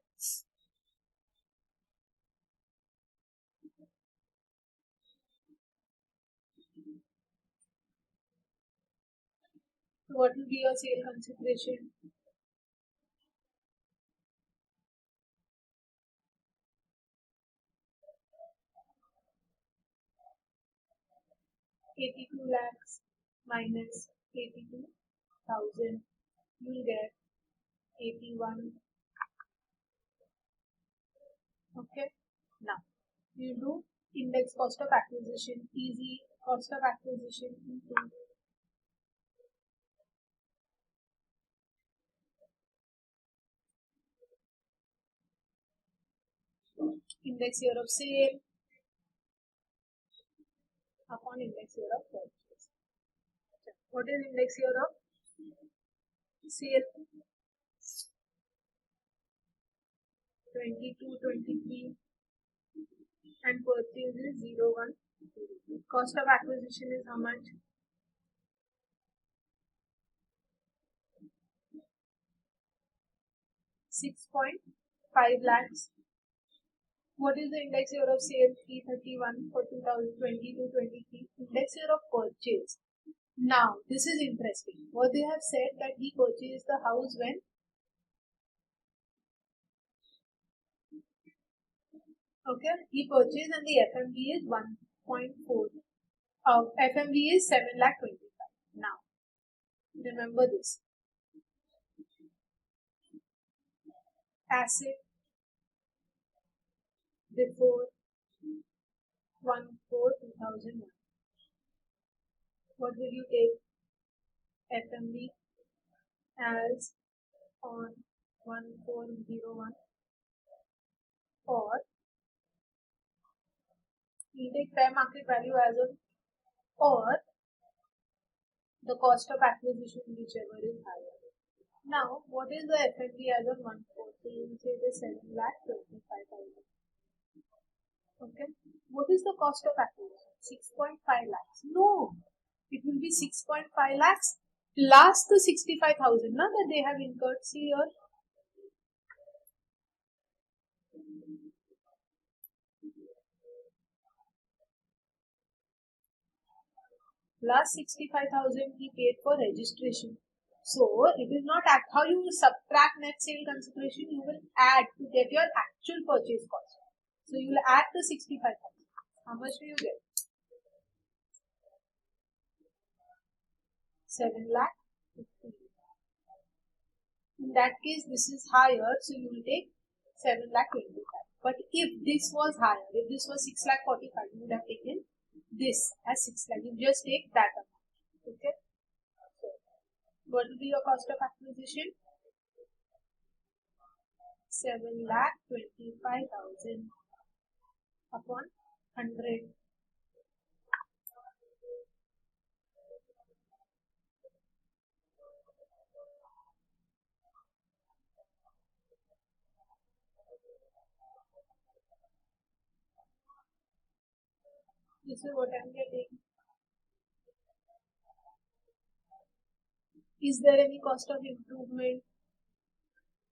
A: So what will be your sale consideration? 82 lakhs minus 82,000. You will get 81. Okay. Now you do index cost of acquisition, easy cost of acquisition into index year of sale upon index year of purchase. What is index year of sale? 22, 23 and purchase is 01. Cost of acquisition is how much? 6.5 lakhs. What is the index year of sale? 331 for 2022-23. Index year of purchase. Now, this is interesting. What they have said that he purchased the house when? Okay, he purchased and the FMV is 1.4. FMV is 7,25,000. Now, remember this. asset before 1/4/2001. What will you take? FMV as on 1401, or we take fair market value as on, or the cost of acquisition, whichever is higher. Now, what is the FMV as on 1/4? So you will say the 7,25,000. Okay. What is the cost of acquisition? 6.5 lakhs. No, it will be 6.5 lakhs plus the 65,000 now that they have incurred. See here. Plus 65,000 he paid for registration. So it is not how you subtract net sale consideration. You will add to get your actual purchase cost. So you will add the 65,000. How much do you get? 7 lakh 50. In that case, this is higher, so you will take 7 lakh 25. But if this was higher, if this was 6 lakh 45, you would have taken this as 6 lakh. You just take that amount. Okay. So, what will be your cost of acquisition? 7 lakh 25,000 upon 100. This is what I am getting. Is there any cost of improvement?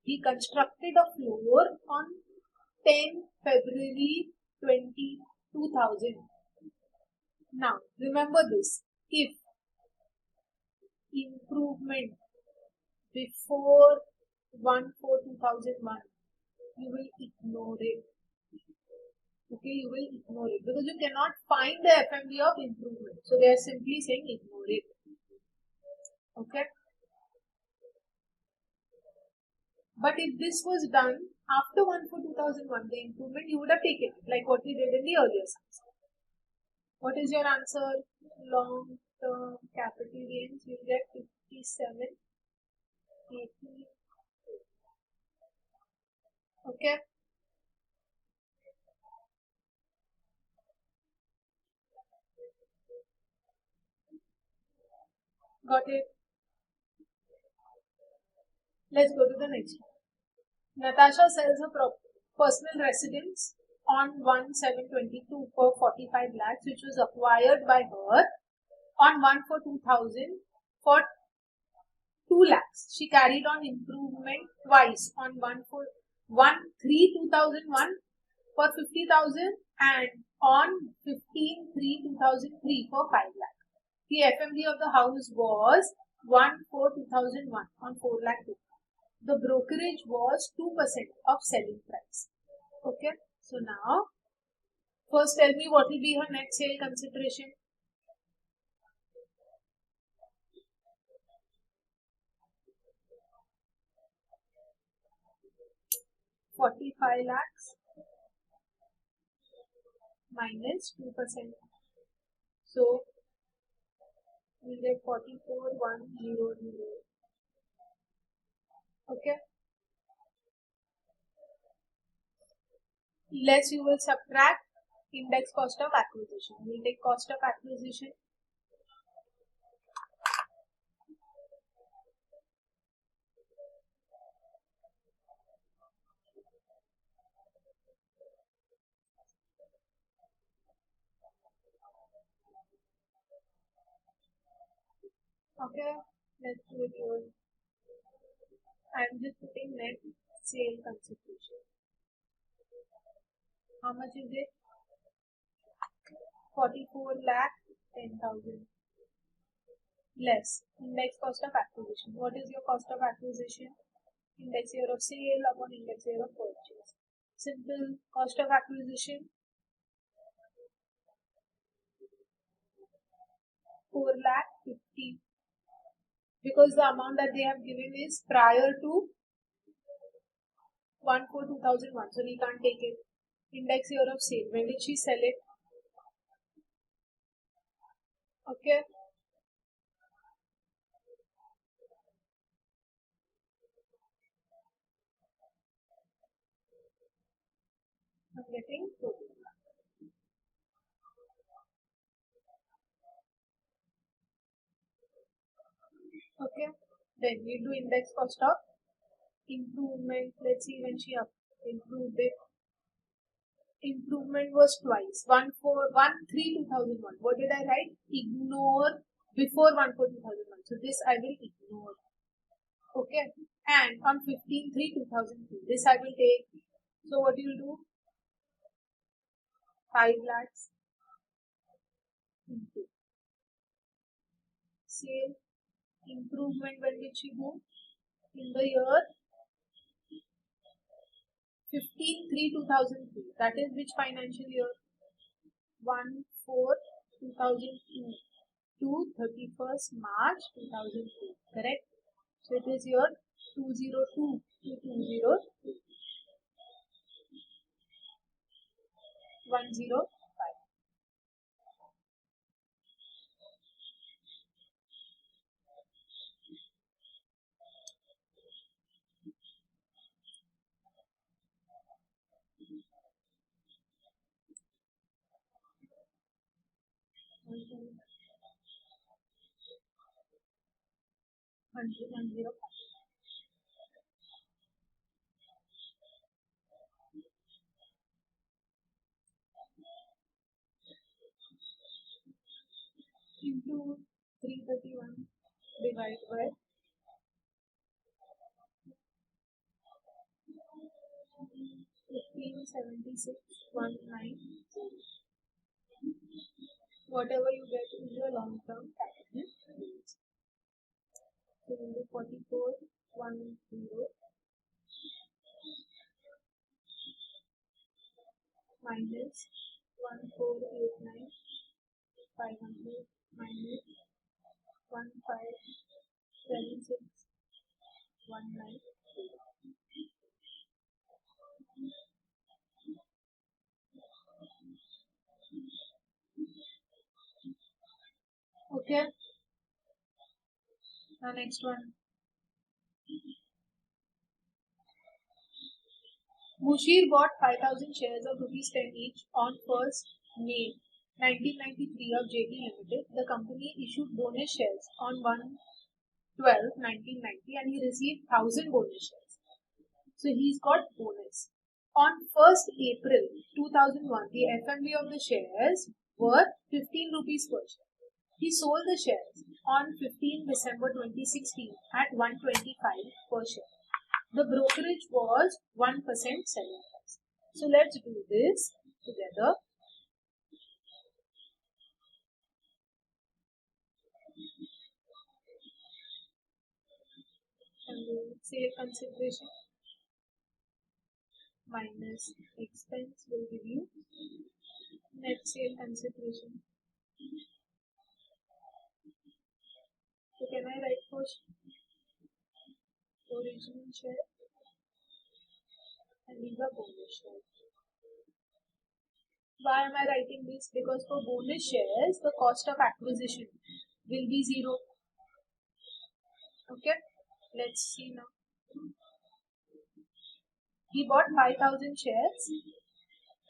A: He constructed a floor on 10 February 2000. Now, remember this. If improvement before 1/4/2001, you will ignore it. Okay, you will ignore it because you cannot find the FMV of improvement. So they are simply saying ignore it. Okay. But if this was done after 1/4/2001, the improvement you would have taken it, like what we did in the earlier slides. What is your answer? Long term capital gains, you get 57, 80. Okay. Got it. Let's go to the next one. Natasha sells her personal residence on 1/7/22 for 45 lakhs, which was acquired by her on 1/4/2000 for 2 lakhs. She carried on improvement twice on 1/3/2001 for 50,000 and on 15/3/2003 for 5 lakhs. The FMV of the house was 1/4/2001 on 4 lakh. The brokerage was 2% of selling price. Okay. So now, first tell me what will be her net sale consideration. 45 lakhs minus 2%. So, we get 44,100. Okay. Less you will subtract index cost of acquisition. We will take cost of acquisition. Okay. Let's do it here. I am just putting net sale consideration. How much is it? 44 lakh 10,000 less index cost of acquisition. What is your cost of acquisition? Index year of sale upon index year of purchase. Simple. Cost of acquisition 4 lakh 50, because the amount that they have given is prior to 1/4/2001. So we can't take it. Index year of sale. When did she sell it? Okay. I'm getting total. Okay. Then we do index cost of improvement. Let's see when she improved it. Improvement was twice. 1/4/1/3/2001. What did I write? Ignore before 1/4/2001. So this I will ignore. Okay. And on 15/3/2002. This I will take. So what you will do? 5 lakhs into sale. Improvement when did she do? In the year 15/3/2003. That is which financial year? 1/4/2002 to 31st March 2002. Correct? So it is year 202 to 202. 105. Hundred 105. Into 331 divided by 1576.19. Whatever you get in your long term capital gains. So we'll do 4410 minus 1489 500 minus 157619. Okay. Now next one. Mushir bought 5,000 shares of rupees 10 each on 1st May 1993 of JP Limited. The company issued bonus shares on 1/12/1990 and he received 1,000 bonus shares. So he's got bonus. On 1st April 2001, the FMV of the shares were 15 rupees per share. He sold the shares on 15 December 2016 at 125 per share. The brokerage was 1% selling price. So let's do this together. And the sale consideration minus expense will give you net sale consideration. So can I write first original share and leave a bonus share? Why am I writing this? Because for bonus shares, the cost of acquisition will be 0. Okay, let's see now. He bought 5,000 shares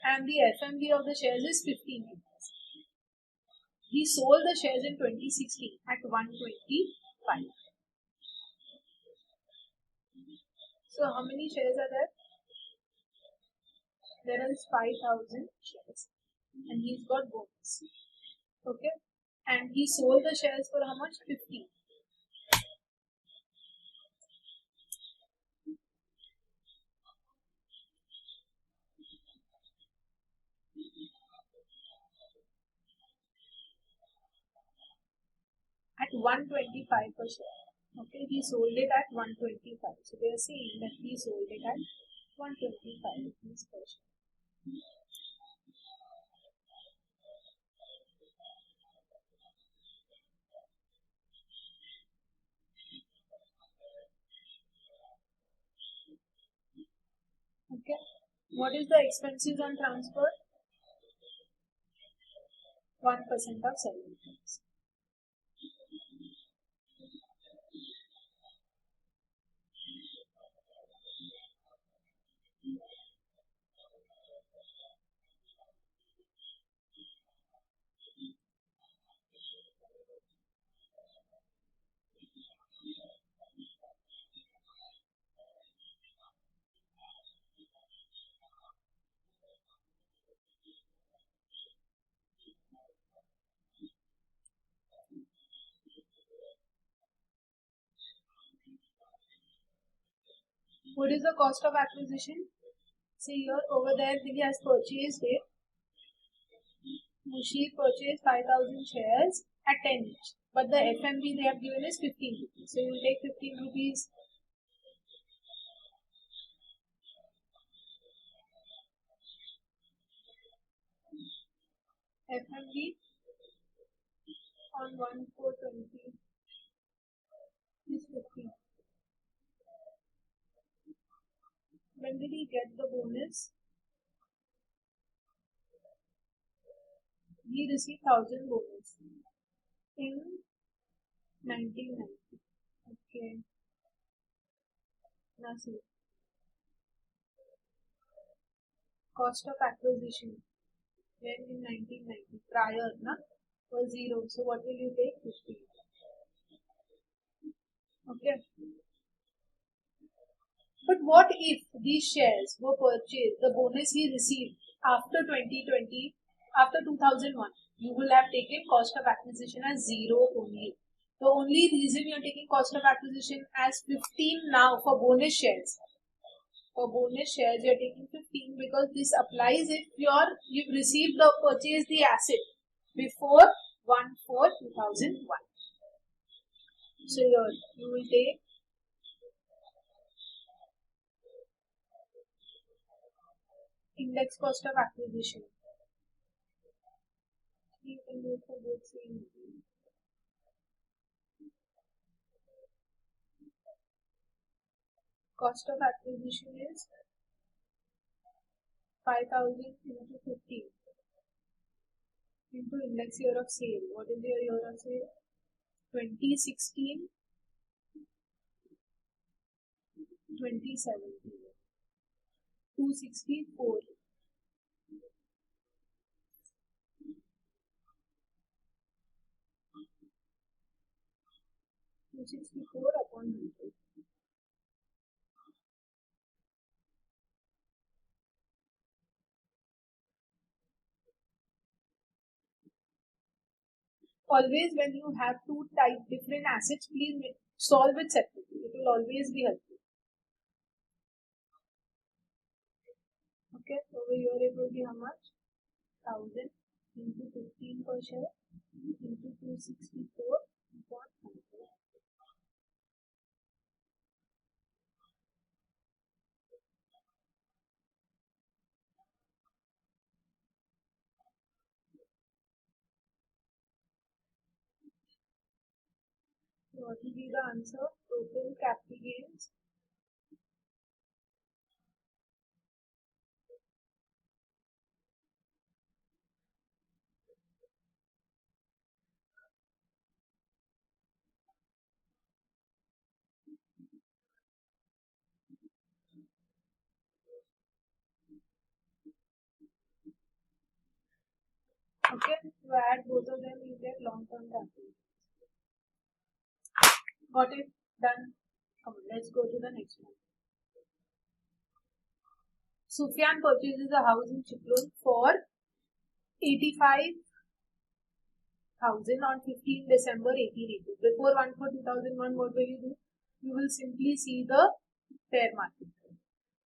A: and the FMV of the shares is 15 rupees. He sold the shares in 2016 at 125. So how many shares are there? There is 5,000 shares and he's got bonus. Okay, and he sold the shares for how much? 15. At 125 per share. Okay, he sold it at 125. So they are saying that he sold it at 125 rupees per share. What is the expenses on transfer? 1% of selling price. What is the cost of acquisition? See here, over there he has purchased it. Mushir purchased 5,000 shares at 10 each. But the FMV they have given is 15 rupees. So you will take 15 rupees. FMV on 1,420 is 15. When did he get the bonus? He received 1,000 bonus in 1990. Okay. Now see. Cost of acquisition when in 1990 prior was 0. So what will you take? 15. Okay. But what if these shares were purchased, the bonus he received after 2020, after 2001, you will have taken cost of acquisition as 0 only. The only reason you are taking cost of acquisition as 15 now for bonus shares. For bonus shares, you are taking 15 because this applies if you've received the purchased the asset before 1/4/2001. So here you will take index cost of acquisition. You can do it for both same. Cost of acquisition is 5,000 into 15 into index year of sale. What is your year of sale? 2016, 2017. 264. 264 upon 100. Always when you have two different assets, please solve it separately. It will always be helpful. Okay, over here it will be how much? 1,000 into 15 per share into 264 upon 100. So what will be the answer? Total capital gains. Okay, to add both of them, you get long-term capital. Got it? Done. Come on, let's go to the next one. Sufyan purchases a house in Chiklun for 85,000 on 15 December 1880. Before 1/4/2001, what will you do? You will simply see the fair market.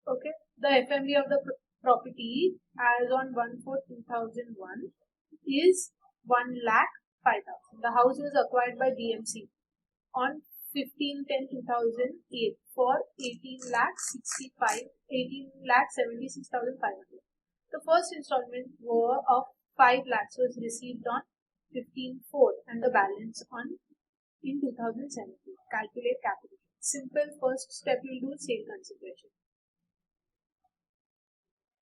A: Okay, the FMV of the property as on 1/4/2001 is 1,05,000. The house was acquired by BMC on 15/10/2008 for 18,76,500. The first installment of 5 lakhs was received on 15/4 and the balance on in 2017. Calculate capital. Simple first step you will do sale consideration.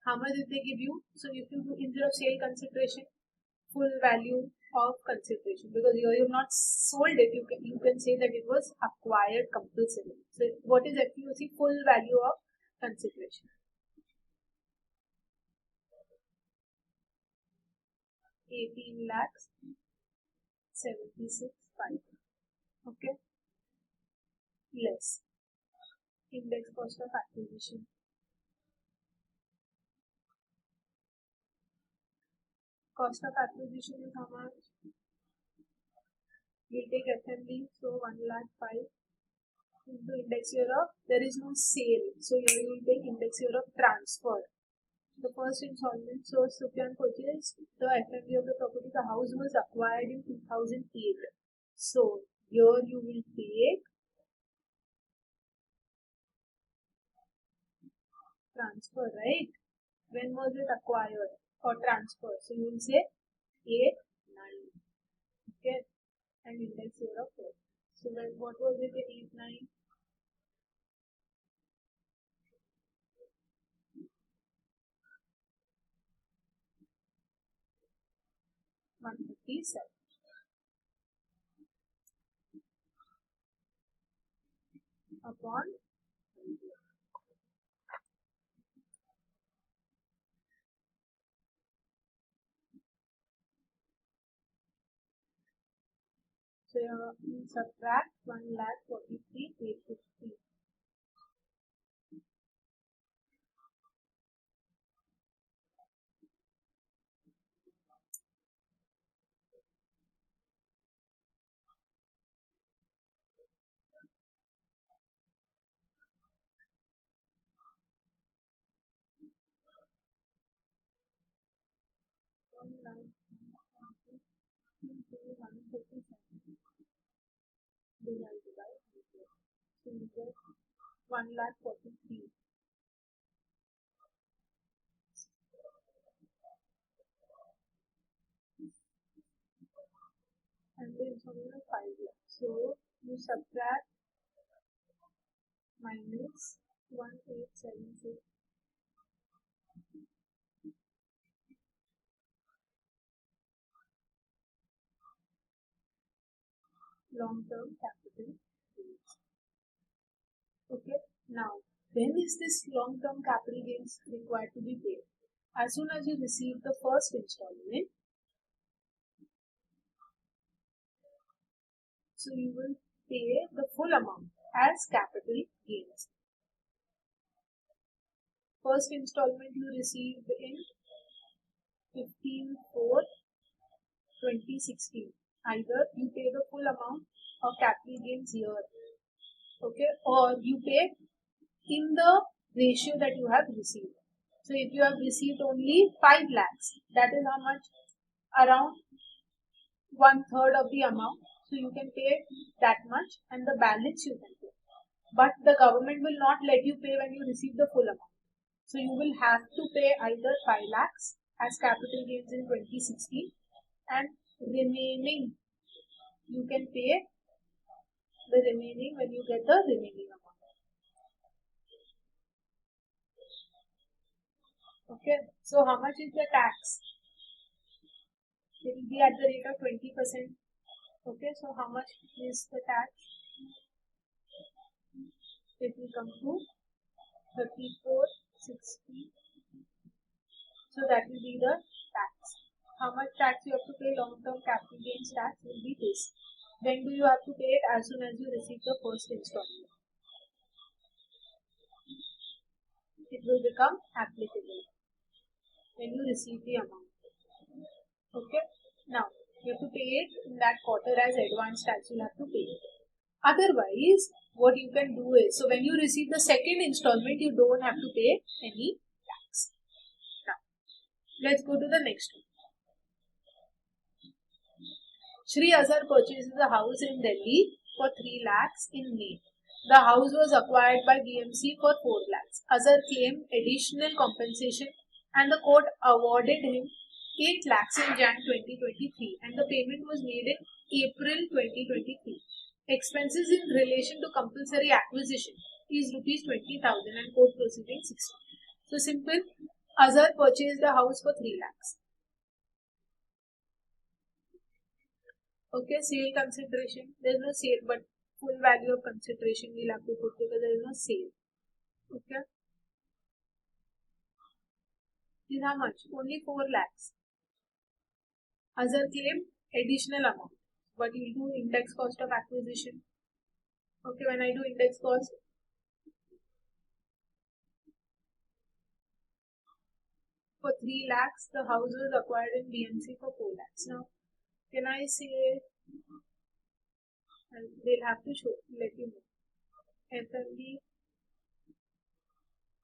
A: how much did they give you? So if you do instead of sale consideration, full value of consideration, because you have not sold it, you can say that it was acquired compulsory. So what is FUC? Full value of consideration. 18 lakhs 76,500. Okay, less index cost of acquisition. Cost of acquisition is how much? We'll take FMB, so 1,05,000 into index year of, there is no sale, so here you will take index year of transfer. The first installment, so Sufyan purchased the FMB of the property. The house was acquired in 2008. So here you will take transfer, right? When was it acquired or transferred? So you will say 8, 9. Okay, and index year of 4. So then what was it in 8, 9? 157 upon so you subtract 1,43,850. Divided by 100. So you get 1,43,000. And the installment of 5 lakhs. So you subtract minus 1,876. Long-term capital gains. Okay, now when is this long-term capital gains required to be paid? As soon as you receive the first installment, so you will pay the full amount as capital gains. First installment you received in 15/4/2016. Either you pay the full amount of capital gains here, okay, or you pay in the ratio that you have received. So if you have received only 5 lakhs, that is how much? Around 1/3 of the amount. So you can pay that much, and the balance you can pay. But the government will not let you pay when you receive the full amount. So you will have to pay either 5 lakhs as capital gains in 2016, and remaining you can pay the remaining when you get the remaining amount. Okay, so how much is the tax? It will be at the rate of 20%. Okay, so how much is the tax? It will come to 3460. So that will be the tax. How much tax you have to pay? Long-term capital gains tax will be this. When do you have to pay it? As soon as you receive the first installment. It will become applicable when you receive the amount. Okay. Now you have to pay it in that quarter as advance tax. You have to pay it. Otherwise, what you can do is, so when you receive the second installment, you don't have to pay any tax. Now, let's go to the next one. Shri Azhar purchases a house in Delhi for 3 lakhs in May. The house was acquired by BMC for 4 lakhs. Azhar claimed additional compensation and the court awarded him 8 lakhs in Jan 2023 and the payment was made in April 2023. Expenses in relation to compulsory acquisition is rupees 20,000 and court proceeding 60. So simple, Azhar purchased the house for 3 lakhs. Okay, sale consideration. There is no sale, but full value of consideration we'll have to put because there is no sale. Okay. Is how much? Only 4 lakhs. Azhar claimed additional amount, but you'll do index cost of acquisition. Okay, when I do index cost, for 3 lakhs, the house was acquired in BMC for 4 lakhs. Now, can I say, and they'll have to show, let you know, FMV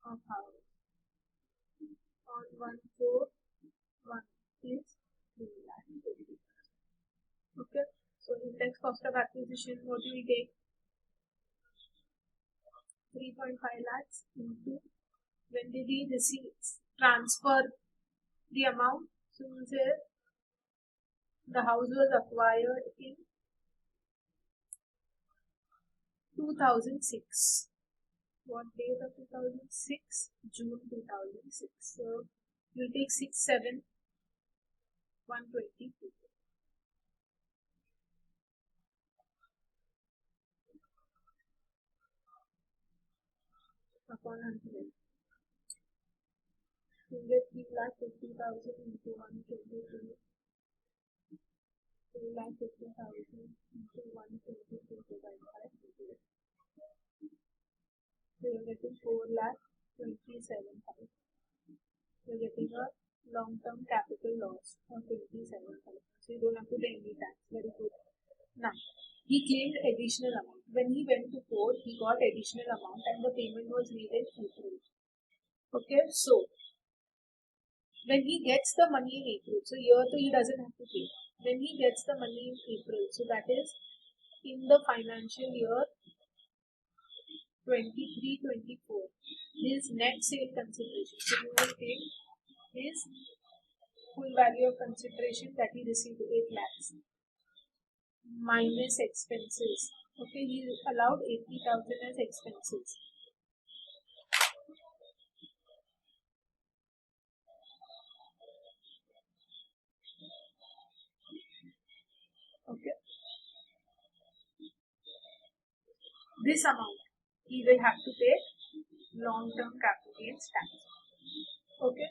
A: of house on 141 is 3 lakhs. Okay, so index cost of acquisition, what do we take? 3.5 lakhs into when did he receive, transfer the amount. So we say the house was acquired in 2006. What date of 2006? June 2006. So you take 6, 7, 122 upon 100. You get 3,50,000 into 122. 3,50,000 into 122 divided by 2. So you're getting 4,27,000. You're getting a long-term capital loss of 27,000. So you don't have to pay any tax. Very good. Now, he claimed additional amount. When he went to court, he got additional amount and the payment was made in April. Okay, so when he gets the money in April, so year to he doesn't have to pay. When he gets the money in April, so that is in the financial year 23-24, his net sale consideration. So you will take his full value of consideration that he received 8 lakhs minus expenses. Okay, he is allowed 80,000 as expenses. Okay, this amount he will have to pay long-term capital gains tax. Okay,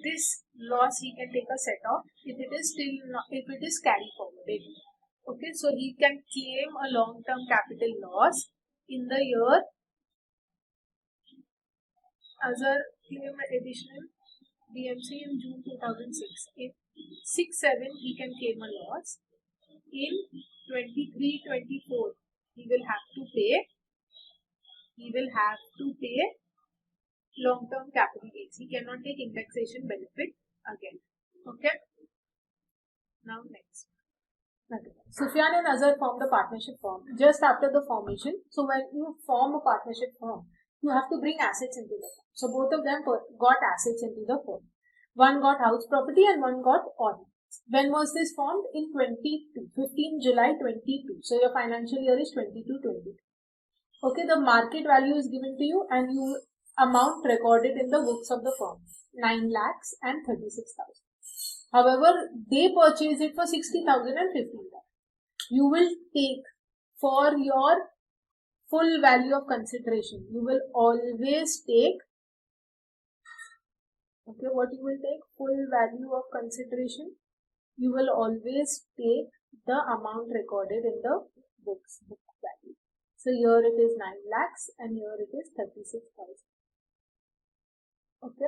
A: this loss he can take a set off if it is still not, if it is carry forwarded. Okay, so he can claim a long-term capital loss in the year as a claim additional BMC in June 2006. In 6-7 he can claim a loss. In 23-24 he will have to pay long-term capital gains. He cannot take indexation benefit again. Okay. Now next. Okay. Sufyan and Azhar formed a partnership firm just after the formation. So when you form a partnership firm, you have to bring assets into the firm. So both of them got assets into the firm. One got house property and one got ornaments. When was this formed? In 15 July 22. So your financial year is 22-23. Okay, the market value is given to you and you amount recorded in the books of the firm, 9 lakhs and 36,000. However, they purchase it for 60,000 and 15 lakhs. You will take for your full value of consideration. You will always take, okay, what you will take? Full value of consideration. You will always take the amount recorded in the books, book value. So here it is 9 lakhs and here it is 36,000. Okay,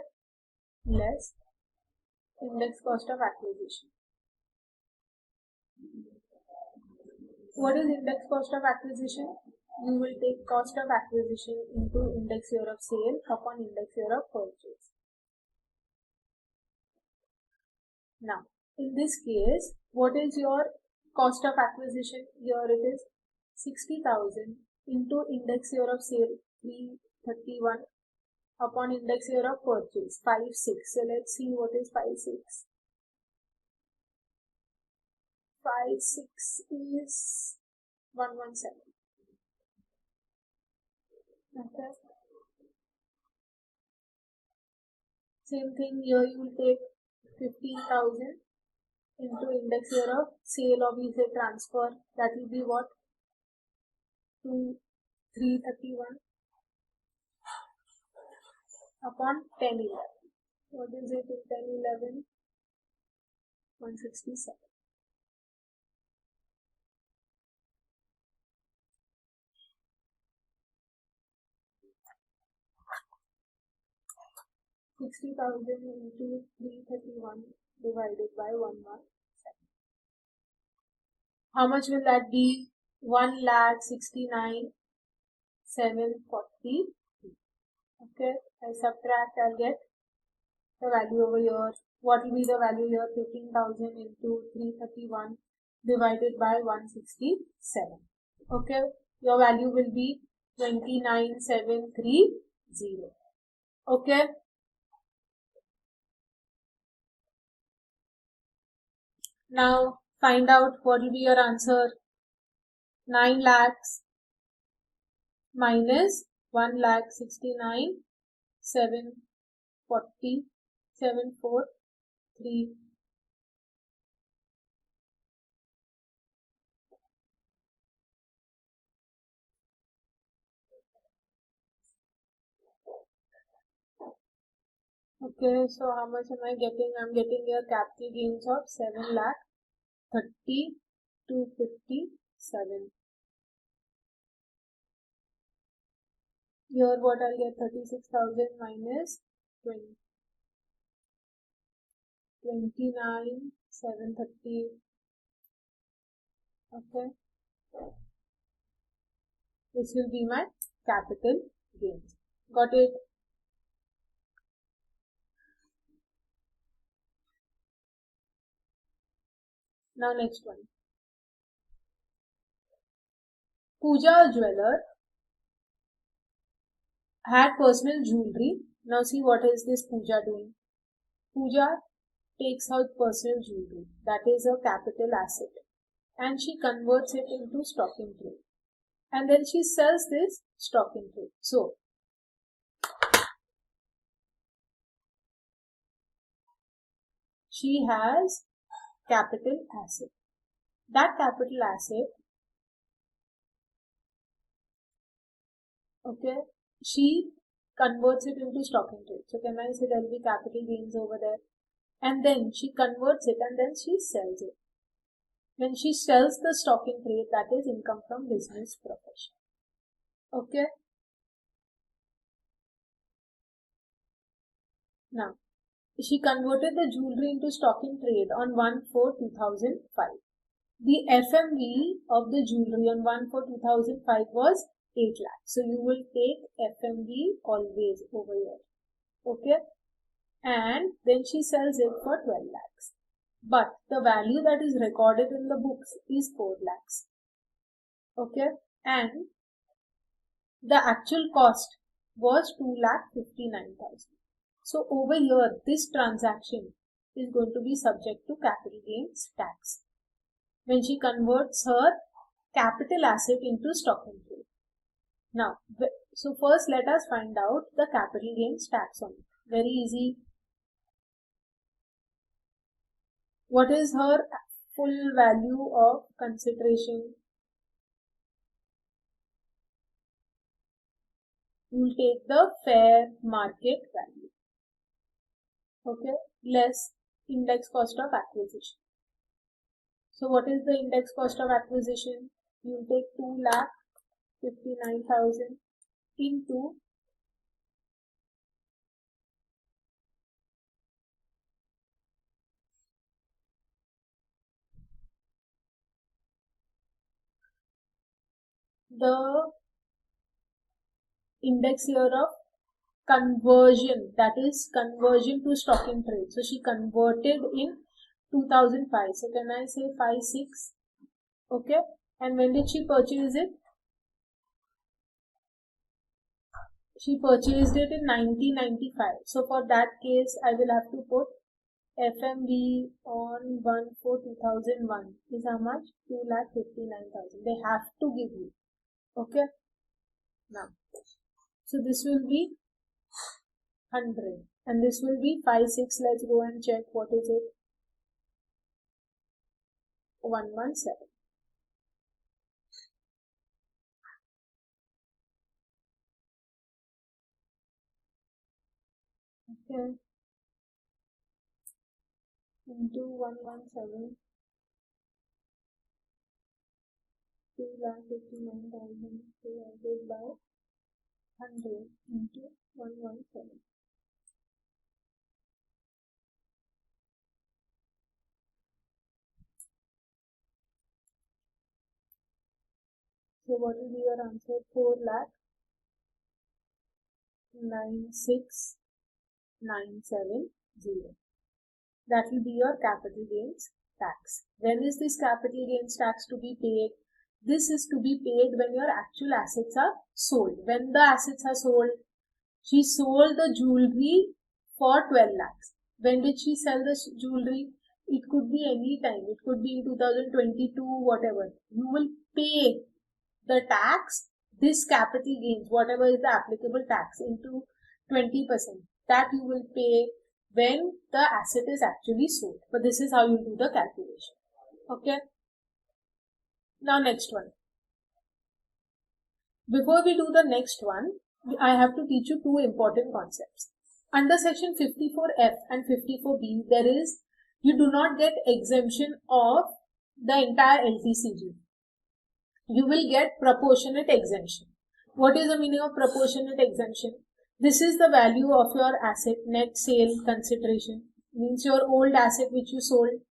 A: less index cost of acquisition. What is index cost of acquisition? You will take cost of acquisition into index year of sale upon index year of purchase. Now, in this case, what is your cost of acquisition? Here it is 60,000 into index year of sale 331 upon index year of purchase 5,6. So let's see what is 5,6. 5,6 is 117. Okay. Same thing here, you will take 15,000 into index year of sale or we say transfer. That will be what? 331 upon 1011. What is it in 1011? 167. $60,000 into 331 divided by 117. How much will that be? 1,69,740. Okay, I subtract, I'll get the value over here. What will be the value here? 15,000 into 331 divided by 167. Okay, your value will be 29,730. Okay. Now find out what will be your answer. 9 lakhs minus 1,69,740, 743. Okay, so how much am I getting? I'm getting here capital gains of 7,30,257. Here what I'll get? 36,000 minus 29,730. Okay, this will be my capital gains. Got it? Now next one. Pooja jeweler had personal jewelry. Now see what is this Pooja doing. Pooja takes out personal jewelry. That is a capital asset. And she converts it into stock in trade. And then she sells this stock in trade. So, she has capital asset. That capital asset, okay, she converts it into stock in trade. So can I say there will be capital gains over there? And then she converts it and then she sells it. When she sells the stock in trade, that is income from business profession. Okay. Now, she converted the jewelry into stock in trade on 1/4/2005. The FMV of the jewelry on 1/4/2005 was 8 lakhs. So you will take FMV always over here. Okay. And then she sells it for 12 lakhs. But the value that is recorded in the books is 4 lakhs. Okay. And the actual cost was 2,59,000. So over here, this transaction is going to be subject to capital gains tax when she converts her capital asset into stock in trade. Now, so first let us find out the capital gains tax on it. Very easy. What is her full value of consideration? You will take the fair market value. Okay, less index cost of acquisition. So what is the index cost of acquisition? You will take 2,59,000 into the index year of conversion, that is conversion to stock in trade. So she converted in 2005. So can I say 5/6? Okay. And when did she purchase it? She purchased it in 1995. So for that case, I will have to put FMV on 1/4/2001 is how much? 2,59,000. They have to give you. Okay. Now, so this will be 100. And this will be 5, 6. Let's go and check what is it. 117. Okay. Into 117. 2,59,000 divided by 100 into 117. So what will be your answer? 4,96,970. That will be your capital gains tax. When is this capital gains tax to be paid? This is to be paid when your actual assets are sold. When the assets are sold, she sold the jewelry for 12 lakhs. When did she sell the jewelry? It could be any time. It could be in 2022, whatever. You will pay the tax, this capital gains, whatever is the applicable tax, into 20%. That you will pay when the asset is actually sold. But this is how you do the calculation. Okay. Now next one. Before we do the next one, I have to teach you two important concepts. Under section 54F and 54B, you do not get exemption of the entire LTCG. You will get proportionate exemption. What is the meaning of proportionate exemption? This is the value of your asset, net sale consideration, means your old asset which you sold,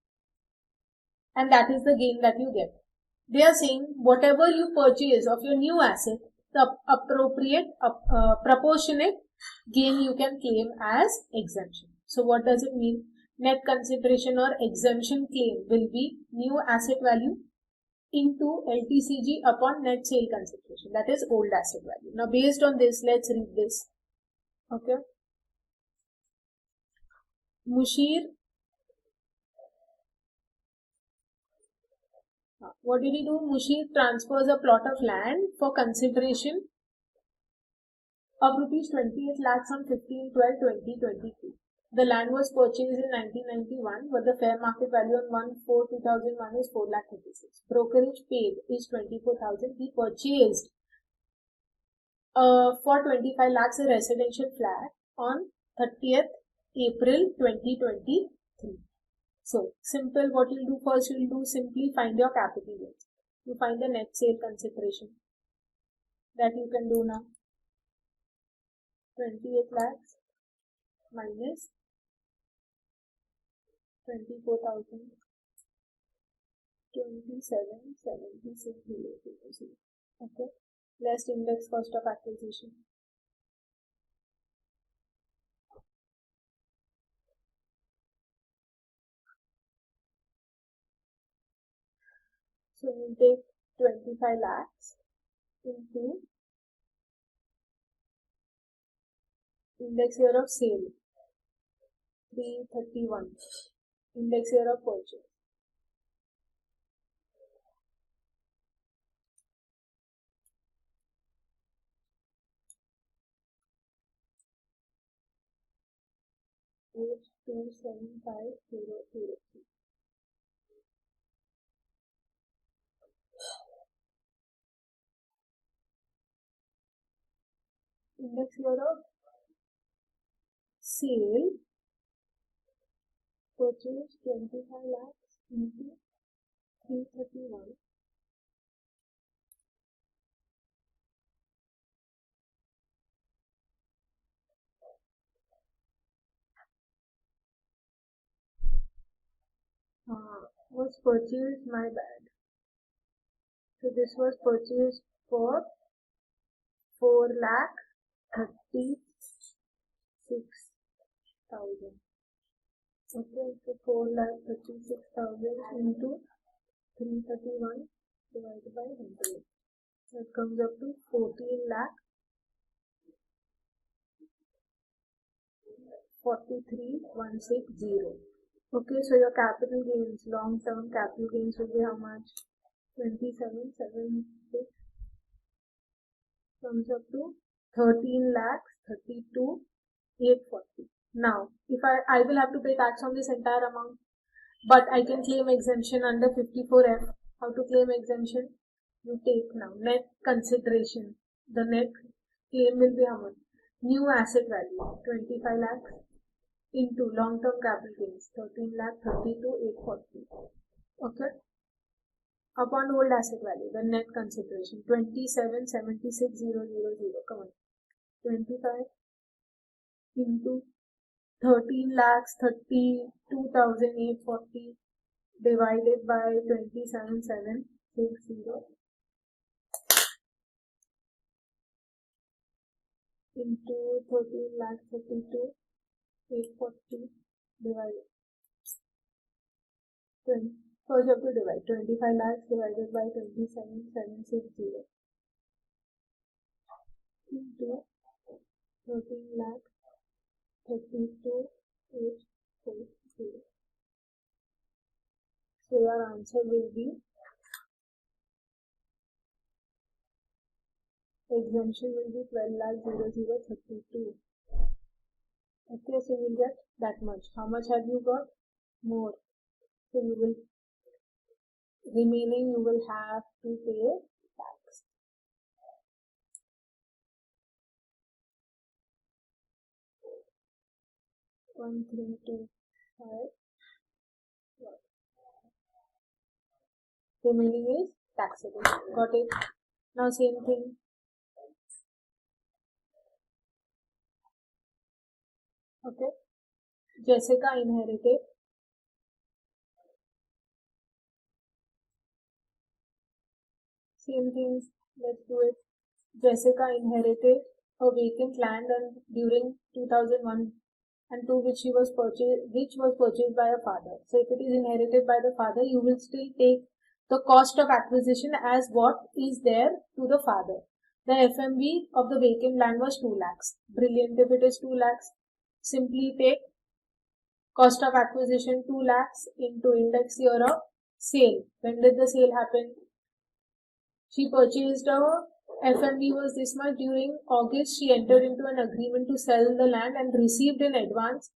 A: and that is the gain that you get. They are saying whatever you purchase of your new asset, the appropriate proportionate gain you can claim as exemption. So what does it mean? Net consideration or exemption claim will be new asset value into LTCG upon net sale consideration, that is old asset value. Now based on this, let's read this. Okay. Mushir, what did he do? Mushir transfers a plot of land for consideration of rupees 28 lakhs on 15/12/2022. The land was purchased in 1991, but the fair market value on 1/4/2001 is 4,36,000. Brokerage paid is 24,000. He purchased for 25 lakhs a residential flat on 30th April 2023. So simple, what you'll do first, you'll do simply find your capital gains. You find the net sale consideration. That you can do now. 28 lakhs minus 24,000, 27,76,000. Okay. Less index cost of acquisition. So we'll take 25 lakhs into index year of sale 331, index year of purchase 8275,003. Index year of sale purchase 25 lakhs into 331. Was purchased, my bad. So this was purchased for 4,36,000. Okay, so 4,36,000 into 331 divided by 100. That comes up to 14,43,160. Okay, so your capital gains, long-term capital gains will be how much? 27,760 comes up to 13,32,000 840. Now, if I will have to pay tax on this entire amount, but I can claim exemption under 54F. How to claim exemption? You take now net consideration. The net claim will be how much? New asset value 25 lakhs into long-term capital gains 13 lakh 32,840. Okay. Upon old asset value, the net consideration 27,76,000. Come on. 25 into 13 lakhs 32,840 divided by 27,760 into 13 lakh 32,840 divided 20. First you have to divide 25 lakhs divided by 27,760 into 13 lakh 32,840. So your answer will be exemption will be 12,00,032. Okay, so you will get that much. How much have you got? More. So you will remaining you will have to pay tax. One, 3, 2, 5. Remaining is taxable. Got it? Now same thing. Okay. Jessica inherited. Same things. Let's do it. Jessica inherited a vacant land and during 2001 and 2 which was purchased by a father. So if it is inherited by the father, you will still take the cost of acquisition as what is there to the father. The FMV of the vacant land was 2 lakhs. Brilliant. If it is 2 lakhs, simply take cost of acquisition 2 lakhs into index year of sale. When did the sale happen? She purchased a FMV was this much. During August, she entered into an agreement to sell the land and received in advance.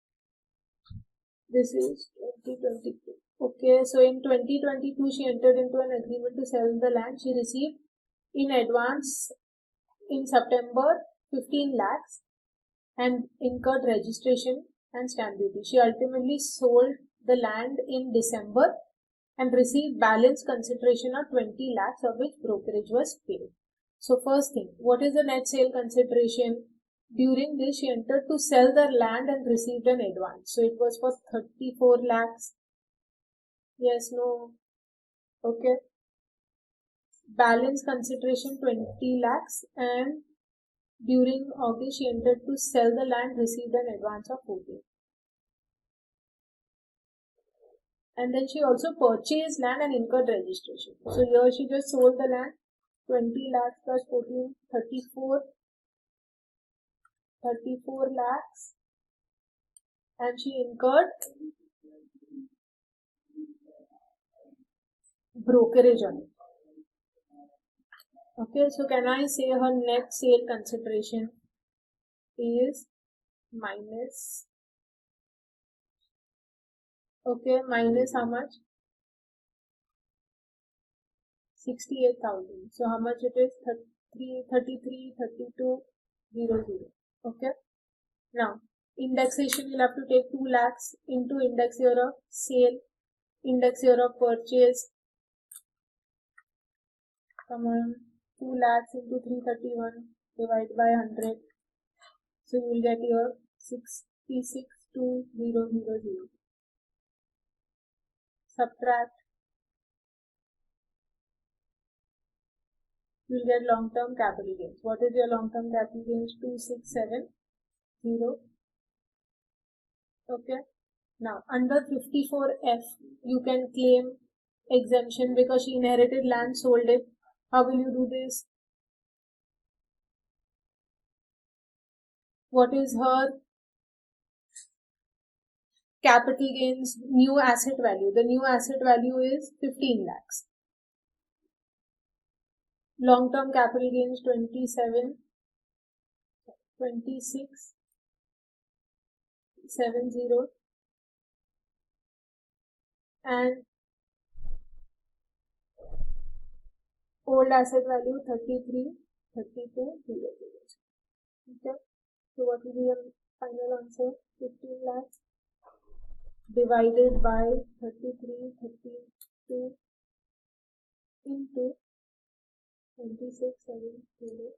A: This is 2022. Okay, so in 2022, she entered into an agreement to sell the land. She received in advance in September 15 lakhs and incurred registration and stamp duty. She ultimately sold the land in December and received balance consideration of 20 lakhs of which brokerage was paid. So first thing, what is the net sale consideration? During this, she entered to sell the land and received an advance. So it was for 34 lakhs. Yes, no. Okay. Balance consideration 20 lakhs and during August, she entered to sell the land, received an advance of 14. And then she also purchased land and incurred registration. So here she just sold the land, 20 lakhs plus 14, 34 lakhs, and she incurred brokerage on it. Okay, so can I say her net sale consideration is minus, okay, minus how much? 68,000. So how much it is? 33,32,000. Okay. Now, indexation you'll have to take 2 lakhs into index year of sale, index year of purchase. Come on, 2 lakhs into 331 divided by 100. So you will get your 66,2,000. Subtract. You will get long-term capital gains. What is your long-term capital gains? 2,670. Okay. Now, under 54F, you can claim exemption because she inherited land, sold it. How will you do this? What is her capital gains new asset value? The new asset value is 15 lakhs. Long-term capital gains 26 70 and old asset value 33, 32, 0. Okay. So what will be your final answer? 15 lakhs divided by 33, 32 into 26,700.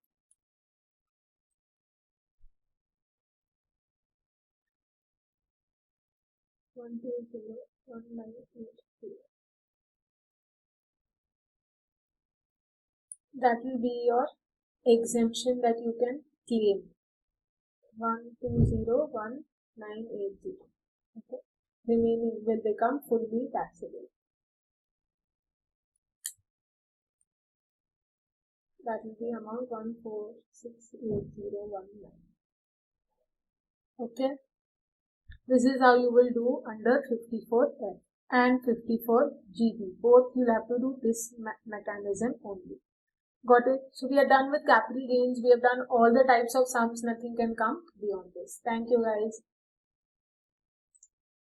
A: 120,1980. That will be your exemption that you can claim. 120,1980. Okay. Remaining will become fully taxable. That will be amount 1468019. Okay. This is how you will do under 54F and 54GB. Both you'll have to do this mechanism only. Got it? So we are done with capital gains. We have done all the types of sums. Nothing can come beyond this. Thank you guys.